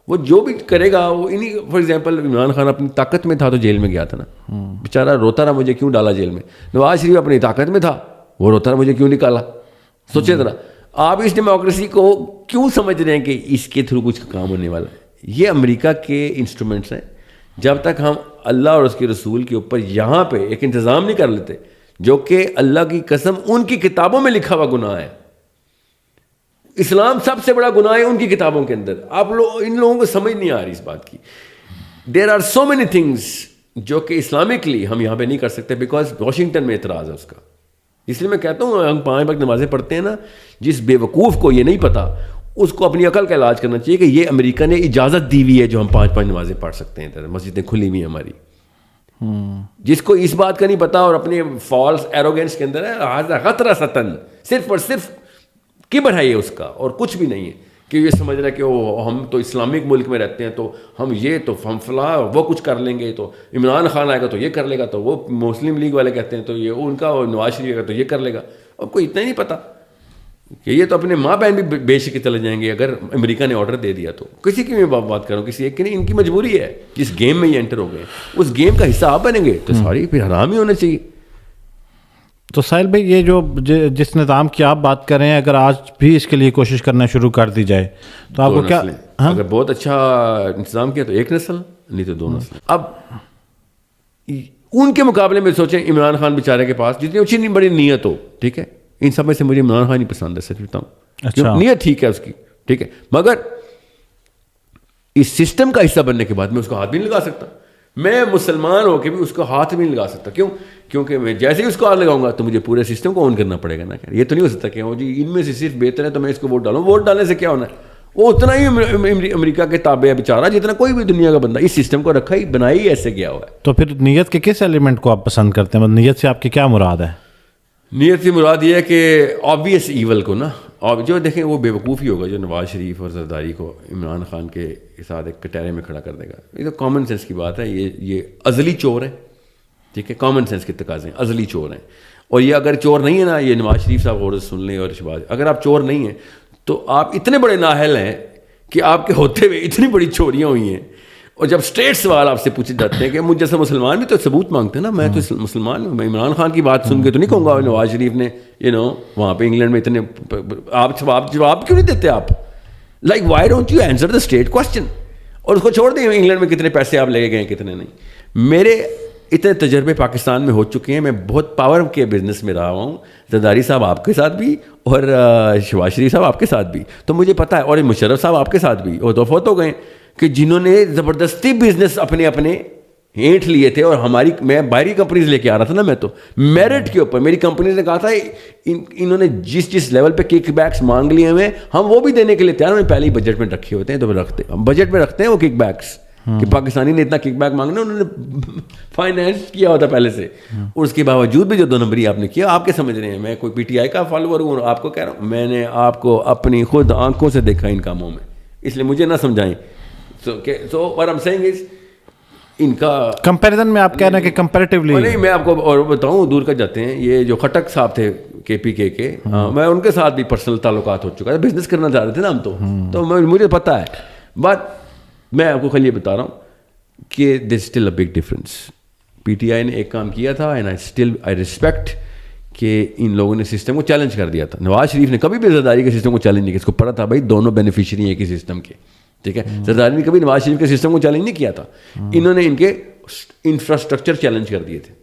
وہ جو بھی کرے گا وہ انہیں. فار ایگزامپل عمران خان اپنی طاقت میں تھا تو جیل میں گیا تھا نا, بیچارہ روتا رہا مجھے کیوں ڈالا جیل میں. نواز شریف اپنی طاقت میں تھا, وہ روتا رہا مجھے کیوں نکالا. سوچے ذرا آپ اس ڈیموکریسی کو کیوں سمجھ رہے ہیں کہ اس کے تھرو کچھ کام ہونے والا ہے. یہ امریکہ کے انسٹرومنٹس ہیں. جب تک ہم اللہ اور اس کے رسول کے اوپر یہاں پہ ایک انتظام نہیں کر لیتے, جو کہ اللہ کی قسم ان کی کتابوں میں لکھا ہوا گناہ ہے. اسلام سب سے بڑا گناہ ہے ان کی کتابوں کے اندر. آپ ان لوگوں کو سمجھ نہیں آ رہی اس بات کی. There are so many things جو کہ اسلامکلی ہم یہاں پہ نہیں کر سکتے بیکاز واشنگٹن میں اعتراض ہے اس کا. اس لیے میں کہتا ہوں ہم 5 وقت نمازیں پڑھتے ہیں نا, جس بے وقوف کو یہ نہیں پتا اس کو اپنی عقل کا علاج کرنا چاہیے کہ یہ امریکہ نے اجازت دی ہوئی ہے جو ہم 5 نمازیں پڑھ سکتے ہیں, مسجدیں کھلی ہوئی ہیں ہماری. جس کو اس بات کا نہیں پتا اور اپنے فالس ایروگینس کے اندر ہے خطرہ ستن, صرف اور صرف کبر ہے یہ اس کا اور کچھ بھی نہیں ہے. کہ یہ سمجھ رہا ہے کہ ہم تو اسلامک ملک میں رہتے ہیں تو ہم فلاں وہ کچھ کر لیں گے, تو عمران خان آئے گا تو یہ کر لے گا, تو وہ مسلم لیگ والے کہتے ہیں تو یہ ان کا, نواز شریف کا تو یہ کر لے گا. اب کوئی اتنا ہی نہیں پتا کہ یہ تو اپنے ماں بہن بھی بیچ کے چلے جائیں گے اگر امریکہ نے آرڈر دے دیا تو. کسی کی میں بات کروں, کسی ایک کی نہیں, ان کی مجبوری ہے. جس گیم میں یہ انٹر ہو گئے اس گیم کا حصہ آپ بنیں گے تو ساری پھر حرام ہی ہونا چاہیے. تو ساحل بھائی یہ جو جس نظام کی آپ بات کر رہے ہیں اگر آج بھی اس کے لیے کوشش کرنا شروع کر دی جائے تو آپ کو کیا, اگر بہت اچھا انتظام کیا تو 1 نسل نہیں تو 2 نسل. اب ان کے مقابلے میں سوچیں عمران خان بیچارے کے پاس جتنی اچھی بڑی نیت ہو, ٹھیک ہے, ان سب میں سے مجھے عمران خان ہی پسند ہے, سچ بتاؤں. اچھا نیت ٹھیک ہے اس کی, ٹھیک ہے, مگر اس سسٹم کا حصہ بننے کے بعد میں اس کو ہاتھ بھی نہیں لگا سکتا. میں مسلمان ہو کے بھی اس کو ہاتھ بھی نہیں لگا سکتا. کیوں؟ کیونکہ میں جیسے ہی اس کو ہاتھ لگاؤں گا تو مجھے پورے سسٹم کو آن کرنا پڑے گا نا. یہ تو نہیں ہو سکتا کہ وہ جی ان میں سے صرف بہتر ہے تو میں اس کو ووٹ ڈالوں. ووٹ ڈالنے سے کیا ہونا ہے, وہ اتنا ہی امریکہ کے تابع ہے بیچارہ جتنا کوئی بھی دنیا کا بندہ. اس سسٹم کو رکھا ہی بنائی ایسے گیا ہوا ہے. تو پھر نیت کے کس ایلیمنٹ کو آپ پسند کرتے ہیں, نیت سے آپ کی کیا مراد ہے؟ نیت سے مراد یہ ہے کہ آبویس ایول کو نا، اور جو دیکھیں وہ بیوقوف ہی ہوگا جو نواز شریف اور زرداری کو عمران خان کے ساتھ ایک کٹہرے میں کھڑا کر دے گا. یہ تو کامن سینس کی بات ہے. یہ ازلی چور ہے، ٹھیک ہے، کامن سینس کے تقاضے ہیں، ازلی چور ہیں. اور یہ اگر چور نہیں ہے نا، یہ نواز شریف صاحب غور سے سن لیں، اور شہباز، اگر آپ چور نہیں ہیں تو آپ اتنے بڑے نااہل ہیں کہ آپ کے ہوتے ہوئے اتنی بڑی چوریاں ہوئی ہیں. اور جب اسٹریٹ سوال آپ سے پوچھے جاتے ہیں کہ مجھ جیسا مسلمان بھی تو ثبوت مانگتے ہیں نا، میں تو مسلمان ہوں، میں عمران خان کی بات سن کے تو نہیں کہوں گا نواز شریف نے وہاں پہ انگلینڈ میں اتنے، آپ جواب کیوں نہیں دیتے آپ؟ Like why don't you answer the straight question? اور اس کو چھوڑ دیں انگلینڈ میں کتنے پیسے آپ لے گئے کتنے نہیں. میرے اتنے تجربے پاکستان میں ہو چکے ہیں، میں بہت پاور کے بزنس میں رہا ہوں، زرداری صاحب آپ کے ساتھ بھی اور شہباز شریف صاحب آپ کے ساتھ بھی، تو مجھے پتہ ہے، اور مشرف صاحب آپ کے ساتھ بھی، اور تو فوت ہو گئے، کہ جنہوں نے زبردستی بزنس اپنے ہینٹ لیے تھے. اور میں باہری کمپنیز لے کے آ رہا تھا نا، میں تو میرٹ کے اوپر میری کمپنیز نے کہا تھا انہوں نے جس لیول پہ کک بیکس مانگ لیے ہوئے ہم وہ بھی دینے کے لیے تیار ہیں. پہلے ہی بجٹ میں رکھے ہوتے ہیں، تو ہم بجٹ میں رکھتے ہیں وہ کک بیکس کہ پاکستانی نے اتنا کک بیک مانگنا، انہوں نے فائنینس کیا ہوتا پہلے سے. اور اس کے باوجود بھی جو 2 نمبری آپ نے کیا، آپ کے سمجھ رہے ہیں میں کوئی پی ٹی آئی کا فالوور ہوں، اور آپ کو کہہ رہا ہوں میں نے آپ کو اپنی خود آنکھوں سے دیکھا ان کاموں میں، اس لیے مجھے نہ سمجھائیں. So what I'm saying is ان کا کمپیریزن میں آپ کہہ رہے ہیں کہ کمپیریٹیولی نہیں. میں آپ کو اور بتاؤں، دور کا جاتے ہیں، یہ جو خٹک صاحب تھے کے پی کے میں ان کے ساتھ بھی پرسنل تعلقات ہو چکا ہے، بزنس کرنا چاہ رہے تھے نا ہم، تو مجھے پتہ ہے. بٹ میں آپ کو خالی یہ بتا رہا ہوں کہ there still a big difference. P T I نے ایک کام کیا تھا، اینڈ آئی ریسپیکٹ کہ ان لوگوں نے سسٹم کو چیلنج کر دیا تھا. نواز شریف نے کبھی بھی زرداری کے سسٹم کو چیلنج نہیں کیا، اس کو پتا تھا بھائی دونوں بینیفیشری ہیں ایک ہی سسٹم کے، ٹھیک ہے. زرداری نے کبھی نواز شریف کے سسٹم کو چیلنج نہیں کیا تھا. انہوں نے ان کے انفراسٹرکچر چیلنج کر دیے تھے،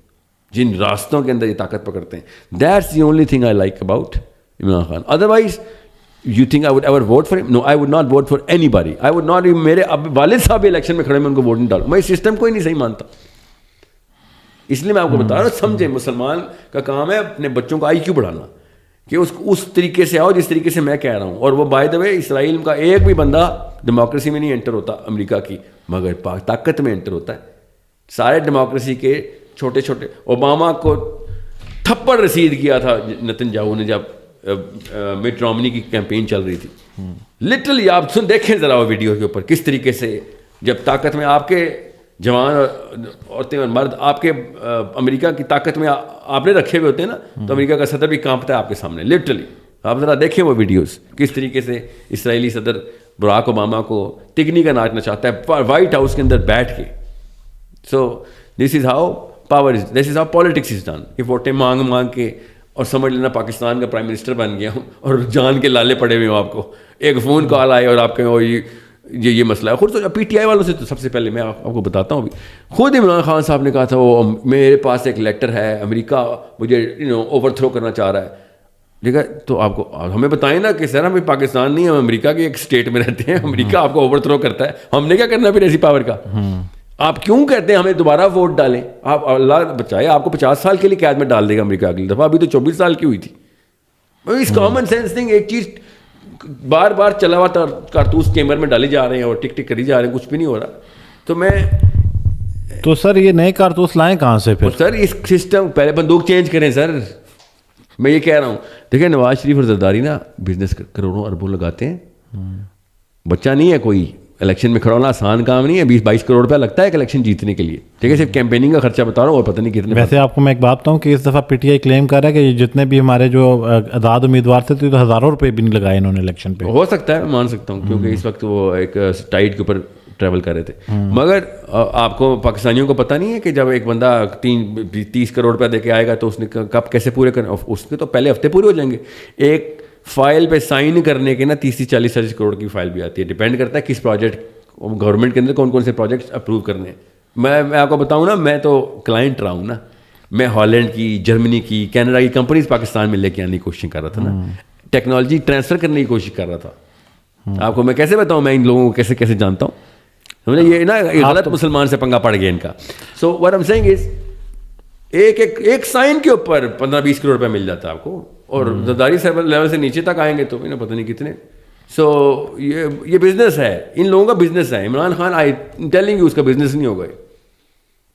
جن راستوں کے اندر یہ طاقت پکڑتے ہیں. That's the only thing I like about Imran Khan. Otherwise you think I would ever vote for ہم؟ نو، I would not vote for any body. I would not. میرے والد صاحب الیکشن میں کھڑے، میں ان کو ووٹ نہیں ڈالوں. میں اس سسٹم کو ہی نہیں صحیح مانتا. اس لیے میں آپ کو بتا رہا ہوں، سمجھیں، مسلمان کا کام ہے اپنے بچوں کا آئی کیو بڑھانا، کہ اس طریقے سے آؤ جس طریقے سے میں کہہ رہا ہوں. اور وہ بائی دا وے اسرائیل کا ایک بھی بندہ ڈیموکریسی میں نہیں انٹر ہوتا امریکہ کی، مگر طاقت میں انٹر ہوتا ہے. سارے ڈیموکریسی کے چھوٹے چھوٹے، اوباما کو تھپڑ رسید کیا تھا نتن یاہو نے جب مٹ رومنی کی کیمپین چل رہی تھی. لٹرلی آپ دیکھیں ذرا وہ ویڈیو کے اوپر کس طریقے سے جب طاقت میں آپ کے جوان عورتیں اور مرد آپ کے امریکہ کی طاقت میں آپ نے رکھے ہوئے ہوتے ہیں نا، تو امریکہ کا صدر بھی کانپتا ہے آپ کے سامنے. لٹرلی آپ ذرا دیکھیں وہ ویڈیوز کس طریقے سے اسرائیلی صدر براک اوباما کو ٹکنی کا ناچنا چاہتا ہے وائٹ ہاؤس کے اندر بیٹھ کے. So this is how power is, this is how politics is done. یہ ووٹیں مانگ کے اور سمجھ لینا پاکستان کا پرائم منسٹر بن گیا ہوں اور جان کے لالے پڑے ہوئے ہوں. آپ کو ایک فون کال آئے اور آپ کہیں یہ مسئلہ ہے. خود تو پی ٹی آئی والوں سے تو سب سے پہلے میں آپ کو بتاتا ہوں، ابھی خود عمران خان صاحب نے کہا تھا وہ میرے پاس ایک لیٹر ہے، امریکہ مجھے اوور تھرو کرنا چاہ رہا ہے. ٹھیک ہے، تو آپ کو ہمیں بتائیں نا کہ سر ہم پاکستان نہیں، ہم امریکہ کے ایک اسٹیٹ میں رہتے ہیں، امریکہ آپ کو اوور تھرو کرتا ہے، ہم نے کیا کرنا پھر ایسی پاور کا؟ آپ کیوں کہتے ہیں ہمیں دوبارہ ووٹ ڈالیں؟ آپ اللہ بچائے آپ کو 50 سال کے لیے قید میں ڈال دے گا امریکہ اگلی دفعہ. ابھی تو 24 سال کی ہوئی تھی. اس کامن سینس تھنگ، ایک چیز بار بار چلا ہوا کارتوس چیمبر میں ڈالی جا رہے ہیں اور ٹک ٹک کری جا رہے ہیں، کچھ بھی نہیں ہو رہا. تو سر یہ نئے کارتوس لائیں کہاں سے پھر؟ سر اس سسٹم پہلے بندوق چینج کریں سر. میں یہ کہہ رہا ہوں، دیکھیں نواز شریف اور زرداری نا بزنس کروڑوں اربوں لگاتے ہیں. بچہ نہیں ہے کوئی، الیکشن میں کھڑا ہونا آسان کام نہیں ہے. 20-22 کروڑ روپیہ لگتا ہے ایک الیکشن جیتنے کے لیے، ٹھیک ہے. صرف کیمپیننگ کا خرچہ بتا رہا ہوں اور پتہ نہیں کتنے. ویسے آپ کو میں ایک بات بتاؤں کہ اس دفعہ پی ٹی آئی کلیم کر رہا ہے کہ جتنے بھی ہمارے جو آزاد امیدوار تھے تو ہزاروں روپے بھی نہیں لگائے انہوں نے الیکشن پہ. ہو سکتا ہے، میں مان سکتا ہوں، کیونکہ اس وقت وہ ایک ٹائٹ کے اوپر ٹریول کر رہے تھے. مگر آپ کو پاکستانیوں کو پتہ نہیں ہے کہ جب ایک بندہ 30 کروڑ روپیہ دے کے آئے گا تو اس نے کب کیسے پورے کرنا. اس کے تو پہلے ہفتے پورے ہو جائیں گے. ایک فائل پہ سائن کرنے کے نا 30-40 کروڑ کی فائل بھی آتی ہے. ڈپینڈ کرتا ہے کس پروجیکٹ گورنمنٹ کے اندر کون کون سے پروجیکٹس اپروو کرنے ہیں. میں آپ کو بتاؤں نا، میں تو کلائنٹ رہا ہوں نا. میں ہالینڈ کی، جرمنی کی، کینیڈا کی کمپنیز پاکستان میں لے کے آنے کی کوشش کر رہا تھا نا. ٹیکنالوجی ٹرانسفر کرنے کی کوشش کر رہا تھا. آپ کو میں کیسے بتاؤں میں ان لوگوں کو کیسے کیسے جانتا ہوں. یہ نا غلط مسلمان سے پنگا پڑ گیا ان کا. So what I am saying is ایک سائن کے اوپر 15-20 کروڑ روپے مل جاتا ہے آپ کو، اور زرداری لیول سے نیچے تک آئیں گے تو پتہ نہیں کتنے. سو یہ بزنس ہے، ان لوگوں کا بزنس ہے. عمران خان آئی ٹیلنگ یو اس کا بزنس نہیں ہوگا.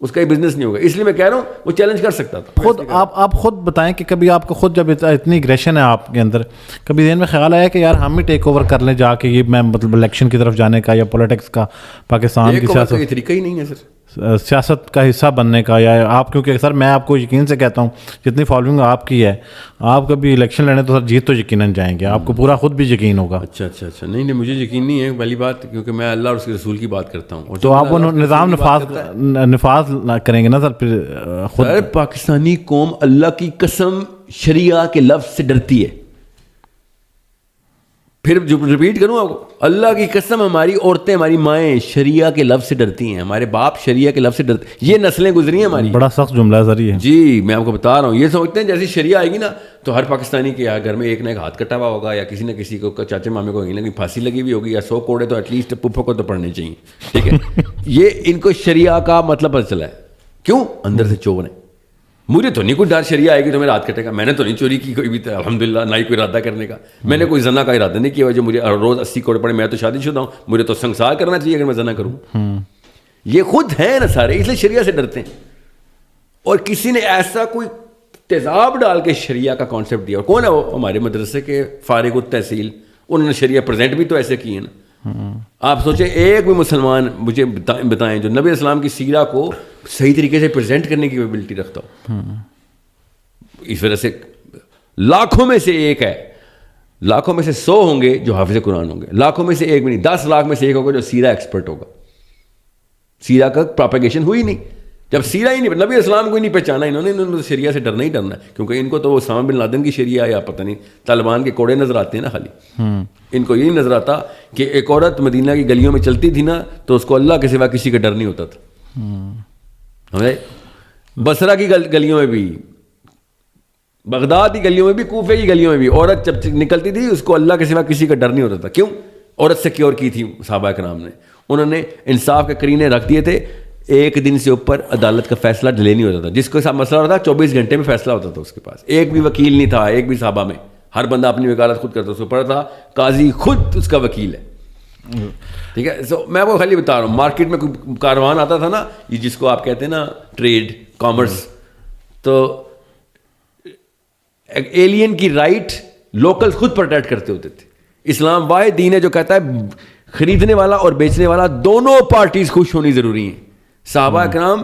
اس کا یہ بزنس نہیں ہوگا. اس لیے میں کہہ رہا ہوں وہ چیلنج کر سکتا تھا. خود آپ خود بتائیں کہ کبھی آپ کو خود جب اتنی اگریشن ہے آپ کے اندر, کبھی ذہن میں خیال آیا کہ یار ہم ہی ٹیک اوور کر لیں جا کے, یہ میں مطلب الیکشن کی طرف جانے کا یا پولیٹکس کا, پاکستان کی سیاست, یہ طریقہ ہی نہیں ہے سر سیاست کا حصہ بننے کا, یا آپ, کیونکہ سر میں آپ کو یقین سے کہتا ہوں جتنی فالوئنگ آپ کی ہے, آپ کبھی الیکشن لڑنے تو سر جیت تو یقیناً جائیں گے, آپ کو پورا خود بھی یقین ہوگا. اچھا نہیں مجھے یقین نہیں ہے پہلی بات, کیونکہ میں اللہ اور اس کے رسول کی بات کرتا ہوں. تو آپ وہ نظام نفاذ کریں گے نا سر پھر خود. پاکستانی قوم اللہ کی قسم شریعہ کے لفظ سے ڈرتی ہے. پھر جو ریپیٹ کروں آپ کو, اللہ کی قسم ہماری عورتیں, ہماری مائیں شریعہ کے لفظ سے ڈرتی ہیں, ہمارے باپ شریعہ کے لفظ سے ڈرتے ہیں. یہ نسلیں گزری ہیں ہماری. بڑا سخت جملہ ہے سر یہ. جی میں آپ کو بتا رہا ہوں, یہ سمجھتے ہیں جیسی شریعہ آئے گی نا تو ہر پاکستانی کے گھر میں ایک نہ ایک ہاتھ کٹا ہوا ہوگا, یا کسی نہ کسی کو چاچے مامے کو کہیں پھانسی لگی ہوئی ہوگی, یا 100 کوڑے تو ایٹ لیسٹ پپھو کو تو پڑھنے چاہیے. ٹھیک ہے, یہ ان کو شریعہ کا مطلب پتہ چلا ہے. کیوں؟ اندر سے چور ہیں. مجھے تو نہیں کوئی ڈر شریعہ آئے گی تو میرا ہاتھ کٹے گا. میں نے تو نہیں چوری کی کوئی بھی, الحمدللہ, نہ ہی کوئی ارادہ کرنے کا. میں نے کوئی زنا کا ارادہ نہیں کیا جو مجھے روز 80 کوڑے پڑے. میں تو شادی شدہ ہوں, مجھے تو سنسار کرنا چاہیے اگر میں زنا کروں. یہ خود ہیں نا سارے, اس لیے شریعہ سے ڈرتے ہیں. اور کسی نے ایسا کوئی تیزاب ڈال کے شریعہ کا کانسیپٹ دیا. اور کون ہے وہ؟ ہمارے مدرسے کے فارغ التحصیل, انہوں نے شریعہ پریزنٹ بھی تو ایسے کیے نا. آپ سوچیں ایک بھی مسلمان مجھے بتائیں جو نبی اسلام کی سیرہ کو صحیح طریقے سے پریزنٹ کرنے کی ایبلٹی رکھتا ہو. اس وجہ سے لاکھوں میں سے ایک ہے, لاکھوں میں سے 100 ہوں گے جو حافظ قرآن ہوں گے, لاکھوں میں سے ایک بھی نہیں, 10 لاکھ میں سے ایک ہوگا جو سیرہ ایکسپرٹ ہوگا. سیرہ کا پروپیگیشن ہوئی نہیں. جب سیرہ ہی نہیں, نبی اسلام کو ہی نہیں پہچانا انہوں نے شریعہ سے ڈرنا ہی ڈرنا ہے. کیونکہ ان کو تو وہ اسامہ بن لادن کی شریعہ یا پتہ نہیں طالبان کے کوڑے نظر آتے ہیں نا خالی. ان کو یہی نظر آتا کہ ایک عورت مدینہ کی گلیوں میں چلتی تھی نا تو اس کو اللہ کے سوا کسی کا ڈر نہیں ہوتا تھا. بصرہ کی گلیوں میں بھی, بغداد کی گلیوں میں بھی, کوفے کی گلیوں میں بھی عورت جب نکلتی تھی اس کو اللہ کے سوا کسی کا ڈر نہیں ہوتا تھا. کیوں؟ عورت سیکیور کی تھی صحابہ کرام نے. انہوں نے انصاف کے کرینے رکھ دیے تھے. ایک دن سے اوپر عدالت کا فیصلہ ڈیلے نہیں ہوتا تھا. جس کو ساتھ مسئلہ ہوتا تھا 24 گھنٹے میں فیصلہ ہوتا تھا اس کے پاس. ایک بھی وکیل نہیں تھا, ایک بھی صحابہ میں. ہر بندہ اپنی وکالت خود کرتا. اس کو پڑھا تھا قاضی خود اس کا وکیل ہے. ٹھیک ہے, سو میں وہ خالی بتا رہا ہوں. مارکیٹ میں کوئی کاروان آتا تھا نا, یہ جس کو آپ کہتے ہیں نا ٹریڈ کامرس, تو ایلین کی رائٹ لوکل خود پروٹیکٹ کرتے ہوتے تھے. اسلام واحد دین ہے جو کہتا ہے خریدنے والا اور بیچنے والا دونوں پارٹیز خوش ہونی ضروری ہیں. صحابہ کرام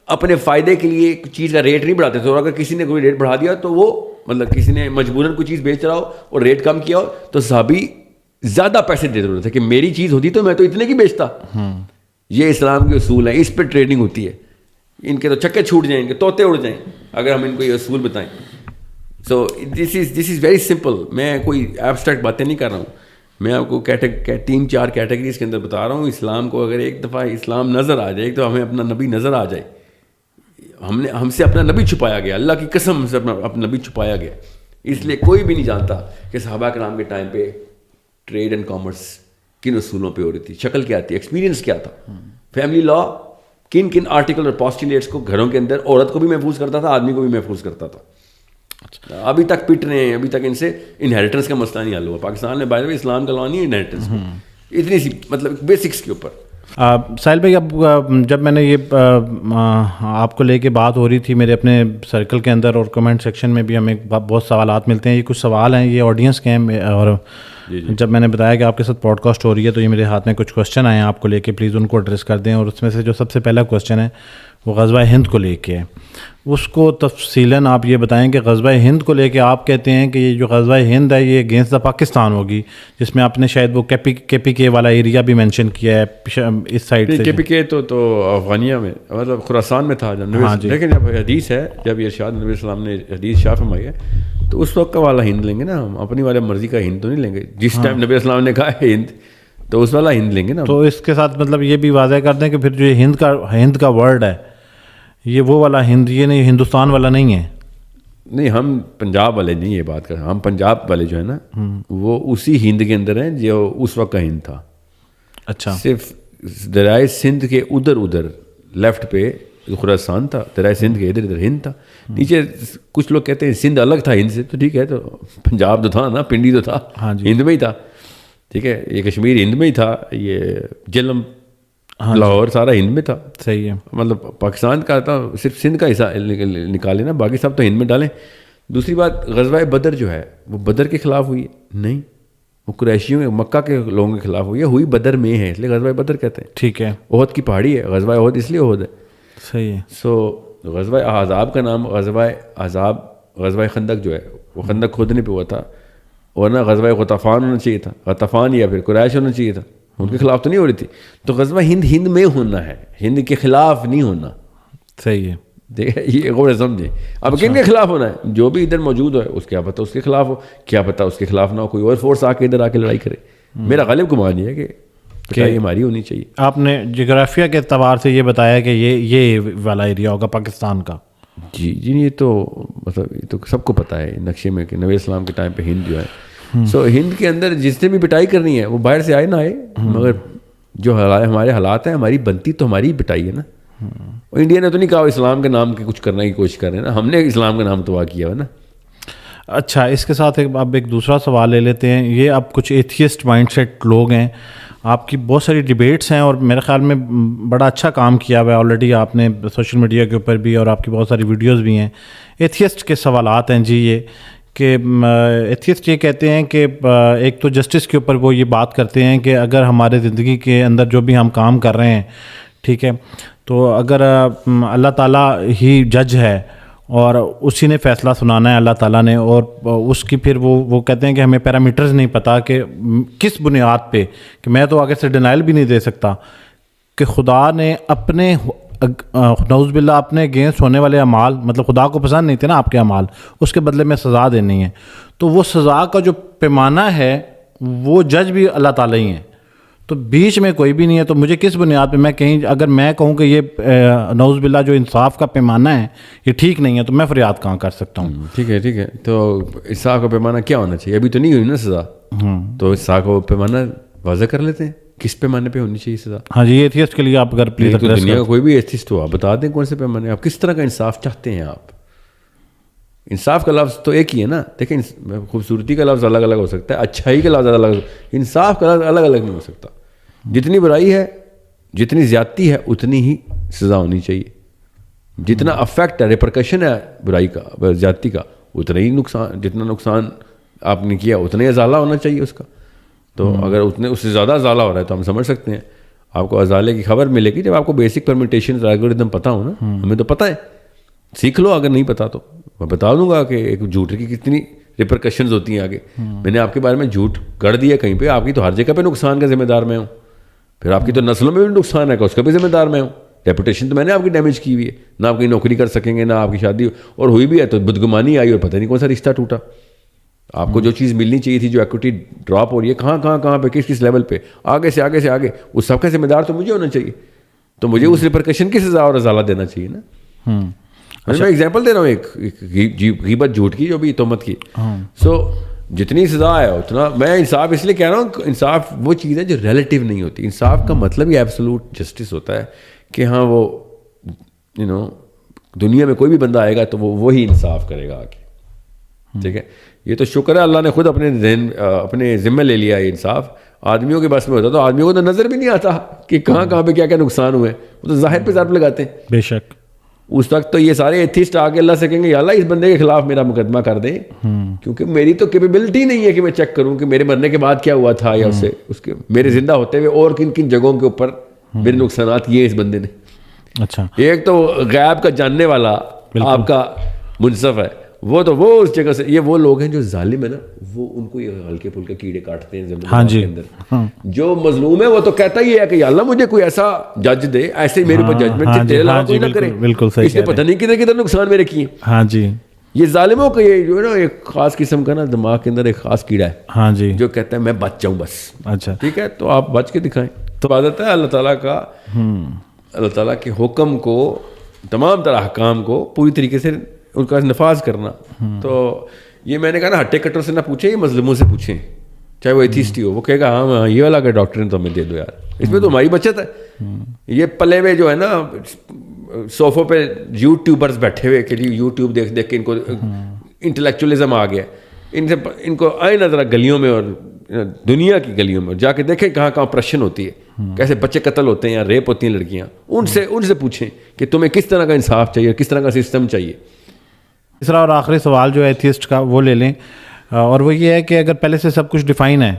اپنے فائدے کے لیے چیز کا ریٹ نہیں بڑھاتے تھے, اور اگر کسی نے کوئی ریٹ بڑھا دیا تو وہ مطلب کسی نے مجبوراً کوئی چیز بیچ رہا ہو اور ریٹ کم کیا ہو تو صحابی زیادہ پیسے دے ضرورت ہے کہ میری چیز ہوتی تو میں تو اتنے کی بیچتا. یہ اسلام کے اصول ہیں, اس پہ ٹریڈنگ ہوتی ہے. ان کے تو چکے چھوٹ جائیں, ان کے طوطے اڑ جائیں اگر ہم ان کو یہ اصول بتائیں. سو دس از ویری سمپل. میں کوئی ایبسٹریکٹ باتیں نہیں کر رہا ہوں. میں آپ کو 3-4 کیٹیگریز کے اندر بتا رہا ہوں. اسلام کو اگر ایک دفعہ اسلام نظر آ جائے, ایک تو ہمیں اپنا نبی نظر آ جائے. ہم سے اپنا نبی چھپایا گیا, اللہ کی قسم سے اپنا نبی چھپایا گیا. اس لیے کوئی بھی نہیں جانتا کہ صحابہ کرام کے ٹائم پہ ٹریڈ اینڈ کامرس کن اصولوں پہ ہو رہی تھی, شکل کیا تھی, ایکسپیرینس کیا تھا, فیملی لا کن کن آرٹیکل اور پوسٹولیٹس کو گھروں کے اندر عورت کو بھی محفوظ کرتا تھا, آدمی کو بھی محفوظ کرتا تھا. ابھی تک پٹ رہے ہیں, ابھی تک ان سے انہیریٹنس کا مسئلہ نہیں حل ہوا. پاکستان میں باہر اسلام کا لا نہیں ہے انہیریٹنس, اتنی سی مطلب بیسکس کے اوپر. ساحل بھائی, اب جب میں نے یہ آپ کو لے کے بات ہو رہی تھی میرے اپنے سرکل کے اندر اور کمنٹ سیکشن میں بھی ہمیں بہت سوالات ملتے ہیں. یہ کچھ سوال ہیں, یہ آڈینس کے ہیں, اور جب میں نے بتایا کہ آپ کے ساتھ پوڈ کاسٹ ہو رہی ہے تو یہ میرے ہاتھ میں کچھ کوشچن آئے ہیں آپ کو لے کے, پلیز ان کو ایڈریس کر دیں. اور اس میں سے جو سب سے پہلا کوشچن ہے وہ غزوہ ہند کو لے کے ہے. اس کو تفصیلاً آپ یہ بتائیں کہ غزوہ ہند کو لے کے آپ کہتے ہیں کہ یہ جو غزوہ ہند ہے یہ اگینسٹ دا پاکستان ہوگی, جس میں آپ نے شاید وہ کے پی کے والا ایریا بھی مینشن کیا ہے اس سائڈ سے. کے پی کے تو افغانیہ میں مطلب خراسان میں تھا جب, لیکن جب حدیث ہے, جب ارشاد نبی السلام نے حدیث شاہ فرمائی ہے تو اس وقت کا والا ہند لیں گے نا ہم, اپنی والے مرضی کا ہند تو نہیں لیں گے. جس ٹائم نبی السلام نے کہا ہے ہند تو اس والا ہند لیں گے نا. تو اس کے ساتھ مطلب یہ بھی واضح کر دیں کہ پھر جو یہ ہند کا ورڈ ہے یہ وہ والا ہند, یہ نہیں ہندوستان والا نہیں ہے. نہیں, ہم پنجاب والے نہیں یہ بات کر رہے. ہم پنجاب والے جو ہے نا وہ اسی ہند کے اندر ہیں جو اس وقت کا ہند تھا. اچھا, صرف دریائے سندھ کے ادھر لیفٹ پہ خراسان تھا, دریائے سندھ کے ادھر ہند تھا. نیچے کچھ لوگ کہتے ہیں سندھ الگ تھا ہند سے, تو ٹھیک ہے, تو پنجاب تو تھا نا, پنڈی تو تھا, ہند میں ہی تھا. ٹھیک ہے, یہ کشمیر ہند میں ہی تھا, یہ جہلم لاہور سارا ہند میں تھا. صحیح ہے. مطلب پاکستان کا تھا, صرف سندھ کا حصہ نکالے نا, باقی سب تو ہند میں ڈالیں. دوسری بات, غزوہ بدر جو ہے وہ بدر کے خلاف ہوئی ہے؟ نہیں, وہ قریشیوں مکہ کے لوگوں کے خلاف ہوئی ہے, ہوئی بدر میں ہے, اس لیے غزوہ بدر کہتے ہیں. ٹھیک ہے. احد کی پہاڑی ہے, غزوہ احد اس لیے احد ہے. صحیح ہے. سو غزوہ احزاب کا نام غزوہ احزاب, غزوہ خندق جو ہے وہ خندق کھودنے پہ ہوا تھا, ورنہ غزوہ غطفان ہونا چاہیے تھا, غطفان یا پھر قریش ہونا چاہیے تھا, ان کے خلاف تو نہیں ہو رہی تھی. تو غزوہ ہند میں ہونا ہے, ہند کے خلاف نہیں ہونا. صحیح ہے. دیکھیں یہ غور سمجھیں. اب کن کے خلاف ہونا ہے؟ جو بھی ادھر موجود ہے اس کیا پتہ اس کے خلاف ہو, کیا پتہ اس کے خلاف نہ ہو, کوئی اور فورس آ کے ادھر آ کے لڑائی کرے. میرا غالب گمان یہ ہے کہ پٹائی ہماری ہونی چاہیے. آپ نے جغرافیہ کے اعتبار سے یہ بتایا کہ یہ والا ایریا ہوگا پاکستان کا. جی یہ تو مطلب یہ تو سب کو پتہ ہے نقشے میں کہ نبی اسلام کے ٹائم پہ ہند جو ہے, سو ہند کے اندر جس نے بھی پٹائی کرنی ہے وہ باہر سے آئے نہ آئے, مگر جو ہمارے حالات ہیں, ہماری بنتی تو ہماری پٹائی ہے نا. انڈیا نے تو نہیں کہا اسلام کے نام کے کچھ کرنے کی کوشش کر رہے ہیں نا, ہم نے اسلام کا نام تباہ کیا ہے نا. اچھا, اس کے ساتھ اب ایک دوسرا سوال لے لیتے ہیں. یہ اب کچھ ایتھیسٹ مائنڈ سیٹ لوگ ہیں, آپ کی بہت ساری ڈیبیٹس ہیں اور میرے خیال میں بڑا اچھا کام کیا ہوا ہے آلریڈی آپ نے سوشل میڈیا کے اوپر بھی, اور آپ کی بہت ساری ویڈیوز بھی ہیں. ایتھیسٹ کے سوالات ہیں جی یہ کہ ایتھیسٹ یہ کہتے ہیں کہ ایک تو جسٹس کے اوپر وہ یہ بات کرتے ہیں کہ اگر ہمارے زندگی کے اندر جو بھی ہم کام کر رہے ہیں, ٹھیک ہے, تو اگر اللہ تعالیٰ ہی جج ہے اور اسی نے فیصلہ سنانا ہے اللہ تعالیٰ نے, اور اس کی پھر وہ کہتے ہیں کہ ہمیں پیرامیٹرز نہیں پتہ کہ کس بنیاد پہ, کہ میں تو آگے سے ڈینائل بھی نہیں دے سکتا کہ خدا نے اپنے نعوذ باللہ اپنے اگینسٹ ہونے والے اعمال, مطلب خدا کو پسند نہیں تھے نا آپ کے اعمال, اس کے بدلے میں سزا دینی ہے. تو وہ سزا کا جو پیمانہ ہے وہ جج بھی اللہ تعالیٰ ہی ہیں, تو بیچ میں کوئی بھی نہیں ہے. تو مجھے کس بنیاد پہ میں کہیں اگر میں کہوں کہ یہ نعوذ باللہ جو انصاف کا پیمانہ ہے یہ ٹھیک نہیں ہے, تو میں فریاد کہاں کر سکتا ہوں؟ ٹھیک ہے, تو انصاف کا پیمانہ کیا ہونا چاہیے؟ ابھی تو نہیں ہوئی نا سزا, تو انصاف کا پیمانہ واضح کر لیتے ہیں کس پیمانے پہ ہونی چاہیے سزا. ہاں جی, ایتھیسٹ کے لیے آپ اگر پلیز دنیا کا کوئی بھی ایتھیسٹ ہو آپ بتا دیں کون سے پیمانے, آپ کس طرح کا انصاف چاہتے ہیں. آپ انصاف کا لفظ تو ایک ہی ہے نا. دیکھیں خوبصورتی کا لفظ الگ الگ ہو سکتا ہے, اچھائی کا لفظ الگ الگ, انصاف کا لفظ الگ الگ نہیں ہو سکتا. جتنی برائی ہے, جتنی زیادتی ہے, اتنی ہی سزا ہونی چاہیے. جتنا افیکٹ ہے, ریپرکشن ہے برائی کا, زیادتی کا, اتنا ہی نقصان, جتنا نقصان آپ نے کیا اتنا ہی ازالہ ہونا چاہیے اس کا. تو اگر اتنے اس سے زیادہ ازالہ ہو رہا ہے تو ہم سمجھ سکتے ہیں. آپ کو ازالے کی خبر ملے گی جب آپ کو بیسک پرمیٹیشن الگورتھم پتہ ہو نا. ہمیں تو پتہ ہے, سیکھ لو, اگر نہیں پتہ تو میں بتا دوں گا کہ ایک جھوٹ کی کتنی ریپرکشنز ہوتی ہیں آگے. میں نے آپ کے بارے میں جھوٹ گڑھ دیا کہیں پہ, آپ کی تو ہر جگہ پہ نقصان کا ذمہ دار میں ہوں, پھر آپ کی تو نسلوں میں بھی نقصان ہے کہ اس کا بھی ذمہ دار میں ہوں. ریپوٹیشن تو میں نے آپ کی ڈیمیج کی ہوئی ہے, نہ آپ کی نوکری کر سکیں گے, نہ آپ کی شادی, اور ہوئی بھی ہے تو بدگمانی آئی اور پتہ نہیں کون سا رشتہ ٹوٹا. آپ کو جو چیز ملنی چاہیے تھی, جو ایکوٹی ڈراپ ہو رہی ہے, کہاں پہ کس لیول پہ, آگے سے آگے, اس سب کا ذمہ دار تو مجھے ہونا چاہیے. تو مجھے اس ریپرکشن کی سزا اور ازالہ دینا چاہیے نا. میں ایگزامپل دے رہا ہوں ایک غیبت جھوٹ کی, جو بھی تہمت کی. سو جتنی سزا ہے اتنا, میں انصاف اس لیے کہہ رہا ہوں, انصاف وہ چیز ہے جو ریلیٹیو نہیں ہوتی. انصاف کا مطلب یہ ایبسولوٹ جسٹس ہوتا ہے کہ ہاں وہ دنیا میں کوئی بھی بندہ آئے گا تو وہ وہی انصاف کرے گا آگے. ٹھیک ہے, یہ تو شکر ہے اللہ نے خود اپنے ذمہ لے لیا ہے انصاف. آدمیوں کے بس میں ہوتا تو آدمیوں کو تو نظر بھی نہیں آتا کہ کہاں پہ کیا نقصان ہوئے, وہ تو ظاہر پہ ضرب لگاتے ہیں. بے شک اس وقت تو یہ سارے ایتھیسٹ آ کے اللہ سے کہیں گے یا اللہ اس بندے کے خلاف میرا مقدمہ کر دیں, کیونکہ میری تو کیپیبلٹی نہیں ہے کہ میں چیک کروں کہ میرے مرنے کے بعد کیا ہوا تھا, یا اس کے میرے زندہ ہوتے ہوئے اور کن کن جگہوں کے اوپر میرے نقصانات کیے اس بندے نے. اچھا, ایک تو غیب کا جاننے والا آپ کا منصف ہے, وہ تو وہ اس جگہ سے, یہ وہ لوگ ہیں جو ظالم ہے نا, وہ ان کو یہ ہلکے پھلکے کیڑے کاٹتے ہیں زمین کے اندر. جو مظلوم ہے وہ تو کہتا ہی ہے کہ یا اللہ مجھے کوئی ایسا جج دے, ایسے میرے اوپر ججمنٹ تیرے علاوہ کوئی نہ کرے. بالکل صحیح, اس نے پتہ نہیں کدھر نقصان میرے کیے. ہاں جی, یہ ظالموں کا یہ جو ہے نا ایک خاص قسم کا نا دماغ کے اندر ایک خاص کیڑا ہے. ہاں جی, جو کہتا ہے میں بچ جاؤں بس. اچھا ٹھیک ہے, تو آپ بچ کے دکھائیں. تو عادت ہے اللہ تعالیٰ کا, اللہ تعالیٰ کے حکم کو, تمام طرح احکام کو پوری طریقے سے ان کا نفاذ کرنا. تو یہ میں نے کہا نا, ہٹے کٹر سے نہ پوچھیں, یہ مظلوموں سے پوچھیں, چاہے وہ ایتھیسٹ ہی ہو. وہ کہے گا ہاں یہ والا کہ ڈاکٹر نے تو ہمیں دے دو یار, اس میں تو ہماری بچت ہے. یہ پلے میں جو ہے نا صوفوں پہ یوٹیوبرز بیٹھے ہوئے کہ یوٹیوب دیکھ کے ان کو انٹلیکچولیزم آ گیا. ان کو آئے نا ذرا گلیوں میں اور دنیا کی گلیوں میں جا کے دیکھیں کہاں اپریشن ہوتی ہے. کیسے بچے قتل ہوتے ہیں یا ریپ ہوتی ہیں لڑکیاں, ان سے پوچھیں کہ تمہیں کس طرح کا انصاف چاہیے, کس طرح کا سسٹم چاہیے. تیسرا اور آخری سوال جو ہے ایتھیسٹ کا وہ لے لیں, اور وہ یہ ہے کہ اگر پہلے سے سب کچھ ڈیفائن ہے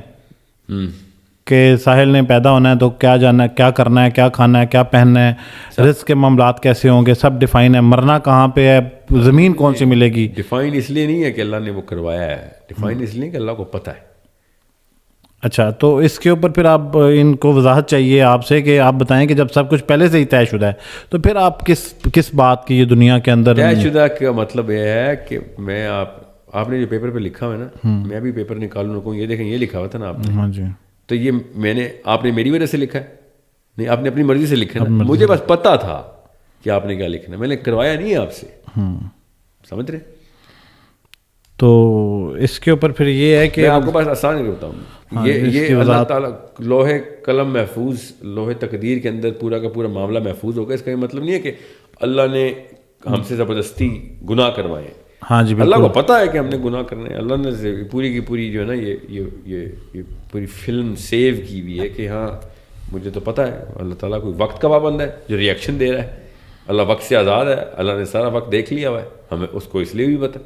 کہ ساحل نے پیدا ہونا ہے تو کیا جانا ہے, کیا کرنا ہے, کیا کھانا ہے, کیا پہننا ہے, رزق کے معاملات کیسے ہوں گے, سب ڈیفائن ہے, مرنا کہاں پہ ہے, زمین کون سی ملے گی. ڈیفائن اس لیے نہیں ہے کہ اللہ نے وہ کروایا ہے, ڈیفائن اس لیے کہ اللہ کو پتہ ہے. اچھا, تو اس کے اوپر پھر آپ ان کو وضاحت چاہیے آپ سے کہ آپ بتائیں کہ جب سب کچھ پہلے سے ہی طے شدہ ہے تو پھر آپ کس بات کی یہ دنیا کے اندر. طے شدہ کا مطلب یہ ہے کہ میں آپ نے جو پیپر پہ لکھا ہوا ہے نا, میں بھی پیپر نکالوں رکھوں, یہ دیکھیں یہ لکھا ہوا تھا نا آپ نے. ہاں جی. تو یہ آپ نے میری وجہ سے لکھا ہے نہیں, آپ نے اپنی مرضی سے لکھا ہے نا. مجھے بس پتا تھا کہ آپ نے کیا لکھنا, میں نے کروایا نہیں ہے آپ سے. سمجھ رہے. تو اس کے اوپر پھر یہ ہے کہ میں آپ کو بس آسان کر بتاؤں, یہ اللہ تعالیٰ لوہے قلم محفوظ, لوہے تقدیر کے اندر پورا کا پورا معاملہ محفوظ ہوگا. اس کا یہ مطلب نہیں ہے کہ اللہ نے ہم سے زبردستی گناہ کروائے. ہاں جی, اللہ کو پتہ ہے کہ ہم نے گناہ کرنے ہیں. اللہ نے پوری کی پوری جو ہے نا یہ پوری فلم سیو کی ہوئی ہے کہ ہاں مجھے تو پتہ ہے. اللہ تعالیٰ کوئی وقت کا پابند ہے جو ریئیکشن دے رہا ہے, اللہ وقت سے آزاد ہے, اللہ نے سارا وقت دیکھ لیا ہوا ہے, ہمیں اس کو اس لیے بھی پتہ.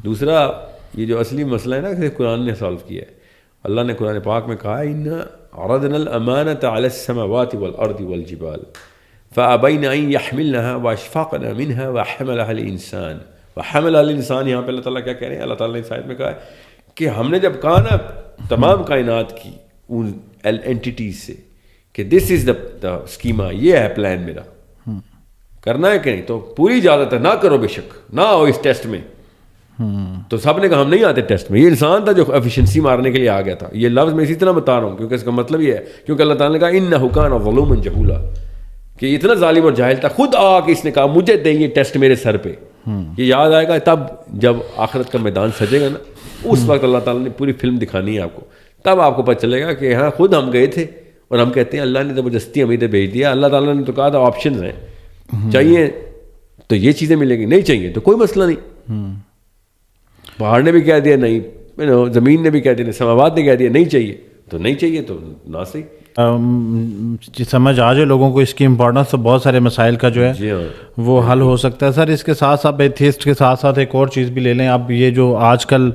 دوسرا یہ جو اصلی مسئلہ ہے نا کہ قرآن نے سالو کیا ہے, اللہ نے قرآن پاک میں کہا ان عرضنا الامانۃ علی السماوات والارض والجبال فابین ان یحملنها واشفقن منها وحملها الانسان. وحملها الانسان, یہاں پہ اللہ تعالیٰ کیا کہہ رہے ہیں, اللہ تعالیٰ نے اس آیت میں کہا ہے کہ ہم نے جب کہا نا تمام کائنات کی ان اینٹیٹیز سے کہ دس از دا اسکیما, یہ ہے پلان میرا, کرنا ہے کہ نہیں, تو پوری اجازت ہے, نہ کرو بے شک, نہ ہو اس ٹیسٹ میں. تو سب نے کہا ہم نہیں آتے ٹیسٹ میں. یہ انسان تھا جو ایفیشنسی مارنے کے لیے آ گیا تھا. یہ لفظ میں اسی طرح بتا رہا ہوں کیونکہ اس کا مطلب یہ ہے, کیونکہ اللہ تعالیٰ نے کہا انہ کان ظلوما جہولا, کہ اتنا ظالم اور جاہل تھا, خود آ کے اس نے کہا مجھے دیں یہ ٹیسٹ میرے سر پہ. یہ یاد آئے گا تب جب آخرت کا میدان سجے گا نا, اس وقت اللہ تعالیٰ نے پوری فلم دکھانی ہے آپ کو, تب آپ کو پتہ چلے گا کہ ہاں خود ہم گئے تھے اور ہم کہتے ہیں اللہ نے زبردستی ہمیں ادھر بھیج دیا. اللہ تعالیٰ نے تو کہا تھا آپشنز ہیں, چاہیے تو یہ چیزیں ملیں گی, نہیں چاہیے تو کوئی مسئلہ نہیں. پہاڑ نے بھی کہہ دیا نہیں, زمین نے بھی کہہ دیا, سماوات نے کہہ دیا نہیں چاہیے تو نہیں چاہیے, تو نہ صحیح. سمجھ آ جائے لوگوں کو اس کی امپورٹنس, تو بہت سارے مسائل کا جو ہے وہ حل ہو سکتا ہے. سر اس کے ساتھ ساتھ ایتھیسٹ کے ساتھ ساتھ ایک اور چیز بھی لے لیں. اب یہ جو آج کل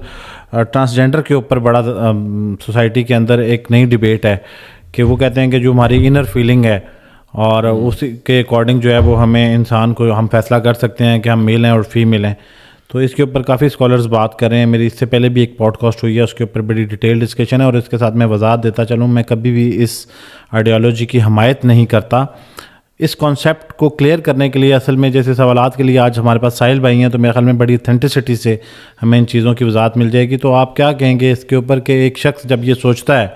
ٹرانسجینڈر کے اوپر بڑا سوسائٹی کے اندر ایک نئی ڈبیٹ ہے کہ وہ کہتے ہیں کہ جو ہماری انر فیلنگ ہے اور اس کے اکارڈنگ جو ہے وہ ہمیں انسان کو ہم فیصلہ کر سکتے ہیں کہ ہم میل ہیں اور فیمیل ہیں. تو اس کے اوپر کافی اسکالرز بات کر رہے ہیں. میری اس سے پہلے بھی ایک پوڈ کاسٹ ہوئی ہے, اس کے اوپر بڑی ڈیٹیل ڈسکشن ہے. اور اس کے ساتھ میں وضاحت دیتا چلوں, میں کبھی بھی اس آئیڈیالوجی کی حمایت نہیں کرتا. اس کانسیپٹ کو کلیئر کرنے کے لیے اصل میں جیسے سوالات کے لیے آج ہمارے پاس ساحل بھائی ہیں, تو میرے خیال میں بڑی اتھینٹسٹی سے ہمیں ان چیزوں کی وضاحت مل جائے گی. تو آپ کیا کہیں گے اس کے اوپر کہ ایک شخص جب یہ سوچتا ہے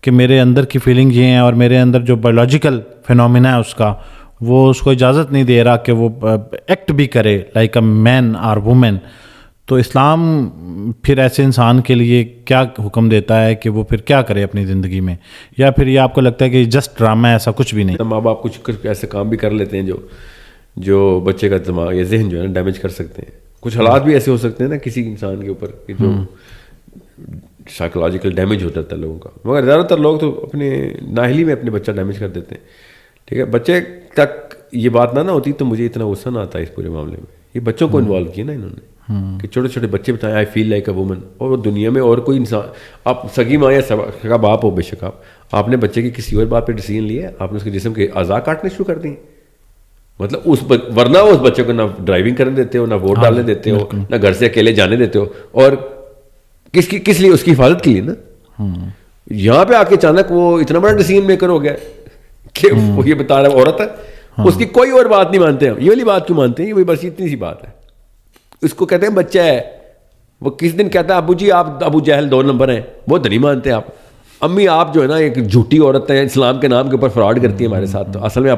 کہ میرے اندر کی فیلنگ یہ ہیں اور میرے اندر جو بایولوجیکل فینومینا ہے اس کا, وہ اس کو اجازت نہیں دے رہا کہ وہ ایکٹ بھی کرے لائک اے مین اور وومن, تو اسلام پھر ایسے انسان کے لیے کیا حکم دیتا ہے کہ وہ پھر کیا کرے اپنی زندگی میں, یا پھر یہ آپ کو لگتا ہے کہ جسٹ ڈرامہ ہے, ایسا کچھ بھی نہیں؟ ماں باپ کچھ ایسے کام بھی کر لیتے ہیں جو بچے کا دماغ یا ذہن جو ہے نا ڈیمیج کر سکتے ہیں. کچھ حالات بھی ایسے ہو سکتے ہیں نا کسی انسان کے اوپر کہ جو سائیکولوجیکل ڈیمیج ہو جاتا ہے لوگوں کا, مگر زیادہ تر لوگ تو اپنے نااہلی میں اپنے بچہ ڈیمیج کر دیتے ہیں. ٹھیک ہے, بچے تک یہ بات نہ ہوتی تو مجھے اتنا غصہ نہ آتا ہے اس پورے معاملے میں. یہ بچوں کو انوالو کیا نا انہوں نے کہ چھوٹے چھوٹے بچے بتائیں آئی فیل لائک اے وومن, اور دنیا میں اور کوئی انسان, آپ سگی ماں یا سگا باپ ہو بے شک, آپ نے بچے کی کسی اور بات پہ ڈیسیجن لیا ہے, آپ نے اس کے جسم کے اعضاء کاٹنے شروع کر دیں, مطلب ورنہ اس بچے کو نہ ڈرائیونگ کرنے دیتے ہو, نہ ووٹ ڈالنے دیتے ہو, نہ گھر سے اکیلے جانے دیتے ہو, اور کس لیے, اس کی حفاظت کے لیے نا. یہاں پہ آ کے اچانک وہ اتنا بڑا ڈیسیجن میکر ہو گیا کہ وہ یہ بتا رہا ہے عورت ہے, اس کی کوئی اور بات نہیں مانتے. ہم یہ والی بات کیوں مانتے ہیں, یہ بس اتنی سی بات ہے. اس کو کہتے ہیں بچہ ہے, وہ کس دن کہتا ہے ابو جی آپ ابو جہل 2 نمبر ہیں, وہ تو نہیں مانتے آپ. امی آپ جو ہے نا ایک جھوٹی عورت ہیں, اسلام کے نام کے اوپر فراڈ کرتی ہیں ہمارے ساتھ, تو اصل میں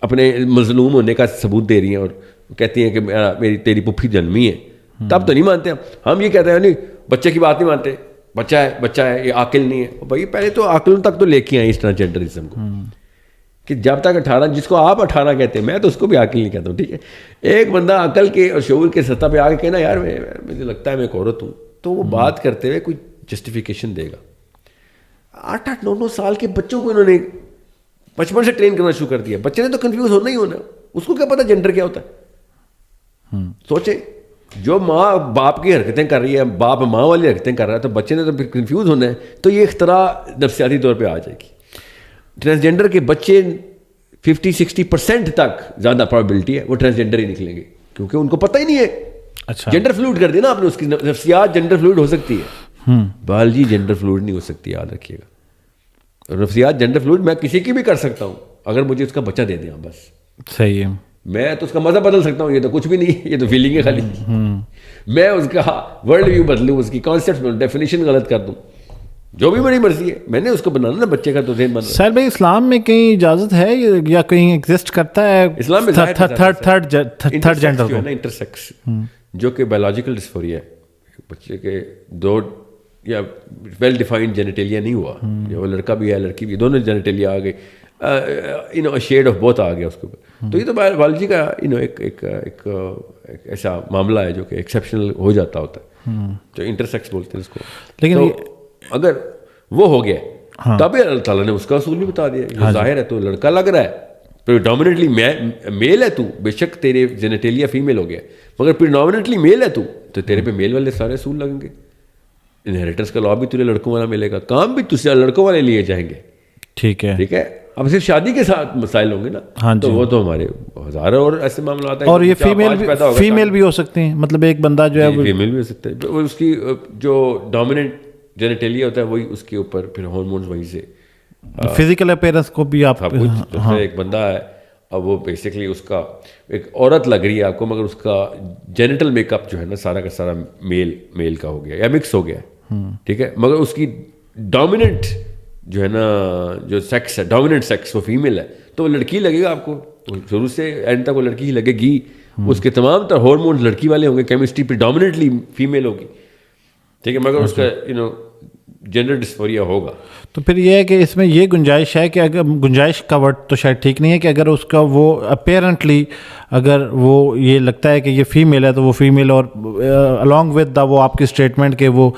اپنے مظلوم ہونے کا ثبوت دے رہی ہیں اور کہتی ہیں کہ میری تیری پپھی جنمی ہے, تب تو نہیں مانتے ہم یہ کہتے ہیں نہیں بچے کی بات نہیں مانتے, بچہ ہے یہ عاقل نہیں ہے. بھائی پہلے تو عاقل تک تو لے کے آئیں اس ٹرانسجینڈرزم کو, کہ جب تک 18, جس کو آپ 18 کہتے ہیں, میں تو اس کو بھی عاقل نہیں کہتا ہوں. ٹھیک ہے, ایک بندہ عقل کے اور شعور کے سطح پہ آ کے کہنا یار مجھے لگتا ہے میں ایک عورت ہوں, تو وہ بات کرتے ہوئے کوئی جسٹیفیکیشن دے گا. 8-9 سال کے بچوں کو انہوں نے بچپن سے ٹرین کرنا شروع کر دیا. بچے نے تو کنفیوز ہونا ہی ہونا, اس کو کیا پتا جینڈر کیا ہوتا ہے. سوچیں, جو ماں باپ کی حرکتیں کر رہی ہے, باپ ماں والی حرکتیں کر رہا ہے, تو بچے نے تو پھر کنفیوز ہونا ہے. تو یہ اختراع نفسیاتی طور پہ آ جائے گی. ٹرانسجینڈر کے بچے 50-60% تک زیادہ پرابیبلٹی ہے وہ ٹرانسجینڈر ہی نکلیں گے, کیونکہ ان کو پتہ ہی نہیں ہے. اچھا, جینڈر فلوئڈ کر دینا آپ نے, اس کی نفسیات جینڈر فلوئڈ ہو سکتی ہے, بایولوجی جینڈر فلوئڈ نہیں ہو سکتی, یاد رکھیے گا. نفسیات جینڈر فلوئڈ میں کسی کی بھی کر سکتا ہوں اگر مجھے اس کا بچہ دے دیں بس. صحیح ہے. میں تو اس کا مزہ بدل سکتا ہوں, یہ تو کچھ بھی نہیں, یہ تو فیلنگ ہے خالی. میں اس کا ورلڈ ویو بدلوں, اس کی کانسیپٹ ڈیفینیشن غلط کر دوں, جو بھی میری مرضی ہے. میں نے اس کو بنانا نا بچے کا, تو ذہن بنانا. سر بھائی اسلام میں کہیں اجازت ہے یا کہیں ایگزسٹ کرتا ہے اسلام میں تھرڈ جینڈر کو؟ انٹرسیکس, جو کہ بایولوجیکل ڈسفوریا ہے, بچے کے دو یا ویل ڈیفائنڈ جینیٹیلیا نہیں ہوا, وہ لڑکا بھی ہے لڑکی بھی, دونوں جینیٹیلیا آ گئے, شیڈ آف بوتھ آ گیا اس کے اوپر. تو یہ تو بایولوجی کا ایک ایسا معاملہ ہے جو کہ ایکسیپشنل ہو جاتا ہوتا ہے, جو انٹرسیکس بولتے ہیں اس کو. لیکن اگر وہ ہو گیا تب اللہ تعالیٰ نے اس کا اصول بھی بتا دیا. یہ ظاہر ہے تو لڑکا لگ رہا ہے, پریڈومیننٹلی میل ہے تو, بے شک تیرے جینیٹیلیا فیمیل ہو گیا, مگر پریڈومیننٹلی میل ہے تو تیرے پہ میل والے سارے اصول لگیں گے. انہیریٹنس کا لا بھی تجھے لڑکوں والا ملے گا, کام بھی تجھے لڑکوں والے لیے جائیں گے. ٹھیک ہے. اب صرف شادی کے ساتھ مسائل ہوں گے نا, تو وہ تو ہمارے ہزاروں اور ایسے معاملات ہیں. اور یہ فیمیل بھی ہو سکتے ہیں, مطلب ایک بندہ جو ہے فیمیل بھی ہو سکتا ہے, اس کی جو ڈومیننٹ جینیٹیلیا ہوتا ہے وہی اس کے اوپر پھر ہارمونز وہیں سے فزیکل اپیرنس کو بھی آپ ایک بندہ ہے, اب وہ بیسکلی اس کا ایک عورت لگ رہی ہے آپ کو, مگر اس کا جینیٹل میک اپ جو ہے نا سارا کا سارا میل کا ہو گیا یا مکس ہو گیا ہے. ٹھیک ہے, مگر اس کی ڈومیننٹ جو ہے نا جو سیکس ہے, ڈومیننٹ سیکس وہ فیمیل ہے, تو وہ لڑکی لگے گا آپ کو, شروع سے اینڈ تک وہ لڑکی ہی لگے گی. اس کے تمام تر ہارمونز لڑکی والے ہوں گے, کیمسٹری پہ ڈومیننٹلی فیمیل ہوگی. ٹھیک ہے, مگر اس کا جینڈر ڈسفوریا ہوگا. تو پھر یہ ہے کہ اس میں یہ گنجائش ہے کہ اگر گنجائش کا ورڈ تو شاید ٹھیک نہیں ہے, کہ اگر اس کا وہ اپیرنٹلی اگر وہ یہ لگتا ہے کہ یہ فیمیل ہے تو وہ فیمیل, اور along with وہ آپ کی اسٹیٹمنٹ کہ وہ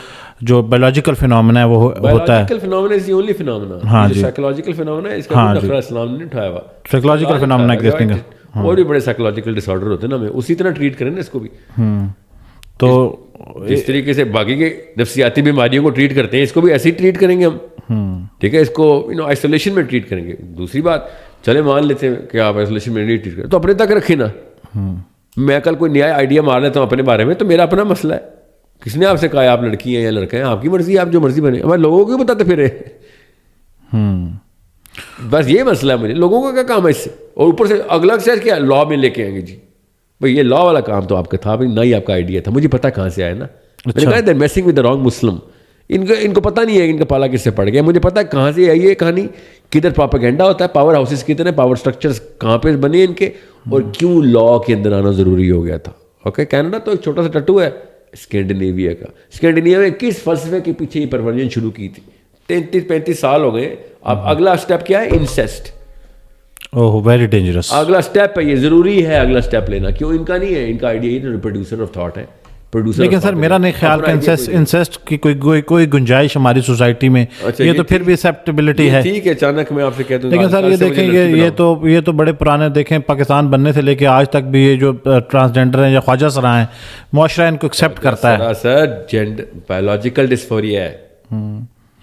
جو بایولوجیکل فینومینا ہے وہ ہوتا ہے. Biological phenomena is the only phenomena. ہاں جی, سائیکولوجیکل فینومینا اس کا نفرہ اسلام نے اٹھایا ہوا. سائیکولوجیکل فینومینا ایگزسٹنگ ہے, اور بھی بڑے سائیکولوجیکل ڈس آرڈر ہوتے ہیں نا, ہمیں اسی طرح ٹریٹ کریں نا اس کو بھی. تو جس طریقے سے باقی کے نفسیاتی بیماریوں کو ٹریٹ کرتے ہیں, اس کو بھی ایسے ہی ٹریٹ کریں گے ہم. ٹھیک ہے, اس کو آئسولیشن میں ٹریٹ کریں گے. دوسری بات, چلے مان لیتے ہیں کہ آپ آئسولیشن میں نہیں ٹریٹ کریں, تو اپنے تک رکھیں نا. میں کل کوئی نیا آئیڈیا مار لیتا ہوں اپنے بارے میں, تو میرا اپنا مسئلہ ہے. کس نے آپ سے کہا آپ لڑکی ہیں یا لڑکا ہیں, آپ کی مرضی ہے, آپ جو مرضی بنے. ہمارے لوگوں کو بتاتے پھرے, بس یہ مسئلہ ہے مجھے. لوگوں کا کیا کام ہے اس سے, اور اوپر سے اگلا ایکسرسائز کیا لا میں لے کے آئیں گے. جی بھائی یہ لا والا کام تو آپ کا تھا, نہ ہی آپ کا آئیڈیا تھا, مجھے پتا کہاں سے آیا نا. میں نے کہا دیر میسنگ ود دا رانگ مسلم. ان کو پتہ نہیں ہے ان کا پالا کس سے پڑ گیا. مجھے پتا ہے کہاں سے آئی ہے کہانی, کدھر پروپیگنڈا ہوتا ہے, پاور ہاؤسز کتنے, پاور اسٹرکچرز کہاں پہ بنے ان کے, اور کیوں لا کے اندر آنا ضروری ہو گیا تھا. اوکے, کینیڈا تو ایک چھوٹا سا ٹٹو ہے اسکینڈینیویا کا. اسکینڈینیویا میں کس فلسفے کے پیچھے یہ پرورجن شروع کی تھی؟ 33-35 سال ہو گئے. اب اگلا اسٹیپ کیا ہے؟ انسیسٹ. اوہ ویری ڈینجرس. اگلا اسٹیپ ہے, یہ ضروری ہے اگلا اسٹیپ لینا. کیوں؟ ان کا نہیں ہے, ان کا آئیڈیا یہ ریپروڈیوسر آف تھاٹ ہے. لیکن سر میرا نہیں خیال کہ انسیسٹ کی کوئی گنجائش ہماری سوسائٹی میں, یہ تو پھر بھی ایکسیپٹیبلٹی ہے. ٹھیک ہے, اچانک میں آپ سے کہتا ہوں. لیکن سر یہ دیکھیں یہ تو بڑے پرانے دیکھیں, پاکستان بننے سے لے کے آج تک بھی یہ جو ٹرانسجینڈر ہیں یا خواجہ سرا ہیں, معاشرہ ان کو ایکسیپٹ کرتا ہے. سر جینڈر بایولوجیکل ڈسفوریا ہے.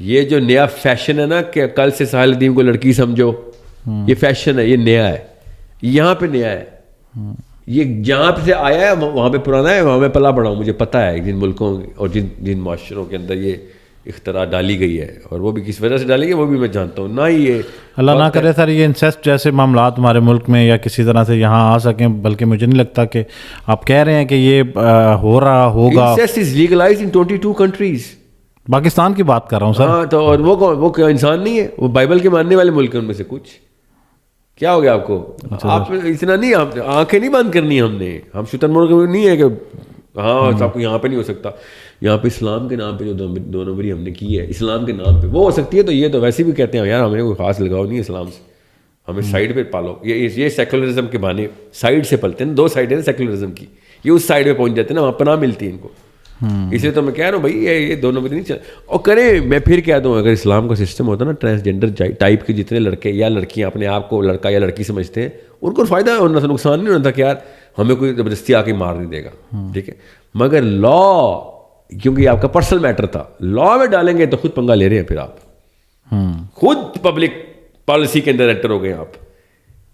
یہ جو نیا فیشن ہے نا کہ کل سے ساحل الدین کو لڑکی سمجھو, یہ فیشن ہے, یہ نیا ہے, یہاں پہ نیا ہے. یہ جہاں پہ سے آیا ہے وہاں پہ پرانا ہے, وہاں میں پلا بڑا ہوں. مجھے پتہ ہے جن ملکوں اور جن معاشروں کے اندر یہ اختراع ڈالی گئی ہے, اور وہ بھی کس وجہ سے ڈالی گئی وہ بھی میں جانتا ہوں. نہ ہی یہ اللہ نہ کرے سر یہ انسیسٹ جیسے معاملات ہمارے ملک میں یا کسی طرح سے یہاں آ سکیں, بلکہ مجھے نہیں لگتا کہ آپ کہہ رہے ہیں کہ یہ ہو رہا ہوگا. انسیسٹ از لیگلائزڈ ان 22 کنٹریز. پاکستان کی بات کر رہا ہوں سر. ہاں تو اور وہ کیا انسان نہیں ہے, وہ بائبل کے ماننے والے ملک ہیں ان میں سے کچھ. کیا ہو گیا آپ کو؟ آپ اتنا نہیں, آنکھیں نہیں بند کرنی ہم نے. ہم شتر مرغ نہیں ہے کہ ہاں آپ کو یہاں پہ نہیں ہو سکتا. یہاں پہ اسلام کے نام پہ جو 2 نمبری ہم نے کی ہے, اسلام کے نام پہ وہ ہو سکتی ہے. تو یہ تو ویسے بھی کہتے ہیں یار ہمیں کوئی خاص لگاؤ نہیں اسلام سے, ہمیں سائڈ پہ پالو. یہ سیکولرزم کے بہانے سائڈ سے پلتے ہیں. 2 سائڈ ہیں سیکولرزم کی, یہ اس سائڈ پہ پہنچ جاتے ہیں نا, وہاں پناہ ملتی ہے ان کو. اس لیے تو میں کہہ رہا ہوں بھائی یہ دونوں میں نہیں چل. اور کریں, میں پھر کہہ دوں, اگر اسلام کا سسٹم ہوتا نا ٹرانسجینڈر ٹائپ کے جتنے لڑکے یا لڑکیاں اپنے آپ کو لڑکا یا لڑکی سمجھتے ہیں, ان کو فائدہ ہونا تھا, نقصان نہیں ہونا تھا کہ یار ہمیں کوئی زبردستی آ کے مار نہیں دے گا, ٹھیک ہے. مگر لا, کیونکہ یہ آپ کا پرسنل میٹر تھا, لا میں ڈالیں گے تو خود پنگا لے رہے ہیں, پھر آپ خود پبلک پالیسی کے اندر انٹر ہو گئے آپ.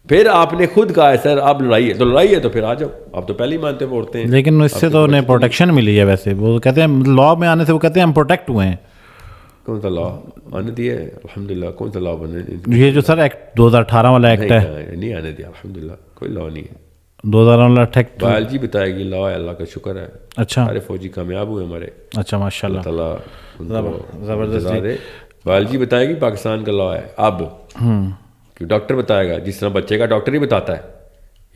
پھر آپ نے خود کہا ہے سر آپ لڑائی ہے تو لڑائی ہے تو پھر آ جاؤ, آپ تو پہلے ہی مانتے ہیں عورتیں. لیکن اس سے تو انہیں پروٹیکشن ملی ہے, ویسے وہ کہتے ہیں لا میں آنے سے وہ کہتے ہیں ہم پروٹیکٹ ہوئے ہیں. کون سا لا آنے دیا ہے؟ الحمدللہ کون سا لا بنے, یہ جو سر ایکٹ 2018 والا ایکٹ ہے نہیں آنے دیا, الحمدللہ کوئی لا نہیں ہے. 2018 والا ایکٹ بایولوجی بتائے گی لا ہے, اللہ کا شکر ہے. اچھا, سارے فوجی کامیاب ہوئے ہمارے, اچھا ماشاء اللہ, تعالیٰ زبردست. بایولوجی بتائے گی پاکستان کا لا ہے. اب ڈاکٹر بتائے گا, جس طرح بچے کا ڈاکٹر ہی بتاتا ہے.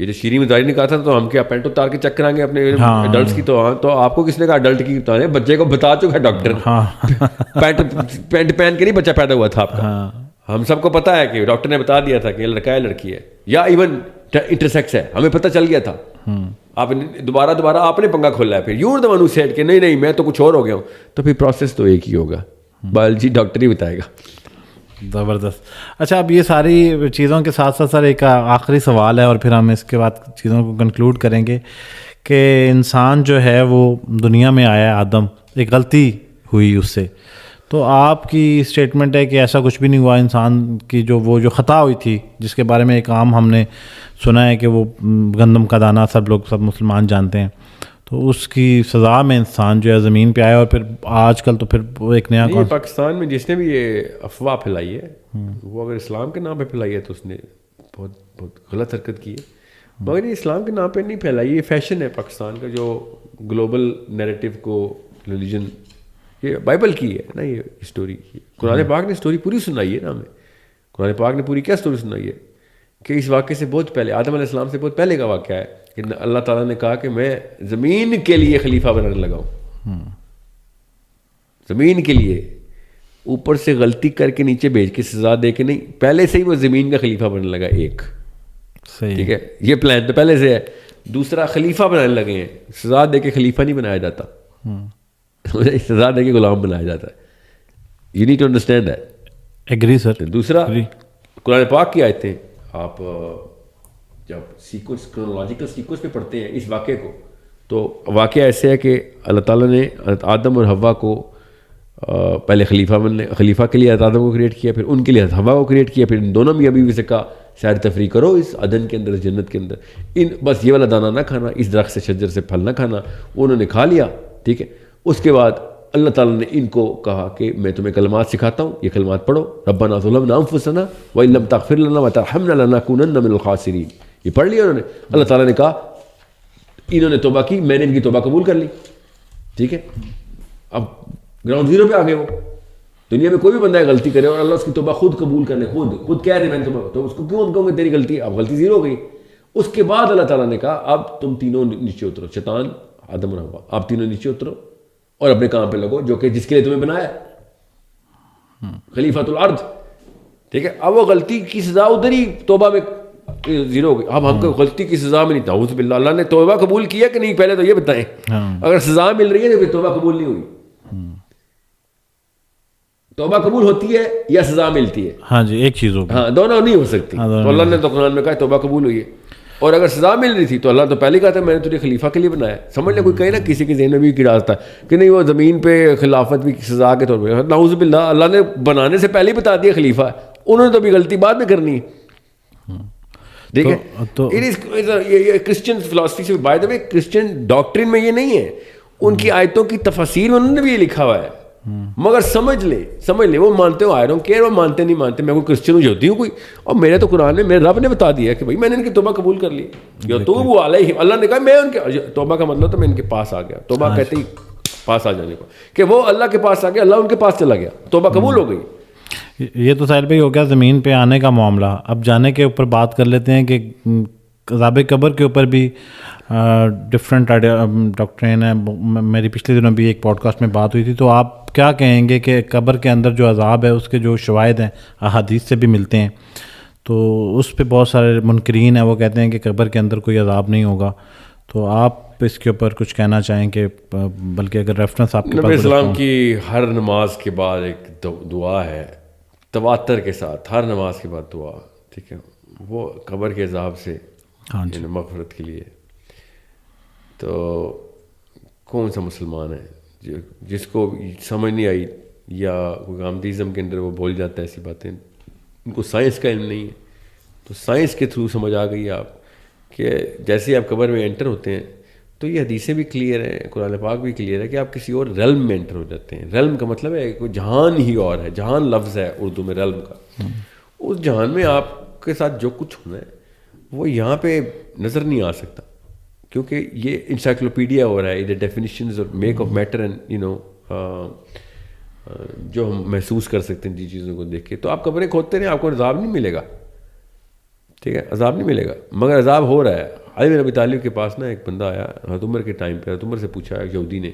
یہ جو شیریں مزاری نے کہا تھا تو ہم کیا پینٹ اتار کے چیک کریں گے اپنے ایڈلٹس کی, تو آپ کو کس نے کہا ایڈلٹ کی بتانے, بچے کو بتا چکا ہے ڈاکٹر. پینٹ پہن کے نہیں بچہ پیدا ہوا تھا آپ کا, ہم سب کو پتا ہے کہ ڈاکٹر نے بتا دیا تھا کہ یہ لڑکا ہے لڑکی ہے, یا ایون انٹرسیکس ہے, ہمیں پتہ چل گیا تھا. آپ دوبارہ آپ نے پنگا کھولا ہے, پھر یوں دا ون ہو سیڈ کہ نہیں میں تو کچھ اور ہو گیا ہوں, تو پھر پروسیس تو ایک ہی ہوگا, بایولوجی ڈاکٹر ہی بتائے گا. زبردست. اچھا, اب یہ ساری چیزوں کے ساتھ ساتھ سر ایک آخری سوال ہے اور پھر ہم اس کے بعد چیزوں کو کنکلوڈ کریں گے کہ انسان جو ہے وہ دنیا میں آیا ہے, آدم, ایک غلطی ہوئی اس سے, تو آپ کی اسٹیٹمنٹ ہے کہ ایسا کچھ بھی نہیں ہوا, انسان کی جو خطا ہوئی تھی جس کے بارے میں ایک عام ہم نے سنا ہے کہ وہ گندم کا دانہ سب مسلمان جانتے ہیں, تو اس کی سزا میں انسان جو ہے زمین پہ آیا, اور پھر آج کل تو پھر وہ ایک نیا پاکستان میں جس نے بھی یہ افواہ پھیلائی ہے وہ اگر اسلام کے نام پہ پھیلائی ہے تو اس نے بہت بہت غلط حرکت کی ہے. مگر یہ اسلام کے نام پہ نہیں پھیلائی, یہ فیشن ہے پاکستان کا جو گلوبل نیریٹو کو ریلیجن, یہ بائبل کی ہے نا, یہ اسٹوری قرآن پاک نے اسٹوری پوری سنائی ہے نا ہمیں. قرآن پاک نے پوری کیا اسٹوری سنائی ہے کہ اس واقعے سے بہت پہلے, آدم علیہ السلام سے بہت پہلے کا واقعہ ہے کہ اللہ تعالیٰ نے کہا کہ میں زمین کے لیے خلیفہ بنانے لگا ہوں. زمین کے لیے, اوپر سے غلطی کر کے نیچے بھیج کے سزا دے کے نہیں, پہلے سے ہی وہ زمین کا خلیفہ بننے لگا ایک. ٹھیک ہے, یہ پلان تو پہلے سے ہے. دوسرا, خلیفہ بنانے لگے ہیں, سزا دے کے خلیفہ نہیں بنایا جاتا, سزا دے کے غلام بنایا جاتا ہے. You need to understand that. Agree sir. دوسرا, قرآن پاک کی آیتیں آپ جب سیکوینس کرونالوجیکل سیکوینس پہ پڑھتے ہیں اس واقعے کو, تو واقعہ ایسے ہے کہ اللہ تعالیٰ نے آدم اور حوا کو پہلے خلیفہ کے لیے آدم کو کریٹ کیا, پھر ان کے لیے حوا کو کریٹ کیا, پھر ان دونوں میاں بیوی سے کہا سیر تفریح کرو اس عدن کے اندر, اس جنت کے اندر, بس یہ والا دانہ نہ کھانا, اس درخت سے شجر سے پھل نہ کھانا. انہوں نے کھا لیا, ٹھیک ہے. اس کے بعد اللہ تعالیٰ نے ان کو کہا کہ میں تمہیں کلمات سکھاتا ہوں, یہ کلمات پڑھو. ربنا ظلمنا انفسنا وان لم تغفر لنا وترحمنا لنکونن من الخاسرین. یہ پڑھ لیا انہوں نے. اللہ تعالیٰ نے کہا, انہوں نے توبہ کی, میں نے ان کی توبہ قبول کر لی, ٹھیک ہے. اب گراؤنڈ زیرو پہ آ گئے وہ. دنیا میں کوئی بھی بندہ غلطی کرے اور اللہ اس کی توبہ خود قبول کر لے, خود کہہ رہے میں نے توبہ, تو اس کو کیوں کہوں گے تیری غلطی, اب غلطی زیرو ہو گئی. اس کے بعد اللہ تعالیٰ نے کہا اب تم تینوں نیچے اترو, شیطان, آدم اور حوا, آپ تینوں نیچے اترو اور اپنے کام پہ لگو جو کہ جس کے لیے تمہیں بنایا خلیفۃ الارض, ٹھیک ہے. اب وہ غلطی کی سزا ادھر ہی توبہ میں زیرو ہو گئی. اب ہم کو غلطی کی سزا میں نہیں, نعوذ باللہ. اللہ نے توبہ قبول کیا کہ نہیں پہلے تو یہ بتائیں. اگر سزا مل رہی ہے تو پھر توبہ قبول نہیں ہوئی. توبہ قبول ہوتی ہے یا سزا ملتی ہے؟ ہاں جی, ایک چیز ہوگی. ہاں, دونوں نہیں ہو سکتی. تو اللہ نے تو قرآن میں کہا توبہ قبول ہوئی ہے. اور اگر سزا مل رہی تھی تو اللہ تو پہلے کہا تھا میں نے تجھے خلیفہ کے لیے بنایا. سمجھ لیں کوئی کہے نا کسی کے ذہن میں بھی گراتا ہے کہ نہیں وہ زمین پہ خلافت بھی سزا کے طور پہ, نعوذ باللہ. اللہ نے بنانے سے پہلے ہی بتا دیا خلیفہ, انہوں نے تو بھی غلطی بعد میں کرنی ہے. ٹھیک ہے. تو یہ کرسچن فلاسفی سے, بائی دا وے کرسچن ڈاکٹرن میں یہ نہیں ہے. ان کی آیتوں کی تفاسیر میں انہوں نے بھی یہ لکھا ہوا ہے. مگر سمجھ لے وہ مانتے ہو, آئی ڈونٹ کیئر وہ مانتے نہیں مانتے. میں کوئی کرسچن ہوں ہوتی ہوں کوئی, اور میرے تو قرآن میں میرے رب نے بتا دیا کہ بھائی میں نے ان کی توبہ قبول کر لی. یتوب علیہم, اللہ نے کہا میں ان کے توبہ کا مطلب تو میں ان کے پاس آ گیا. توبہ کہتے ہی پاس آ جانے کو, کہ وہ اللہ کے پاس آ گیا, اللہ ان کے پاس چلا گیا, توبہ قبول ہو گئی. یہ تو ساحل بھائی ہو گیا زمین پہ آنے کا معاملہ. اب جانے کے اوپر بات کر لیتے ہیں کہ عذاب قبر کے اوپر بھی ڈفرینٹ ڈاکٹرین ہے. میری پچھلے دنوں بھی ایک پوڈ کاسٹ میں بات ہوئی تھی. تو آپ کیا کہیں گے کہ قبر کے اندر جو عذاب ہے اس کے جو شواہد ہیں احادیث سے بھی ملتے ہیں, تو اس پہ بہت سارے منکرین ہیں, وہ کہتے ہیں کہ قبر کے اندر کوئی عذاب نہیں ہوگا. تو آپ آپ اس کے اوپر کچھ کہنا چاہیں کہ بلکہ اگر ریفرنس آپ کے نبی اسلام کی ہر نماز کے بعد ایک دعا ہے تواتر کے ساتھ، ہر نماز کے بعد دعا، ٹھیک ہے، وہ قبر کے عذاب سے مغفرت کے لیے. تو کون سا مسلمان ہے جس کو سمجھ نہیں آئی یا غامدیزم کے اندر وہ بول جاتا ہے ایسی باتیں؟ ان کو سائنس کا علم نہیں ہے، تو سائنس کے تھرو سمجھ آ گئی آپ کہ جیسے ہی آپ قبر میں انٹر ہوتے ہیں تو یہ حدیثیں بھی کلیئر ہیں، قرآن پاک بھی کلیئر ہے کہ آپ کسی اور ریلم میں انٹر ہو جاتے ہیں. ریلم کا مطلب ہے کوئی جہان ہی اور ہے، جہان لفظ ہے اردو میں ریلم کا. اس جہان میں آپ کے ساتھ جو کچھ ہونا ہے وہ یہاں پہ نظر نہیں آ سکتا، کیونکہ یہ انسائکلوپیڈیا ہو رہا ہے، ادھر ڈیفینیشنز اور میک آف میٹر اینڈ جو ہم محسوس کر سکتے ہیں جن چیزوں کو دیکھ کے. تو آپ قبریں کھودتے رہیں، آپ کو عذاب نہیں ملے گا، ٹھیک ہے، عذاب نہیں ملے گا، مگر عذاب ہو رہا ہے. علی بن ابی طالب کے پاس نا ایک بندہ آیا حضرت عمر کے ٹائم پہ، حضرت عمر سے پوچھا یہودی نے،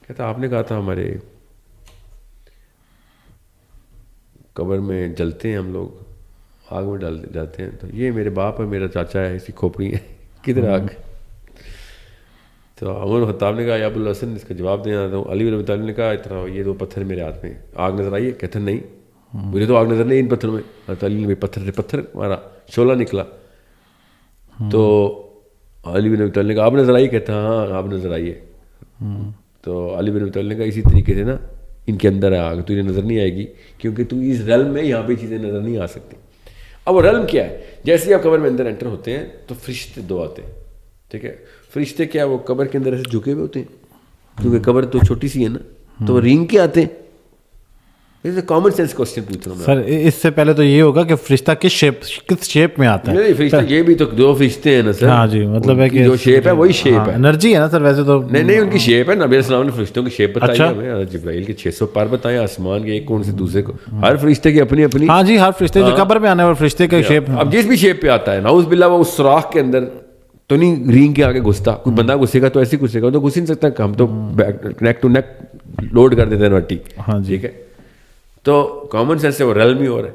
کہتا آپ نے کہا تھا ہمارے قبر میں جلتے ہیں ہم لوگ، آگ میں ڈال جاتے ہیں، تو یہ میرے باپ ہے، میرا چاچا ہے، اسی کھوپڑی ہے، کدھر آگ؟ تو عمر خطاب نے کہا یا ابو الحسن اس کا جواب دینا تھا. علی بن ابی طالب نے کہا اتنا یہ دو پتھر میرے ہاتھ میں، آگ نظر آئی ہے؟ کہتے نہیں مجھے تو آگ نظر نہیں ان پتھروں میں. حضرت علی نے پتھر سے پتھر مارا، شعلہ نکلا. تو علی بن ابی طالب نے کہا آپ نظر آئی؟ کہتا ہاں آپ نظر آئی ہے. تو علی بن ابی طالب نے کہا اسی طریقے سے نا ان کے اندر ہے آگ، تجھے نظر نہیں آئے گی کیونکہ تو اس ریلم میں یہاں پہ چیزیں نظر نہیں آ سکتی. اب وہ ریلم کیا ہے؟ جیسے آپ قبر میں اندر انٹر ہوتے ہیں تو فرشتے دو آتے ہیں، ٹھیک ہے. فرشتے کیا وہ قبر کے اندر ایسے جھکے ہوئے ہوتے ہیں کیونکہ قبر تو چھوٹی سی ہے نا، تو وہ رینگ کے آتے ہیں. کامن سینس کوسچن پوچھ رہا ہوں سر. اس سے پہلے تو یہ ہوگا کہ فرشتہ کس شیپ میں آتا ہے؟ نہیں فرشتہ یہ بھی تو دو فرشتے ہیں نا سر. ہاں جی، مطلب ہے کہ جو شیپ ہے وہی شیپ ہے، انرجی ہے نا سر ویسے تو. نہیں ان کی شیپ ہے. نبی السلام نے فرشتوں کی شیپ بتائی ہمیں، جبرائیل کے 600 پار بتائے آسمان کے ایک کون سے دوسرے کو، ہر فرشتے کی اپنی اپنی. ہاں جی، ہر فرشتے جو قبر میں آنے والے فرشتے کا شیپ، اب جس بھی شیپ پہ آتا ہے نعوذ باللہ وہ اس سوراخ کے اندر تو نہیں رینگ کے آگے گھستا. کوئی بندہ گھسے گا تو ایسے گھسے گا، تو گھس ہی نہیں سکتا. ہم تو نیک ٹو نیک لوڈ کر دیتے ہیں مٹی، ٹھیک ہے. تو کامن سینس سے وہ ریلم ہی ہو رہا ہے،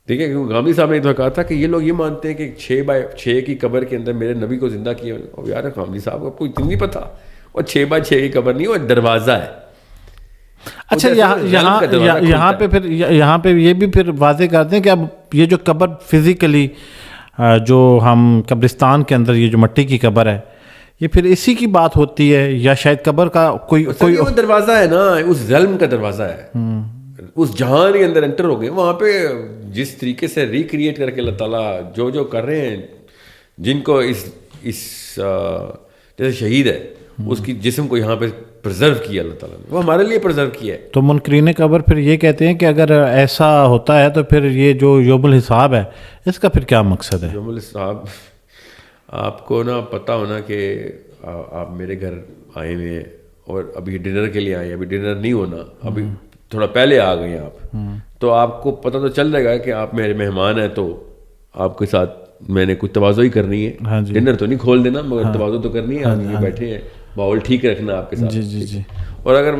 ٹھیک ہے. کیونکہ غامدی صاحب نے تو کہا تھا کہ یہ لوگ یہ مانتے ہیں کہ 6x6 کی قبر کے اندر میرے نبی کو زندہ کیا. اور یار غامدی صاحب کو کوئی اتنی نہیں پتہ، اور 6x6 کی قبر نہیں، وہ دروازہ ہے. اچھا یہاں پہ یہ بھی پھر واضح کرتے ہیں کہ اب یہ جو قبر فزیکلی جو ہم قبرستان کے اندر یہ جو مٹی کی قبر ہے، یہ پھر اسی کی بات ہوتی ہے یا شاید قبر کا کوئی وہ دروازہ ہے نا، اس ریلم کا دروازہ ہے، اس جہان کے اندر انٹر ہو گئے. وہاں پہ جس طریقے سے ریکریٹ کر کے اللہ تعالیٰ جو کر رہے ہیں، جن کو اس جیسے شہید ہے اس کی جسم کو یہاں پہ پرزرو کیا اللہ تعالیٰ نے، وہ ہمارے لیے پرزرو کیا ہے. تو منکرین قبر پھر یہ کہتے ہیں کہ اگر ایسا ہوتا ہے تو پھر یہ جو یوم الحساب ہے اس کا پھر کیا مقصد ہے؟ یوم الحساب آپ کو نا پتہ ہونا کہ آپ میرے گھر آئے ہوئے ہیں اور ابھی ڈنر کے لیے آئے ہیں، ابھی ڈنر نہیں ہونا، ابھی تھوڑا پہلے آ گئے ہیں آپ، تو آپ کو پتہ تو چل جائے گا کہ آپ میرے مہمان ہیں، تو آپ کے ساتھ میں نے کچھ تواضع ہی کرنی ہے. ڈنر تو نہیں کھول دینا مگر تواضع تو کرنی ہے. آدمی بیٹھے ہیں، ماحول ٹھیک رکھنا آپ کے ساتھ. جی. اور اگر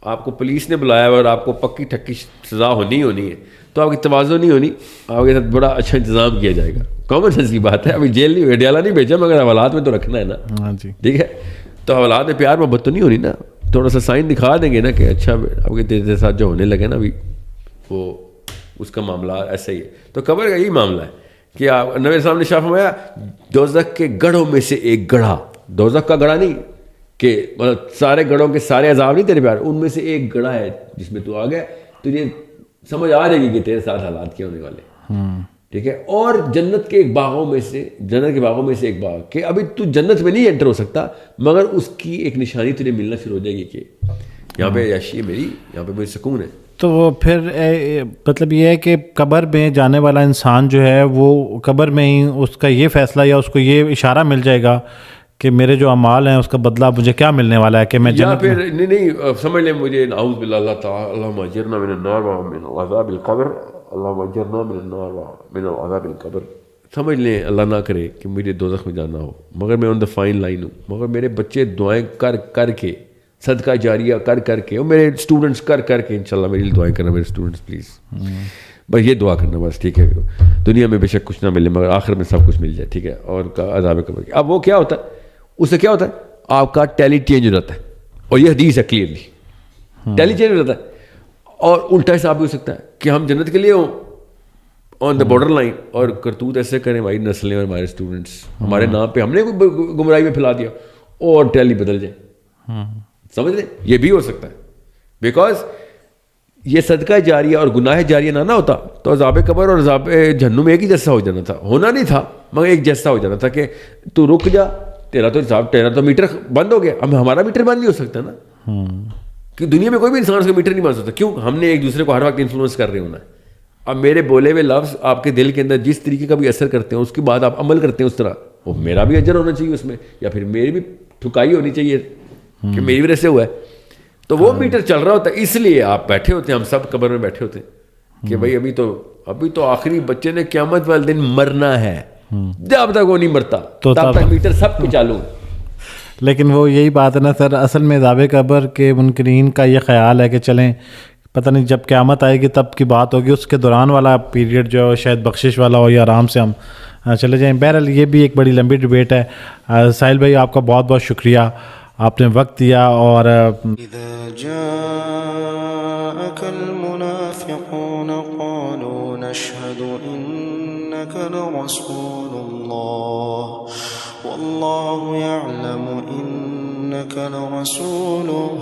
آپ کو پولیس نے بلایا ہوا اور آپ کو پکی ٹھکی سزا ہونی ہے تو آپ کی تواضع نہیں ہونی، آپ کے ساتھ بڑا اچھا انتظام کیا جائے گا. کامن سینس کی بات ہے. ابھی جیل نہیں ویڈیالہ نہیں بھیجا مگر حوالات میں تو رکھنا ہے نا، ٹھیک ہے. تو حوالات میں پیار محبت تو نہیں ہونی نا، تھوڑا سا سائن دکھا دیں گے نا کہ اچھا آپ کے تیرے ساتھ جو ہونے لگے نا ابھی وہ اس کا معاملہ ایسا ہی ہے. تو قبر کا یہی معاملہ ہے کہ آپ نبی صاحب نے شاہ فرمایا دوزخ کے گڑھوں میں سے ایک گڑھا، دوزخ کا گڑھا نہیں کہ مطلب سارے گڑھوں کے سارے عذاب نہیں تیرے پیار، ان میں سے ایک گڑھا ہے جس میں تو آ گیا، تجھے سمجھ آ جائے گی کہ تیرے ساتھ حالات کیا ہونے والے، ٹھیک ہے. اور جنت کے باغوں میں سے ایک باغ کہ ابھی تو جنت میں نہیں انٹر ہو سکتا مگر اس کی ایک نشانی تجھے ملنا شروع ہو جائے گی کہ یہاں پہ عیاشی ہے میری، یہاں پہ مجھے سکون ہے. تو پھر مطلب یہ ہے کہ قبر میں جانے والا انسان جو ہے وہ قبر میں ہی اس کا یہ فیصلہ یا اس کو یہ اشارہ مل جائے گا کہ میرے جو اعمال ہیں اس کا بدلہ مجھے کیا ملنے والا ہے، کہ میں یا پھر نہیں سمجھ لیں مجھے نعوذ باللہ اللہ تعالیٰ اللہم اجرنا من النار ومن عذاب القبر، اللہم اجرنا من النار ومن عذاب القبر. سمجھ لیں اللہ نہ کرے کہ مجھے دوزخ میں جانا ہو مگر میں آن دا فائن لائن ہوں، مگر میرے بچے دعائیں کر کے صدقہ جاریہ کر کے اور میرے اسٹوڈنٹس کر کے انشاءاللہ میری دعائیں کرنا میرے اسٹوڈنٹس پلیز، بس یہ دعا کرنا بس، ٹھیک ہے. دنیا میں بے شک کچھ نہ ملے مگر آخر میں سب کچھ مل جائے، ٹھیک ہے. اور کا عذاب قبر. اب وہ کیا ہوتا ہے اس سے کیا ہوتا ہے آپ کا ٹیلی چینج ہو جاتا ہے, اور یہ حدیث ہے کلیئرلی, ٹیلی چینج ہو جاتا ہے. اور الٹا حساب بھی ہو سکتا ہے کہ ہم جنت کے لیے ہوں آن دا بارڈر لائن, اور کرتوت ایسے کریں ہماری نسلیں اور ہمارے اسٹوڈنٹس ہمارے نام پہ ہم نے گمراہی میں پھیلا دیا اور ٹیلی بدل جائے. سمجھ لیں, یہ بھی ہو سکتا ہے. بیکاز یہ صدقہ جاریہ اور گناہ جاریہ نہ ہوتا تو عذاب قبر اور عذاب جہنم ایک ہی جیسا ہو جانا تھا, ہونا نہیں تھا مگر ایک جیسا ہو جانا تھا کہ تو رک جا, تیرا تو میٹر بند ہو گیا. اب ہمارا میٹر بند نہیں ہو سکتا نا, کہ دنیا میں کوئی بھی انسان اس کا میٹر نہیں بن سکتا. کیوں؟ ہم نے ایک دوسرے کو ہر وقت انفلوئنس کر رہے ہونا ہے. اب میرے بولے ہوئے لفظ آپ کے دل کے اندر جس طریقے کا بھی اثر کرتے ہیں اس کے بعد آپ عمل کرتے ہیں اس طرح, وہ میرا بھی اجر ہونا چاہیے اس میں, یا پھر میری بھی ٹھکائی ہونی چاہیے کہ میری وجہ سے ہوا ہے. تو وہ میٹر چل رہا ہوتا ہے, اس لیے آپ بیٹھے ہوتے ہیں, ہم سب قبر میں بیٹھے ہوتے ہیں کہ بھائی ابھی تو آخری بچے نے قیامت والے دن مرنا ہے, جب تک وہ نہیں مرتا تب تک میٹر سب کو چالو. لیکن وہ یہی بات ہے نا سر, اصل میں عذاب قبر کے منکرین کا یہ خیال ہے کہ چلیں پتہ نہیں جب قیامت آئے گی تب کی بات ہوگی, اس کے دوران والا پیریڈ جو ہے شاید بخشش والا ہو یا آرام سے ہم چلے جائیں. بہرحال یہ بھی ایک بڑی لمبی ڈبیٹ ہے. ساحل بھائی آپ کا بہت بہت شکریہ, آپ نے وقت دیا. اور اذا جاءك المنافقون قالوا نشهد انك لرسول الله والله يعلم انك لرسوله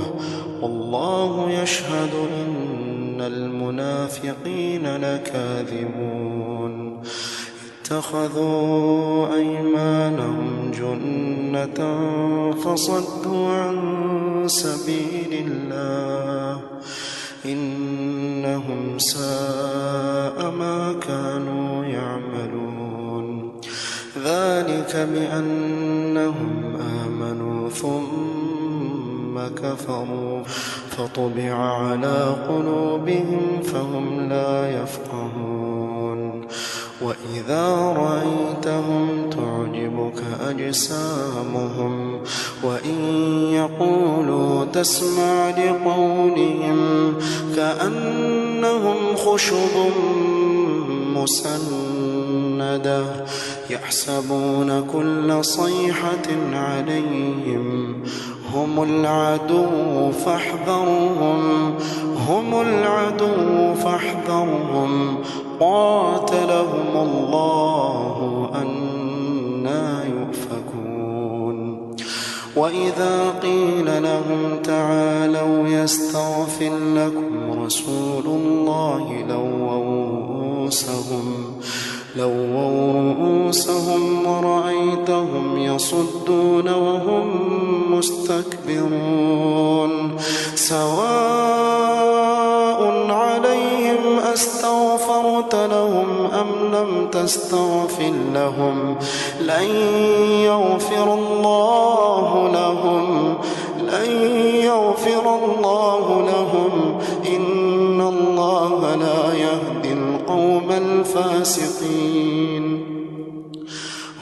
والله يشهد ان المنافقين لكاذبون اتخذوا أيمانهم جنة فصدوا عن سبيل الله إنهم ساء ما كانوا يعملون ذلك بأنهم آمنوا ثم كفروا فطبع على قلوبهم فهم لا يفقهون وإذا رأيتهم تعجبك أجسامهم وإن يقولوا تسمع لقولهم كأنهم خشب مسندة يحسبون كل صيحة عليهم هم العدو فاحذرهم قاتلهم الله أنى يؤفكون وإذا قيل لهم تعالوا يستغفر لكم رسول الله لووا رؤوسهم ورأيتهم يصدون وهم مستكبرون سواء عليهم أستغفرت لهم أم لم تستغفر لهم لن يغفر الله لهم إن الله لا يهدي القوم الفاسقين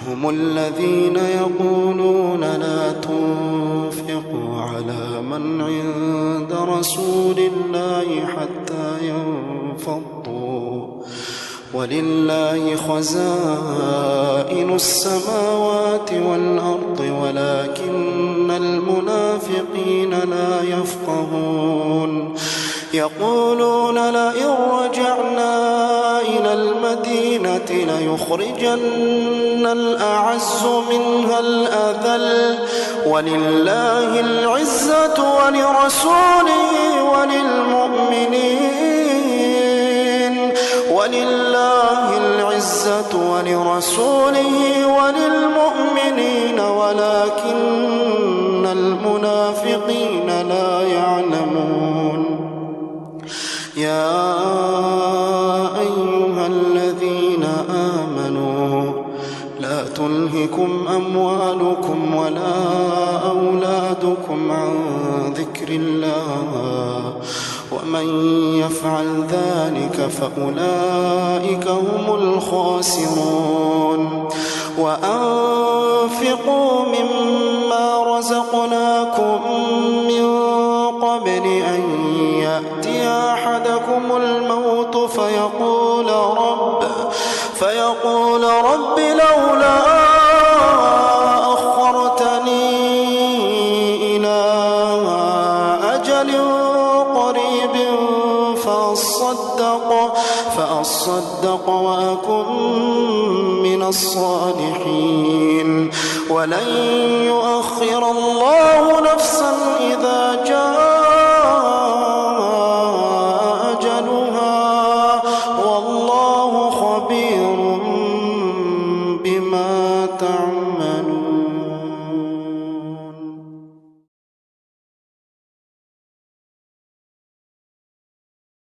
هم الذين يقولون لا تنفقوا على من عند رسول الله حتى ينفضوا ولله خزائن السماوات والأرض ولكن المنافقين لا يفقهون يقولون لئن رجعنا إلى المدينة ليخرجن الأعز منها الأذل ولله العزة ولرسوله وللمؤمنين ولكن المنافقين لا يعلمون يا أيها الذين آمنوا لا تلهكم أموالكم ولا أولادكم عن ذكر الله ومن يفعل ذلك فأولئك هم الخاسرون وأنفقوا مما رزقناكم من قبل أن يأتي أحدكم الموت فيقول رب لولا أخرتني وأصدق وأكن من الصالحين ولن يؤخر الله